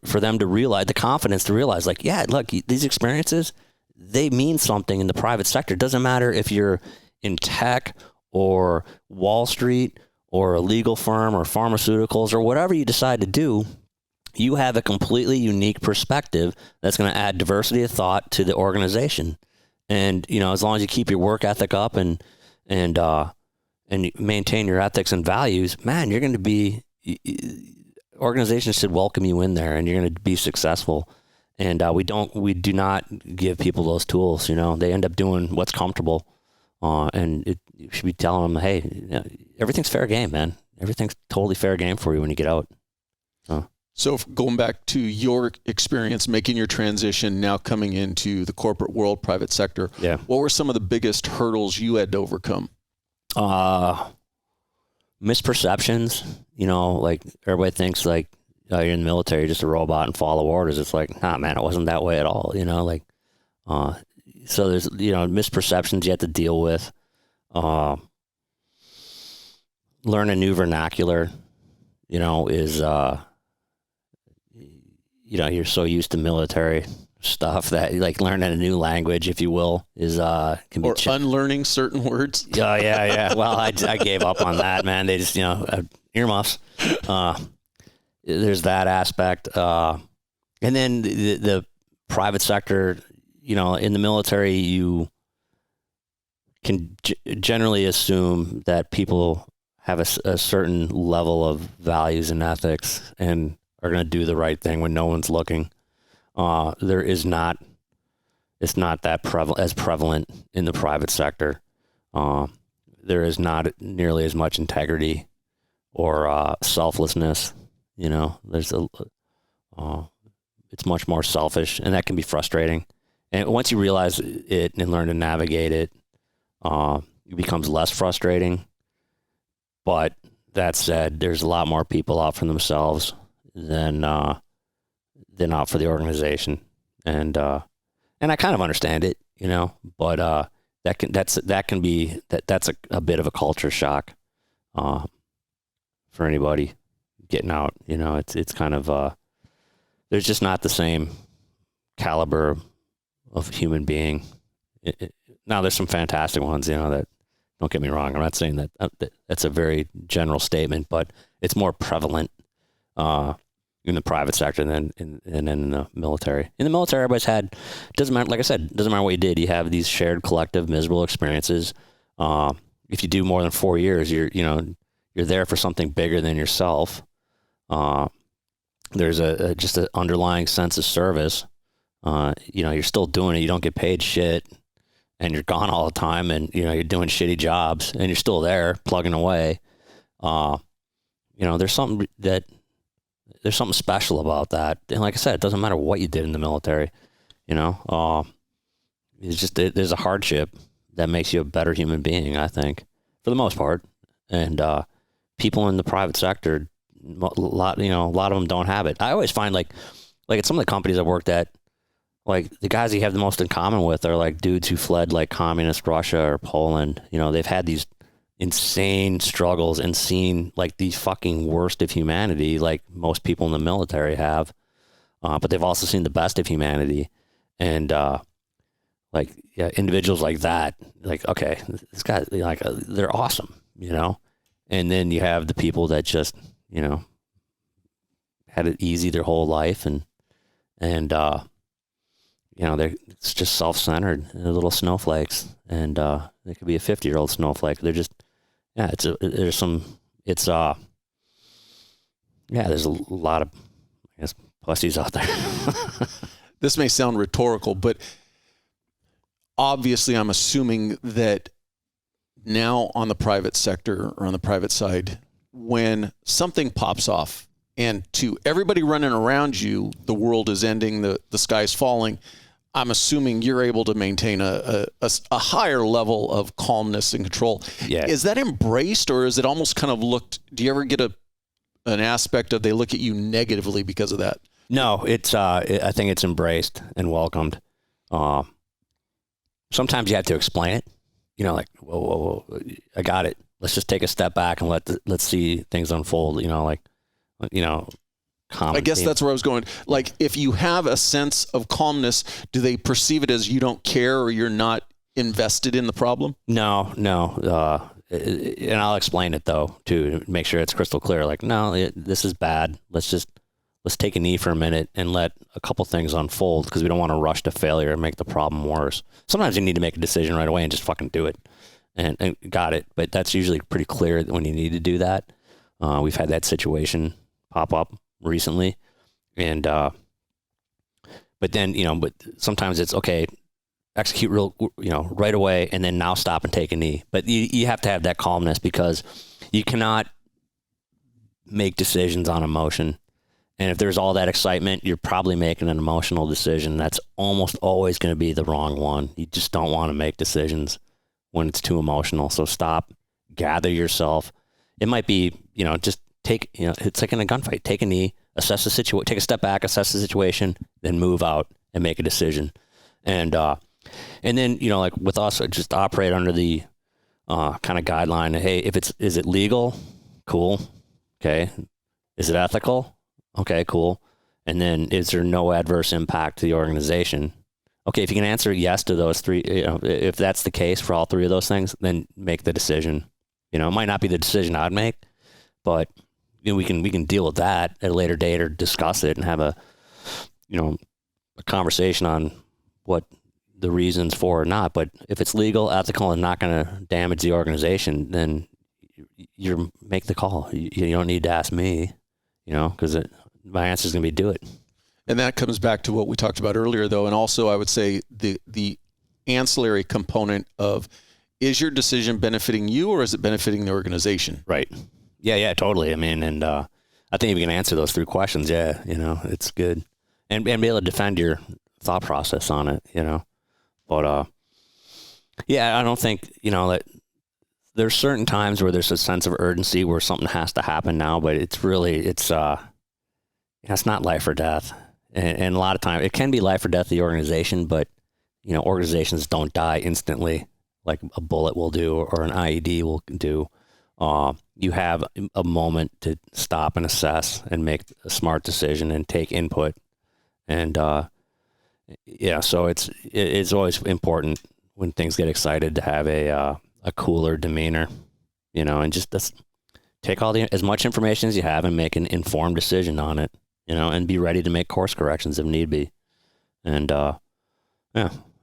for them to realize, the confidence to realize, like, yeah, look, these experiences, they mean something in the private sector. It doesn't matter if you're in tech or Wall Street or a legal firm or pharmaceuticals or whatever you decide to do. You have a completely unique perspective that's going to add diversity of thought to the organization. And, you know, as long as you keep your work ethic up and maintain your ethics and values, man, you're going to be, organizations should welcome you in there, and you're going to be successful. And we do not give people those tools. You know, they end up doing what's comfortable, and you should be telling them, hey, you know, everything's fair game, man. Everything's totally fair game for you when you get out. So going back to your experience making your transition, now coming into the corporate world, private sector, what were some of the biggest hurdles you had to overcome? Misperceptions. You know, like, everybody thinks like, oh, you're in the military, you're just a robot and follow orders. It's like, nah, man, it wasn't that way at all. You know, like, so there's, you know, misperceptions you have to deal with. Learn a new vernacular, you know, is, you know, you're so used to military stuff that, like, learning a new language, if you will, is can be unlearning certain words. Yeah. Well, I gave up on that, man. They just, you know, earmuffs. There's that aspect, and then the private sector. You know, in the military, you can generally assume that people have a certain level of values and ethics and are going to do the right thing when no one's looking. It's not that prevalent in the private sector. There is not nearly as much integrity or selflessness. It's much more selfish, and that can be frustrating. And once you realize it and learn to navigate it, it becomes less frustrating. But that said, there's a lot more people out for themselves than out for the organization, and I kind of understand it, but that's a bit of a culture shock for anybody getting out. It's kind of there's just not the same caliber of human being. Now there's some fantastic ones, that, don't get me wrong. I'm not saying that that's a very general statement, but it's more prevalent in the private sector than in the military. In the military, everybody's doesn't matter, like I said, doesn't matter what you did. You have these shared collective miserable experiences. If you do more than 4 years, you're there for something bigger than yourself. There's just an underlying sense of service. You're still doing it. You don't get paid shit, and you're gone all the time, and you're doing shitty jobs, and you're still there plugging away. There's something special about that. And like I said, it doesn't matter what you did in the military. It's just there's a hardship that makes you a better human being, I think, for the most part. And people in the private sector, a lot of them don't have it. I always find like at some of the companies I've worked at, like the guys you have the most in common with are like dudes who fled like communist Russia or Poland. They've had these insane struggles and seen like the fucking worst of humanity, like most people in the military have. But they've also seen the best of humanity. And individuals like that, like, okay, this guy, like, they're awesome, And then you have the people that just, had it easy their whole life, and it's just self-centered. They're little snowflakes, and they could be a 50-year-old snowflake. They're just, there's a lot of, I guess, pussies out there. This may sound rhetorical, but obviously I'm assuming that now on the private sector or on the private side, when something pops off and to everybody running around you, the world is ending, the sky's falling, I'm assuming you're able to maintain a higher level of calmness and control. Yeah. Is that embraced, or is it almost kind of looked, do you ever get an aspect of they look at you negatively because of that? No, I think it's embraced and welcomed. Sometimes you have to explain it, like, whoa, I got it. Let's just take a step back and let's see things unfold, I guess that's where I was going. Like, if you have a sense of calmness, do they perceive it as you don't care or you're not invested in the problem? No. And I'll explain it though, to make sure it's crystal clear. Like, no, this is bad. Let's take a knee for a minute and let a couple things unfold, because we don't want to rush to failure and make the problem worse. Sometimes you need to make a decision right away and just fucking do it, and got it. But that's usually pretty clear when you need to do that. We've had that situation pop up recently, and but then but sometimes it's okay, execute right away, and then now stop and take a knee. But you have to have that calmness, because you cannot make decisions on emotion. And if there's all that excitement, you're probably making an emotional decision that's almost always going to be the wrong one. You just don't want to make decisions when it's too emotional. So stop, gather yourself. It might be, just take, it's like in a gunfight. Take a knee, assess the situation, take a step back, assess the situation, then move out and make a decision. And then, like with us, just operate under the kind of guideline. Hey, is it legal? Cool. Okay. Is it ethical? Okay, cool. And then, is there no adverse impact to the organization? Okay, if you can answer yes to those three, if that's the case for all three of those things, then make the decision. It might not be the decision I'd make, but we can deal with that at a later date, or discuss it and have a conversation on what the reasons for or not. But if it's legal, ethical, and not going to damage the organization, then you make the call. You don't need to ask me, because my answer is going to be do it. And that comes back to what we talked about earlier, though. And also, I would say the ancillary component of, is your decision benefiting you or is it benefiting the organization? Right. Yeah, totally. I mean, and I think if you can answer those 3 questions, it's good. And be able to defend your thought process on it, But, I don't think, that there's certain times where there's a sense of urgency where something has to happen now, but it's not life or death. And a lot of times it can be life or death of the organization, but, organizations don't die instantly like a bullet will do or an IED will do. You have a moment to stop and assess and make a smart decision and take input. And, so it's always important when things get excited to have a cooler demeanor, and just take as much information as you have and make an informed decision on it, and be ready to make course corrections if need be. And,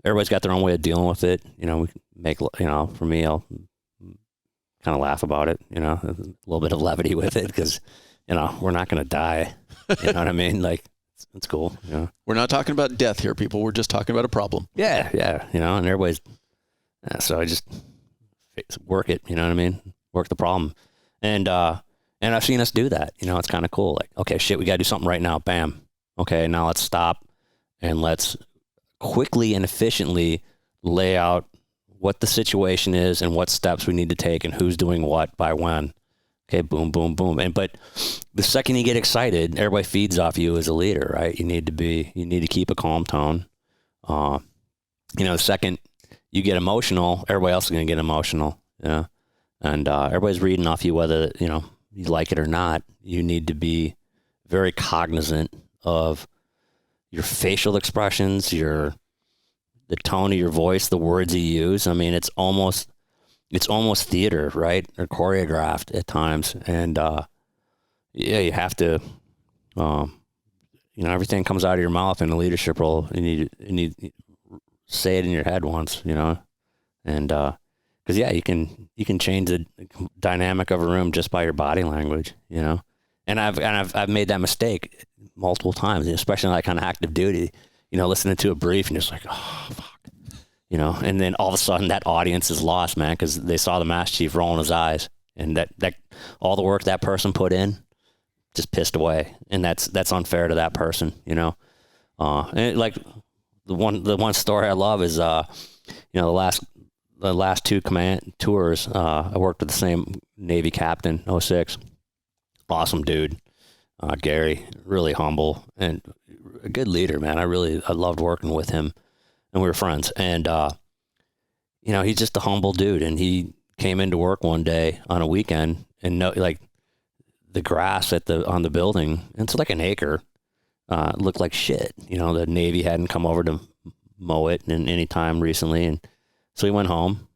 everybody's got their own way of dealing with it. We make, for me, I'll kind of laugh about it, a little bit of levity with it because, we're not going to die. You know what I mean? Like, it's cool. We're not talking about death here, people. We're just talking about a problem. Yeah. And everybody's, so I just work it, you know what I mean? Work the problem. And I've seen us do that, it's kind of cool. Like, okay, shit, we got to do something right now. Bam. Okay. Now let's stop and let's quickly and efficiently lay out what the situation is and what steps we need to take and who's doing what by when. Okay, boom, boom, boom. But the second you get excited, everybody feeds off you as a leader, right? You need to keep a calm tone. The second you get emotional, everybody else is going to get emotional. Yeah. And everybody's reading off you whether, you like it or not. You need to be very cognizant of your facial expressions, the tone of your voice, the words you use. I mean, it's almost theater, right? Or choreographed at times. And, you have to, everything comes out of your mouth in a leadership role. You need to say it in your head once, and, cause you can change the dynamic of a room just by your body language, and I've made that mistake multiple times, especially like on active duty, listening to a brief and just like, oh, fuck. And then all of a sudden that audience is lost, man, because they saw the mass chief rolling his eyes, and that all the work that person put in just pissed away, and that's unfair to that person, And like the one story I love is, the last 2 command tours, I worked with the same Navy captain, 06, awesome dude, Gary, really humble and a good leader, man. I loved working with him. And we were friends, and, he's just a humble dude. And he came into work one day on a weekend and the grass on the building, it's like an acre, looked like shit. The Navy hadn't come over to mow it in any time recently. And so he went home,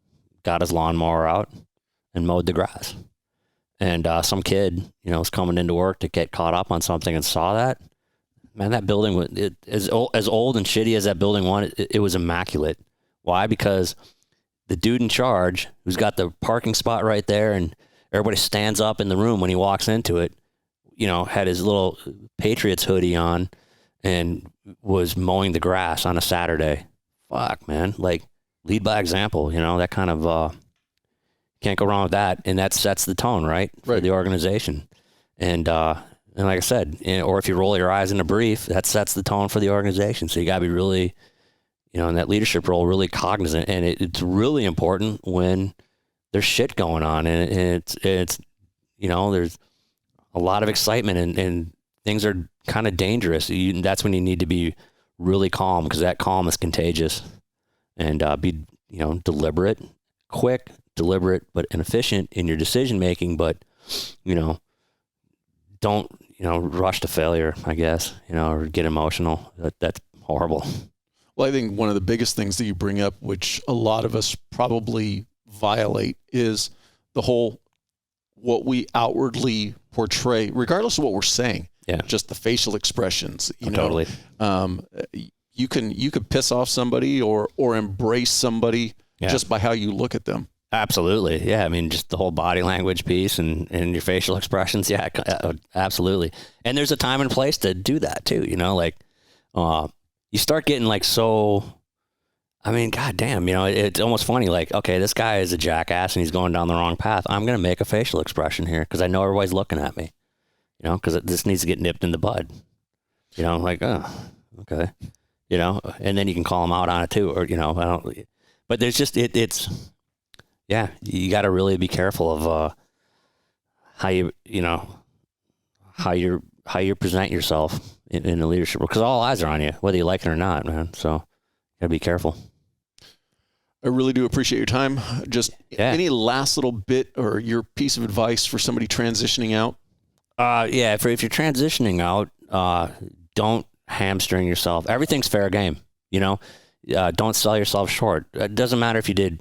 got his lawnmower out and mowed the grass. And, some kid, was coming into work to get caught up on something and saw that. Man, that building, as old and shitty as that building was, it was immaculate. Why? Because the dude in charge, who's got the parking spot right there, and everybody stands up in the room when he walks into it, had his little Patriots hoodie on and was mowing the grass on a Saturday. Fuck, man. Like, lead by example, that kind of, can't go wrong with that. And that sets the tone, right? For the organization. And like I said, or if you roll your eyes in a brief, that sets the tone for the organization. So you got to be really, in that leadership role, really cognizant. And it's really important when there's shit going on, and it's there's a lot of excitement and things are kind of dangerous. That's when you need to be really calm, because that calm is contagious, and be, deliberate, quick, deliberate, but efficient in your decision making. But, don't, rush to failure, I guess, or get emotional. That's horrible. Well, I think one of the biggest things that you bring up, which a lot of us probably violate, is the whole, what we outwardly portray, regardless of what we're saying. Yeah. Just the facial expressions, Totally. You can piss off somebody or embrace somebody just by how you look at them. Absolutely. Yeah. I mean, just the whole body language piece and your facial expressions. Yeah, absolutely. And there's a time and place to do that too. You know, like, you start getting like, so, I mean, goddamn, you know, it's almost funny. Like, okay, this guy is a jackass and he's going down the wrong path. I'm going to make a facial expression here because I know everybody's looking at me, you know, because this needs to get nipped in the bud. You know, like, oh, okay. You know, and then you can call them out on it too. Or, you know, but there's just, yeah, you got to really be careful of how you present yourself in the leadership, because all eyes are on you, whether you like it or not, man. So you got to be careful. I really do appreciate your time. Just any last little bit or your piece of advice for somebody transitioning out? Yeah, if you're transitioning out, don't hamstring yourself. Everything's fair game, you know. Don't sell yourself short. It doesn't matter if you did,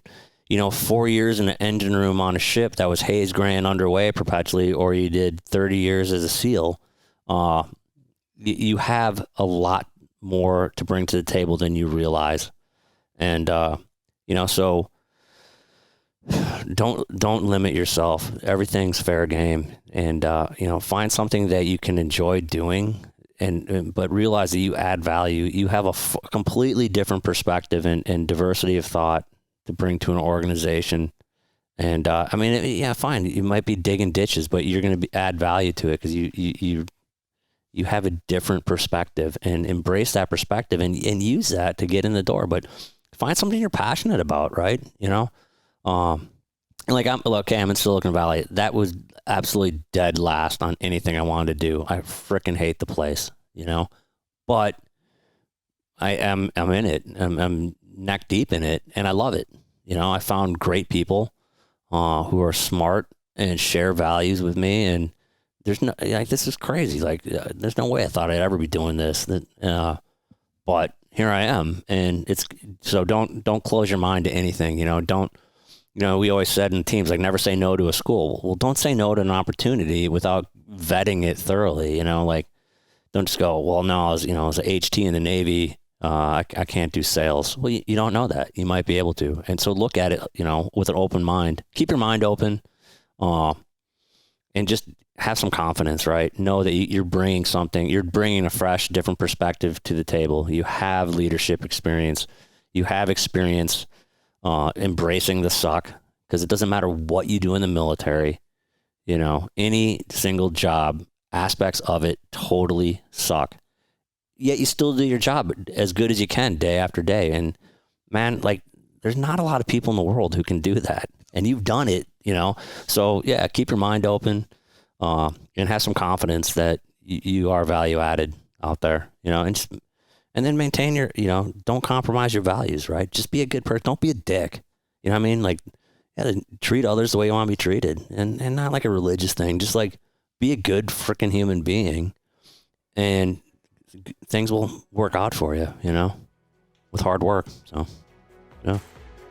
4 years in an engine room on a ship that was haze grand underway perpetually, or you did 30 years as a SEAL. You have a lot more to bring to the table than you realize. And, so don't limit yourself. Everything's fair game. And, find something that you can enjoy doing, but realize that you add value. You have a completely different perspective and diversity of thought to bring to an organization. And, fine. You might be digging ditches, but you're going to add value to it because you have a different perspective, and embrace that perspective and use that to get in the door. But find something you're passionate about, right? I'm in Silicon Valley. That was absolutely dead last on anything I wanted to do. I freaking hate the place, but I'm in it. I'm neck deep in it, and I love it. I found great people who are smart and share values with me, and there's no, this is crazy. There's no way I thought I'd ever be doing this. But here I am, and don't close your mind to anything. We always said in teams, never say no to a school. Well, don't say no to an opportunity without vetting it thoroughly. Don't just go, well, no, I was an HT in the Navy. I can't do sales. Well, you don't know that. You might be able to. And so look at it, with an open mind. Keep your mind open, and just have some confidence, right? Know that you're bringing something. You're bringing a fresh, different perspective to the table. You have leadership experience. You have experience embracing the suck, because it doesn't matter what you do in the military. Any single job, aspects of it totally suck. Yet you still do your job as good as you can day after day. And man, there's not a lot of people in the world who can do that. And you've done it, So yeah, keep your mind open, and have some confidence that you are value added out there, and then maintain your, don't compromise your values, right? Just be a good person. Don't be a dick. You know what I mean? Treat others the way you want to be treated, and not like a religious thing. Just be a good freaking human being, and things will work out for you, with hard work. So, yeah.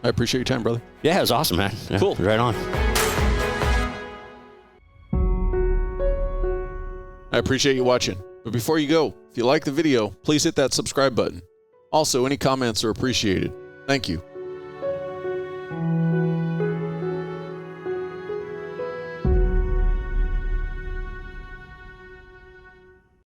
I appreciate your time, brother. Yeah, it was awesome, man. Yeah, cool. Right on. I appreciate you watching. But before you go, if you like the video, please hit that subscribe button. Also, any comments are appreciated. Thank you.